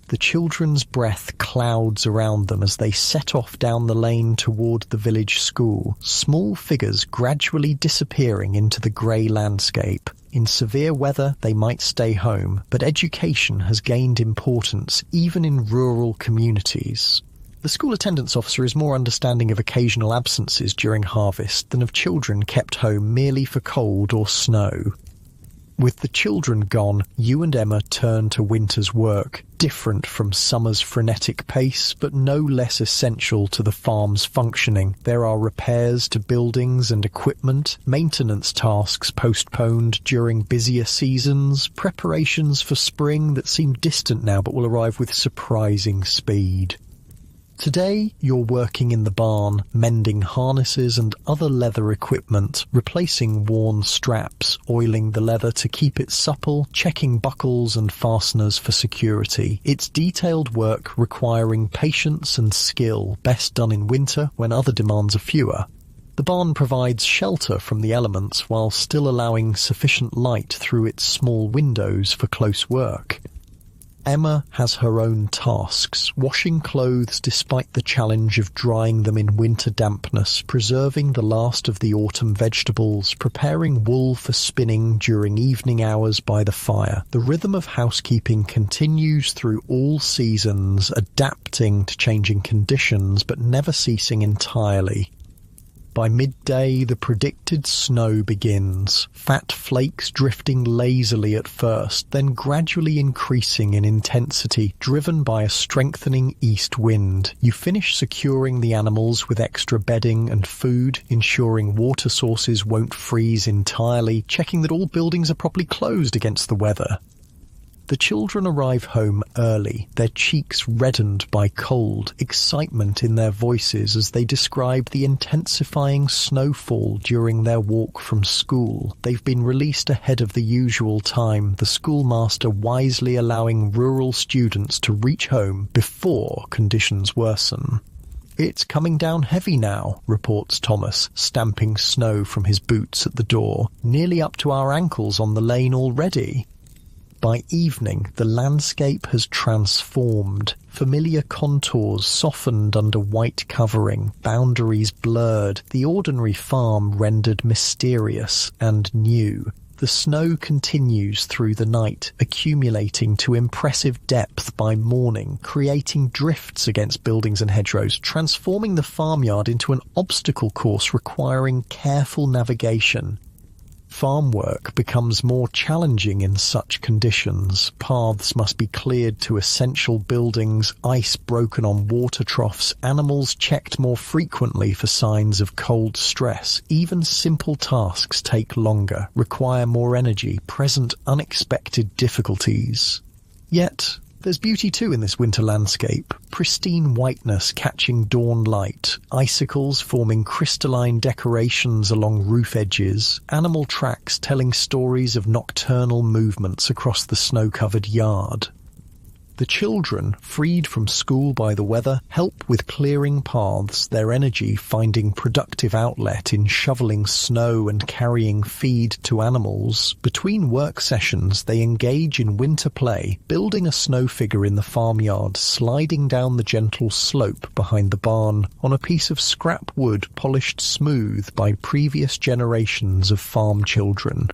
The children's breath clouds around them as they set off down the lane toward the village school, small figures gradually disappearing into the grey landscape. In severe weather, they might stay home, but education has gained importance even in rural communities. The school attendance officer is more understanding of occasional absences during harvest than of children kept home merely for cold or snow. With the children gone, you and Emma turn to winter's work, different from summer's frenetic pace, but no less essential to the farm's functioning. There are repairs to buildings and equipment, maintenance tasks postponed during busier seasons, preparations for spring that seem distant now but will arrive with surprising speed. Today, you're working in the barn, mending harnesses and other leather equipment, replacing worn straps, oiling the leather to keep it supple, checking buckles and fasteners for security. It's detailed work requiring patience and skill, best done in winter when other demands are fewer. The barn provides shelter from the elements while still allowing sufficient light through its small windows for close work. Emma has her own tasks, washing clothes despite the challenge of drying them in winter dampness, preserving the last of the autumn vegetables, preparing wool for spinning during evening hours by the fire. The rhythm of housekeeping continues through all seasons, adapting to changing conditions but never ceasing entirely. By midday, the predicted snow begins, fat flakes drifting lazily at first, then gradually increasing in intensity, driven by a strengthening east wind. You finish securing the animals with extra bedding and food, ensuring water sources won't freeze entirely, checking that all buildings are properly closed against the weather. The children arrive home early, their cheeks reddened by cold, excitement in their voices as they describe the intensifying snowfall during their walk from school. They've been released ahead of the usual time, the schoolmaster wisely allowing rural students to reach home before conditions worsen. "It's coming down heavy now," reports Thomas, stamping snow from his boots at the door. "Nearly up to our ankles on the lane already." By evening, the landscape has transformed. Familiar contours softened under white covering, boundaries blurred, the ordinary farm rendered mysterious and new. The snow continues through the night, accumulating to impressive depth by morning, creating drifts against buildings and hedgerows, transforming the farmyard into an obstacle course requiring careful navigation. Farm work becomes more challenging in such conditions. Paths must be cleared to essential buildings, ice broken on water troughs, animals checked more frequently for signs of cold stress. Even simple tasks take longer, require more energy, present unexpected difficulties. Yet, there's beauty too in this winter landscape. Pristine whiteness catching dawn light, icicles forming crystalline decorations along roof edges, animal tracks telling stories of nocturnal movements across the snow-covered yard. The children, freed from school by the weather, help with clearing paths, their energy finding productive outlet in shoveling snow and carrying feed to animals. Between work sessions, they engage in winter play, building a snow figure in the farmyard, sliding down the gentle slope behind the barn on a piece of scrap wood polished smooth by previous generations of farm children.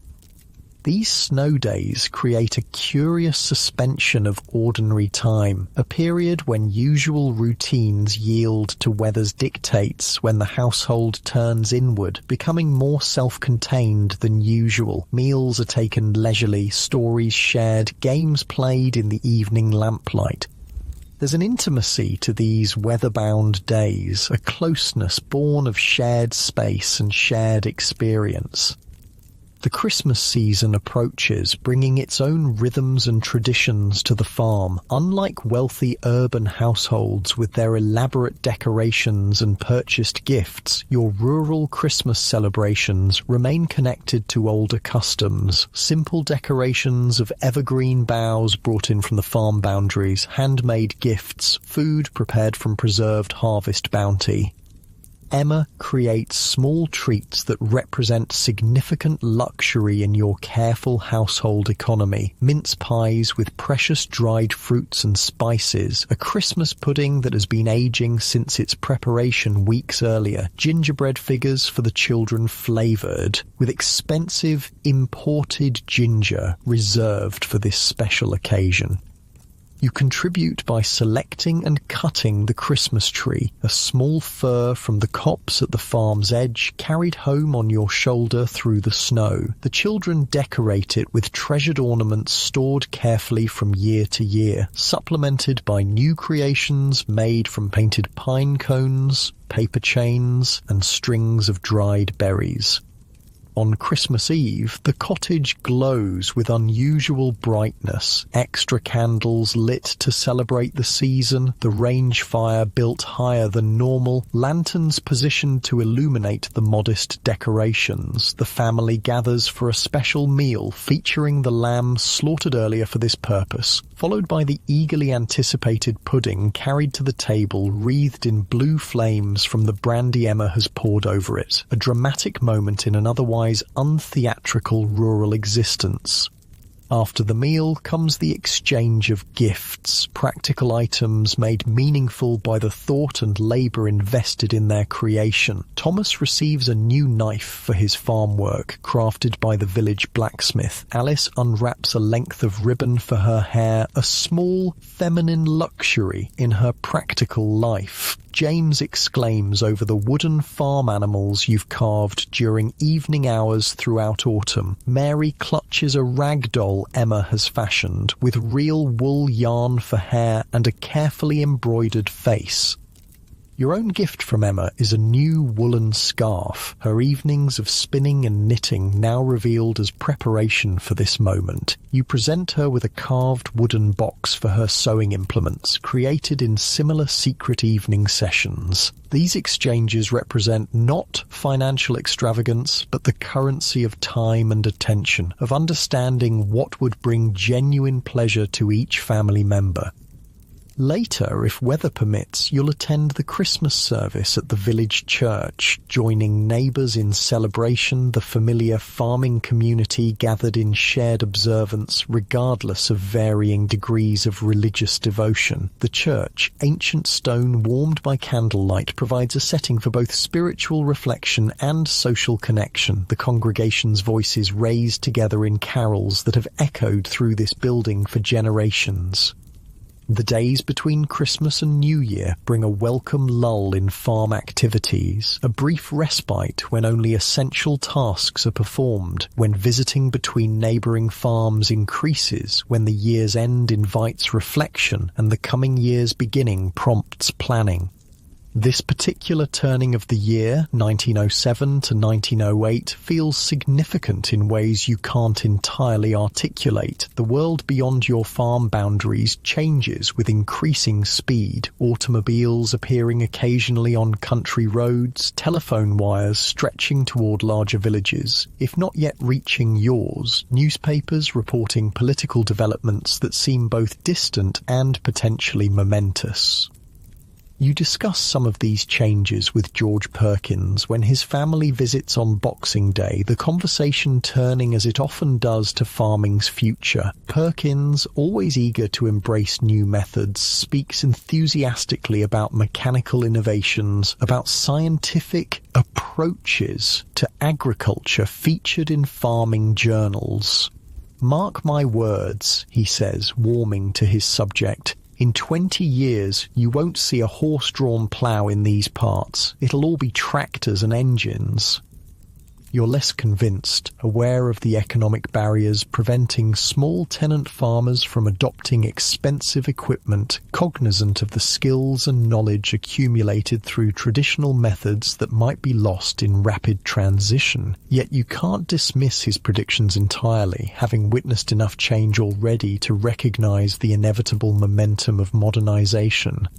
These snow days create a curious suspension of ordinary time, a period when usual routines yield to weather's dictates, when the household turns inward, becoming more self-contained than usual. Meals are taken leisurely, stories shared, games played in the evening lamplight. There's an intimacy to these weather-bound days, a closeness born of shared space and shared experience. The Christmas season approaches, bringing its own rhythms and traditions to the farm. Unlike wealthy urban households with their elaborate decorations and purchased gifts, your rural Christmas celebrations remain connected to older customs. Simple decorations of evergreen boughs brought in from the farm boundaries, handmade gifts, food prepared from preserved harvest bounty. Emma creates small treats that represent significant luxury in your careful household economy. Mince pies with precious dried fruits and spices, a Christmas pudding that has been aging since its preparation weeks earlier, gingerbread figures for the children flavoured with expensive imported ginger reserved for this special occasion. You contribute by selecting and cutting the Christmas tree, a small fir from the copse at the farm's edge, carried home on your shoulder through the snow. The children decorate it with treasured ornaments stored carefully from year to year, supplemented by new creations made from painted pine cones, paper chains, and strings of dried berries. On Christmas Eve, the cottage glows with unusual brightness, extra candles lit to celebrate the season, the range fire built higher than normal, lanterns positioned to illuminate the modest decorations. The family gathers for a special meal featuring the lamb slaughtered earlier for this purpose, followed by the eagerly anticipated pudding carried to the table wreathed in blue flames from the brandy Emma has poured over it, a dramatic moment in an otherwise untheatrical rural existence. After the meal comes the exchange of gifts, practical items made meaningful by the thought and labour invested in their creation. Thomas receives a new knife for his farm work, crafted by the village blacksmith. Alice unwraps a length of ribbon for her hair, a small, feminine luxury in her practical life. James exclaims over the wooden farm animals you've carved during evening hours throughout autumn. Mary clutches a rag doll Emma has fashioned, with real wool yarn for hair and a carefully embroidered face. Your own gift from Emma is a new woolen scarf, her evenings of spinning and knitting now revealed as preparation for this moment. You present her with a carved wooden box for her sewing implements, created in similar secret evening sessions. These exchanges represent not financial extravagance, but the currency of time and attention, of understanding what would bring genuine pleasure to each family member. Later, if weather permits, you'll attend the Christmas service at the village church, joining neighbours in celebration, the familiar farming community gathered in shared observance regardless of varying degrees of religious devotion. The church, ancient stone warmed by candlelight, provides a setting for both spiritual reflection and social connection, the congregation's voices raised together in carols that have echoed through this building for generations. The days between Christmas and New Year bring a welcome lull in farm activities, a brief respite when only essential tasks are performed, when visiting between neighbouring farms increases, when the year's end invites reflection and the coming year's beginning prompts planning. This particular turning of the year, 1907 to 1908, feels significant in ways you can't entirely articulate. The world beyond your farm boundaries changes with increasing speed, automobiles appearing occasionally on country roads, telephone wires stretching toward larger villages, if not yet reaching yours, newspapers reporting political developments that seem both distant and potentially momentous. You discuss some of these changes with George Perkins when his family visits on Boxing Day, the conversation turning as it often does to farming's future. Perkins, always eager to embrace new methods, speaks enthusiastically about mechanical innovations, about scientific approaches to agriculture featured in farming journals. "Mark my words," he says, warming to his subject, "in 20 years, you won't see a horse-drawn plough in these parts. It'll all be tractors and engines." You're less convinced, aware of the economic barriers preventing small tenant farmers from adopting expensive equipment, cognizant of the skills and knowledge accumulated through traditional methods that might be lost in rapid transition. Yet you can't dismiss his predictions entirely, having witnessed enough change already to recognize the inevitable momentum of modernization.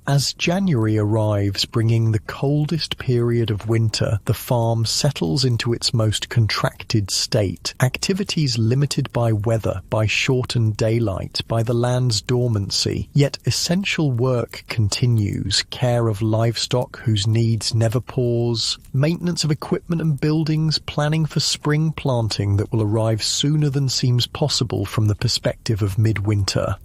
As January arrives, bringing the coldest period of winter, the farm settles into its most contracted state. Activities limited by weather, by shortened daylight, by the land's dormancy. Yet essential work continues. Care of livestock whose needs never pause. Maintenance of equipment and buildings, planning for spring planting that will arrive sooner than seems possible from the perspective of midwinter.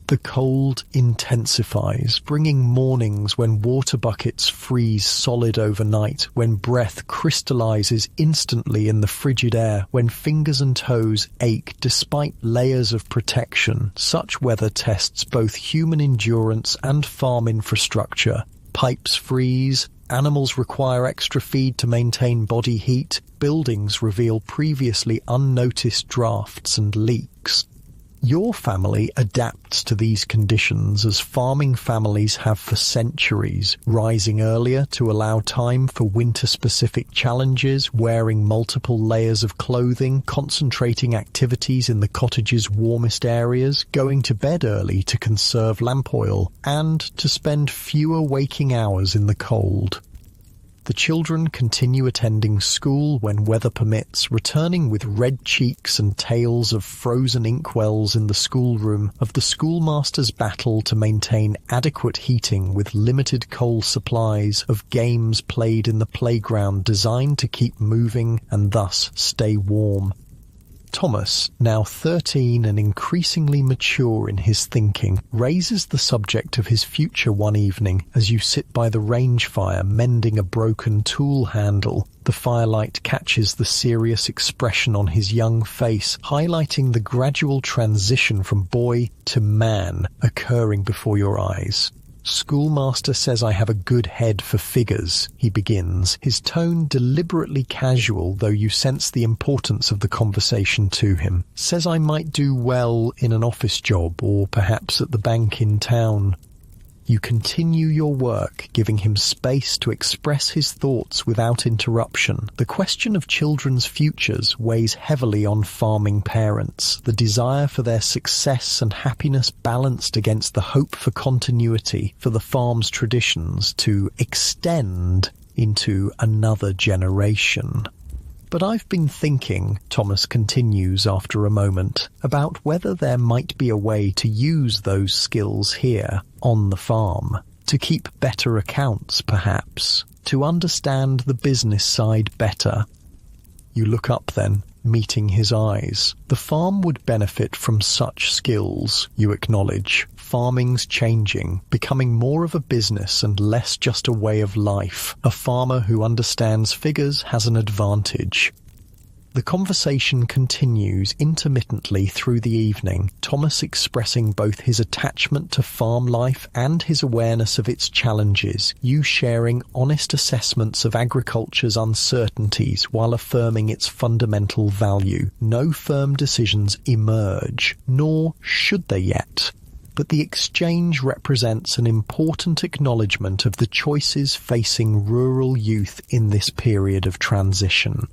The cold intensifies, bringing mornings when water buckets freeze solid overnight, when breath crystallizes instantly in the frigid air, when fingers and toes ache despite layers of protection. Such weather tests both human endurance and farm infrastructure. Pipes freeze, animals require extra feed to maintain body heat, buildings reveal previously unnoticed drafts and leaks. Your family adapts to these conditions as farming families have for centuries, rising earlier to allow time for winter-specific challenges, wearing multiple layers of clothing, concentrating activities in the cottage's warmest areas, going to bed early to conserve lamp oil, and to spend fewer waking hours in the cold. The children continue attending school when weather permits, returning with red cheeks and tales of frozen inkwells in the schoolroom, of the schoolmaster's battle to maintain adequate heating with limited coal supplies, of games played in the playground designed to keep moving and thus stay warm. Thomas, now 13 and increasingly mature in his thinking, raises the subject of his future one evening as you sit by the range fire mending a broken tool handle. The firelight catches the serious expression on his young face, highlighting the gradual transition from boy to man occurring before your eyes. "Schoolmaster says I have a good head for figures," he begins, his tone deliberately casual, though you sense the importance of the conversation to him. "Says I might do well in an office job, or perhaps at the bank in town." You continue your work, giving him space to express his thoughts without interruption. The question of children's futures weighs heavily on farming parents, the desire for their success and happiness balanced against the hope for continuity, for the farm's traditions to extend into another generation. "But I've been thinking," Thomas continues after a moment, "about whether there might be a way to use those skills here, on the farm, to keep better accounts, perhaps, to understand the business side better." You look up then, meeting his eyes. The farm would benefit from such skills, you acknowledge. Farming's changing, becoming more of a business and less just a way of life. A farmer who understands figures has an advantage. The conversation continues intermittently through the evening, Thomas expressing both his attachment to farm life and his awareness of its challenges, you sharing honest assessments of agriculture's uncertainties while affirming its fundamental value. No firm decisions emerge, nor should they yet. But the exchange represents an important acknowledgement of the choices facing rural youth in this period of transition.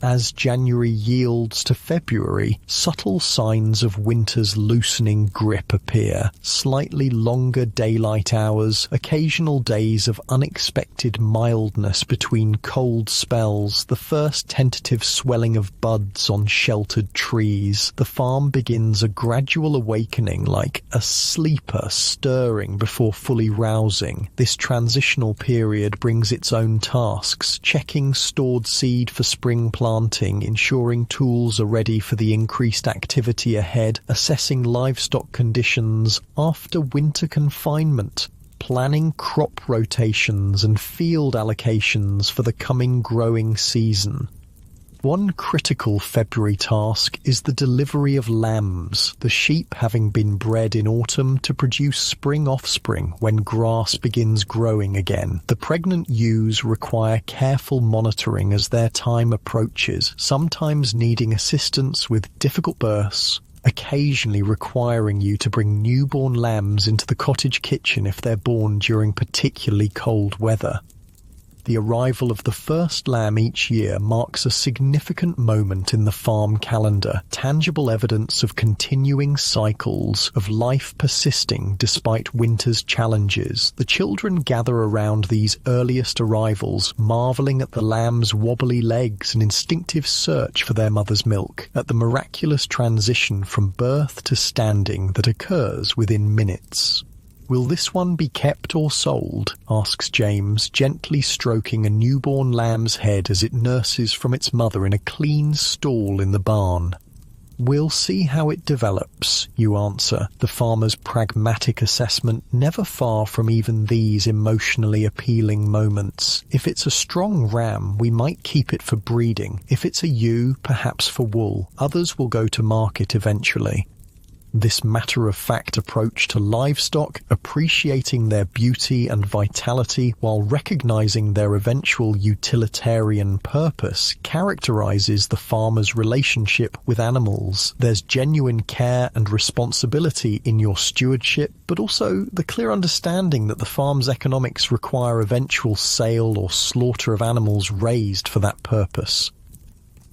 As January yields to February, subtle signs of winter's loosening grip appear. Slightly longer daylight hours, occasional days of unexpected mildness between cold spells, the first tentative swelling of buds on sheltered trees. The farm begins a gradual awakening, like a sleeper stirring before fully rousing. This transitional period brings its own tasks, checking stored seed for spring planting, ensuring tools are ready for the increased activity ahead, assessing livestock conditions after winter confinement, planning crop rotations and field allocations for the coming growing season. One critical February task is the delivery of lambs, the sheep having been bred in autumn to produce spring offspring when grass begins growing again. The pregnant ewes require careful monitoring as their time approaches, sometimes needing assistance with difficult births, occasionally requiring you to bring newborn lambs into the cottage kitchen if they're born during particularly cold weather. The arrival of the first lamb each year marks a significant moment in the farm calendar, tangible evidence of continuing cycles of life persisting despite winter's challenges. The children gather around these earliest arrivals, marveling at the lamb's wobbly legs and instinctive search for their mother's milk, at the miraculous transition from birth to standing that occurs within minutes. "Will this one be kept or sold?" asks James, gently stroking a newborn lamb's head as it nurses from its mother in a clean stall in the barn. "We'll see how it develops," you answer, the farmer's pragmatic assessment never far from even these emotionally appealing moments. "If it's a strong ram, we might keep it for breeding. If it's a ewe, perhaps for wool. Others will go to market eventually." This matter-of-fact approach to livestock, appreciating their beauty and vitality while recognizing their eventual utilitarian purpose, characterizes the farmer's relationship with animals. There's genuine care and responsibility in your stewardship, but also the clear understanding that the farm's economics require eventual sale or slaughter of animals raised for that purpose.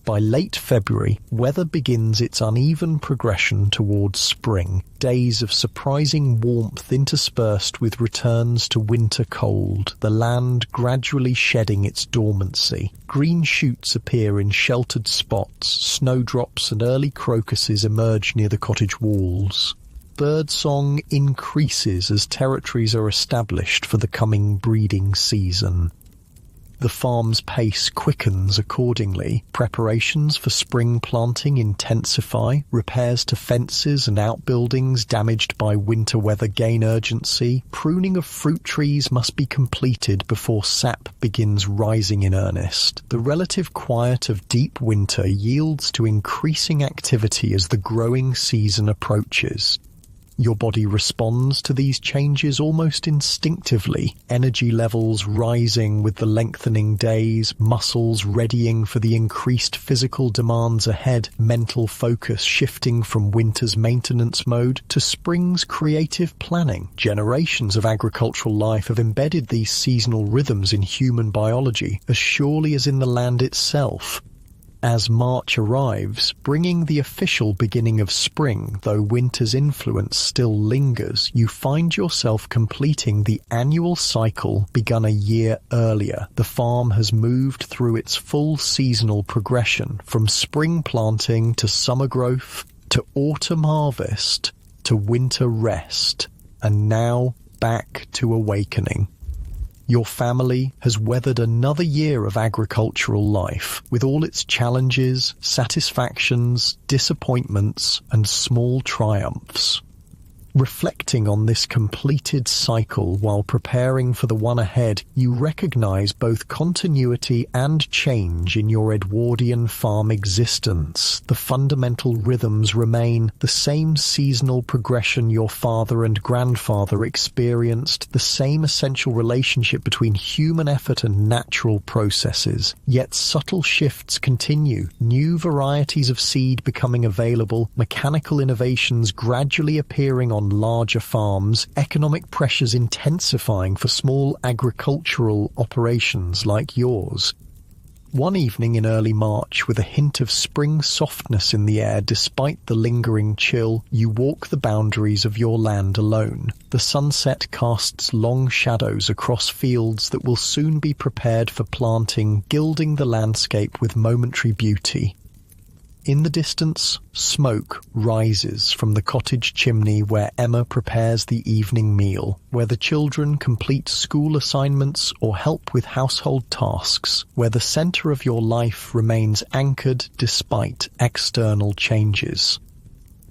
By late February, weather begins its uneven progression towards spring, days of surprising warmth interspersed with returns to winter cold, the land gradually shedding its dormancy. Green shoots appear in sheltered spots, snowdrops and early crocuses emerge near the cottage walls. Birdsong increases as territories are established for the coming breeding season. The farm's pace quickens accordingly. Preparations for spring planting intensify. Repairs to fences and outbuildings damaged by winter weather gain urgency. Pruning of fruit trees must be completed before sap begins rising in earnest. The relative quiet of deep winter yields to increasing activity as the growing season approaches. Your body responds to these changes almost instinctively, energy levels rising with the lengthening days, muscles readying for the increased physical demands ahead, mental focus shifting from winter's maintenance mode to spring's creative planning. Generations of agricultural life have embedded these seasonal rhythms in human biology as surely as in the land itself. As March arrives, bringing the official beginning of spring, though winter's influence still lingers, you find yourself completing the annual cycle begun a year earlier. The farm has moved through its full seasonal progression, from spring planting to summer growth, to autumn harvest, to winter rest, and now back to awakening. Your family has weathered another year of agricultural life, with all its challenges, satisfactions, disappointments, and small triumphs. Reflecting on this completed cycle while preparing for the one ahead, you recognize both continuity and change in your Edwardian farm existence. The fundamental rhythms remain, the same seasonal progression your father and grandfather experienced, the same essential relationship between human effort and natural processes. Yet subtle shifts continue, new varieties of seed becoming available, mechanical innovations gradually appearing on larger farms, economic pressures intensifying for small agricultural operations like yours. One evening in early March, with a hint of spring softness in the air despite the lingering chill, you walk the boundaries of your land alone. The sunset casts long shadows across fields that will soon be prepared for planting, gilding the landscape with momentary beauty. In the distance, smoke rises from the cottage chimney where Emma prepares the evening meal, where the children complete school assignments or help with household tasks, where the center of your life remains anchored despite external changes.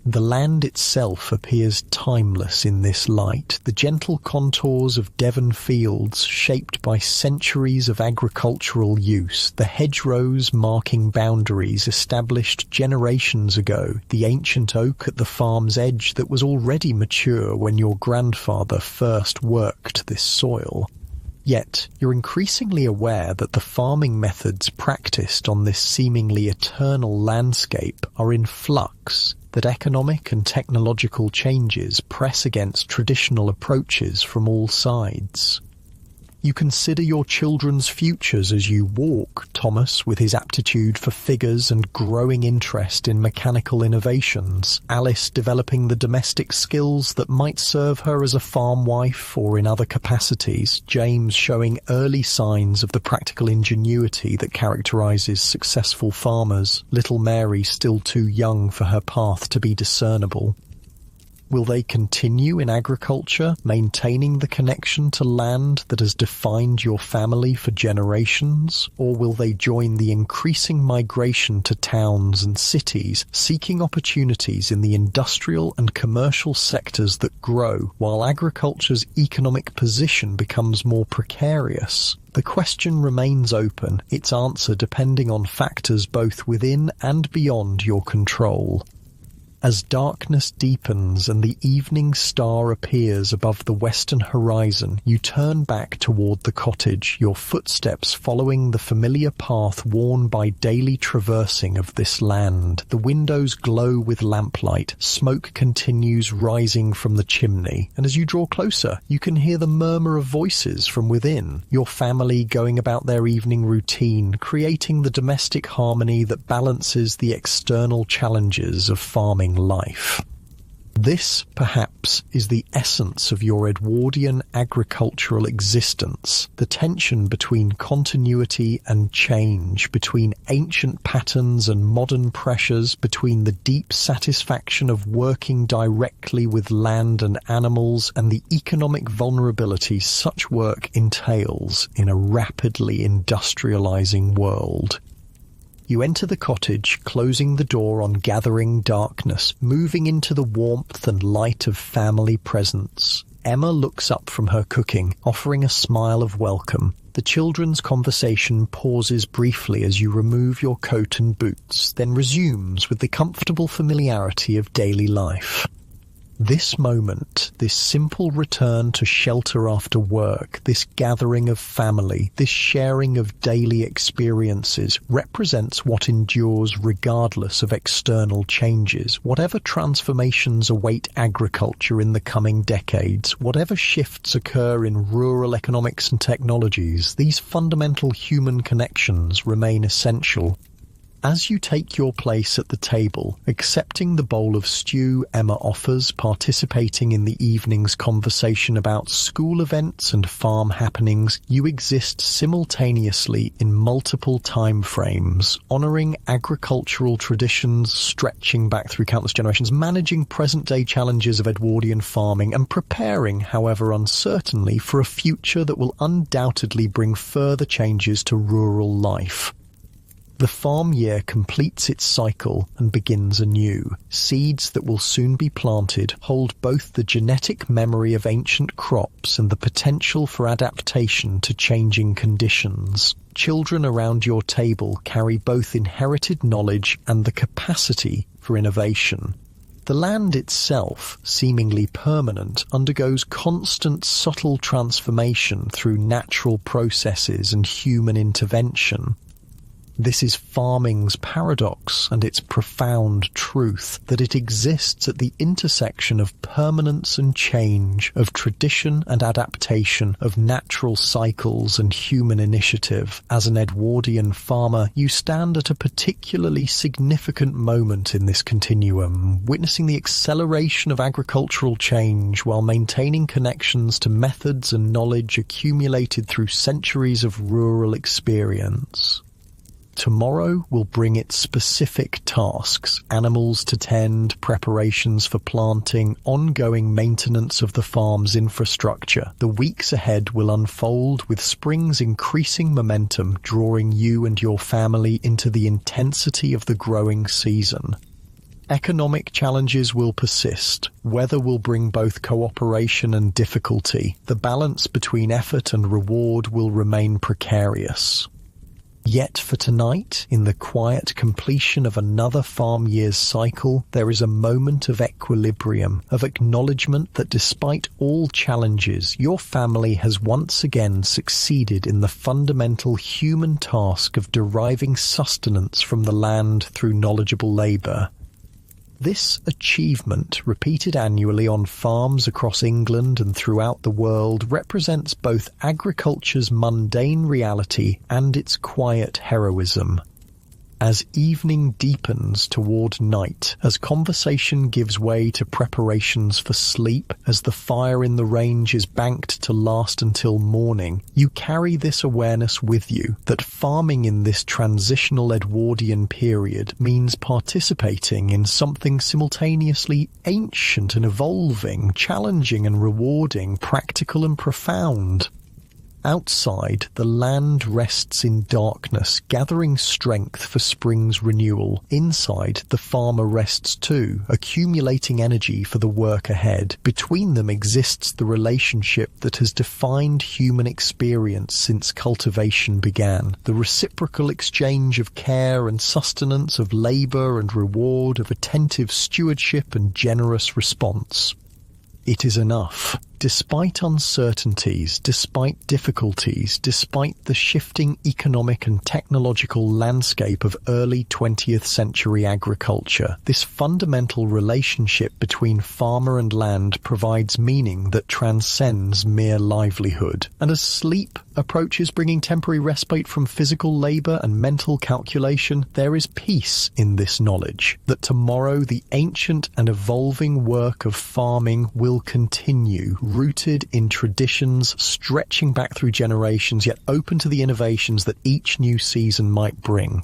The land itself appears timeless in this light, the gentle contours of Devon fields shaped by centuries of agricultural use, the hedgerows marking boundaries established generations ago, the ancient oak at the farm's edge that was already mature when your grandfather first worked this soil. Yet, you're increasingly aware that the farming methods practiced on this seemingly eternal landscape are in flux, that economic and technological changes press against traditional approaches from all sides. You consider your children's futures as you walk, Thomas with his aptitude for figures and growing interest in mechanical innovations, Alice developing the domestic skills that might serve her as a farm wife or in other capacities, James showing early signs of the practical ingenuity that characterizes successful farmers, little Mary still too young for her path to be discernible. Will they continue in agriculture, maintaining the connection to land that has defined your family for generations? Or will they join the increasing migration to towns and cities, seeking opportunities in the industrial and commercial sectors that grow, while agriculture's economic position becomes more precarious? The question remains open, its answer depending on factors both within and beyond your control. As darkness deepens and the evening star appears above the western horizon, you turn back toward the cottage, your footsteps following the familiar path worn by daily traversing of this land. The windows glow with lamplight, smoke continues rising from the chimney, and as you draw closer, you can hear the murmur of voices from within, your family going about their evening routine, creating the domestic harmony that balances the external challenges of farming life. This, perhaps, is the essence of your Edwardian agricultural existence, the tension between continuity and change, between ancient patterns and modern pressures, between the deep satisfaction of working directly with land and animals and the economic vulnerability such work entails in a rapidly industrializing world. You enter the cottage, closing the door on gathering darkness, moving into the warmth and light of family presence. Emma looks up from her cooking, offering a smile of welcome. The children's conversation pauses briefly as you remove your coat and boots, then resumes with the comfortable familiarity of daily life. This moment, this simple return to shelter after work, this gathering of family, this sharing of daily experiences represents what endures regardless of external changes. Whatever transformations await agriculture in the coming decades, whatever shifts occur in rural economics and technologies, these fundamental human connections remain essential. As you take your place at the table, accepting the bowl of stew Emma offers, participating in the evening's conversation about school events and farm happenings, you exist simultaneously in multiple time frames, honouring agricultural traditions stretching back through countless generations, managing present-day challenges of Edwardian farming, and preparing, however uncertainly, for a future that will undoubtedly bring further changes to rural life. The farm year completes its cycle and begins anew. Seeds that will soon be planted hold both the genetic memory of ancient crops and the potential for adaptation to changing conditions. Children around your table carry both inherited knowledge and the capacity for innovation. The land itself, seemingly permanent, undergoes constant subtle transformation through natural processes and human intervention. This is farming's paradox and its profound truth, that it exists at the intersection of permanence and change, of tradition and adaptation, of natural cycles and human initiative. As an Edwardian farmer, you stand at a particularly significant moment in this continuum, witnessing the acceleration of agricultural change while maintaining connections to methods and knowledge accumulated through centuries of rural experience. Tomorrow will bring its specific tasks: animals to tend, preparations for planting, ongoing maintenance of the farm's infrastructure. The weeks ahead will unfold with spring's increasing momentum, drawing you and your family into the intensity of the growing season. Economic challenges will persist. Weather will bring both cooperation and difficulty. The balance between effort and reward will remain precarious. Yet for tonight, in the quiet completion of another farm year's cycle, there is a moment of equilibrium, of acknowledgement that despite all challenges, your family has once again succeeded in the fundamental human task of deriving sustenance from the land through knowledgeable labour. This achievement, repeated annually on farms across England and throughout the world, represents both agriculture's mundane reality and its quiet heroism. As evening deepens toward night, as conversation gives way to preparations for sleep, as the fire in the range is banked to last until morning, you carry this awareness with you, that farming in this transitional Edwardian period means participating in something simultaneously ancient and evolving, challenging and rewarding, practical and profound. Outside, the land rests in darkness, gathering strength for spring's renewal. Inside, the farmer rests too, accumulating energy for the work ahead. Between them exists the relationship that has defined human experience since cultivation began. The reciprocal exchange of care and sustenance, of labour and reward, of attentive stewardship and generous response. It is enough. Despite uncertainties, despite difficulties, despite the shifting economic and technological landscape of early 20th century agriculture, this fundamental relationship between farmer and land provides meaning that transcends mere livelihood. And as sleep approaches, bringing temporary respite from physical labour and mental calculation, there is peace in this knowledge that tomorrow the ancient and evolving work of farming will continue, rooted in traditions stretching back through generations, yet open to the innovations that each new season might bring.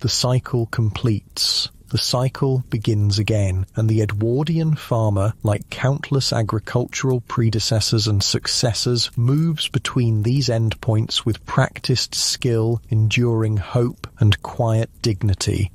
The cycle completes. The cycle begins again, and the Edwardian farmer, like countless agricultural predecessors and successors, moves between these endpoints with practiced skill, enduring hope, and quiet dignity.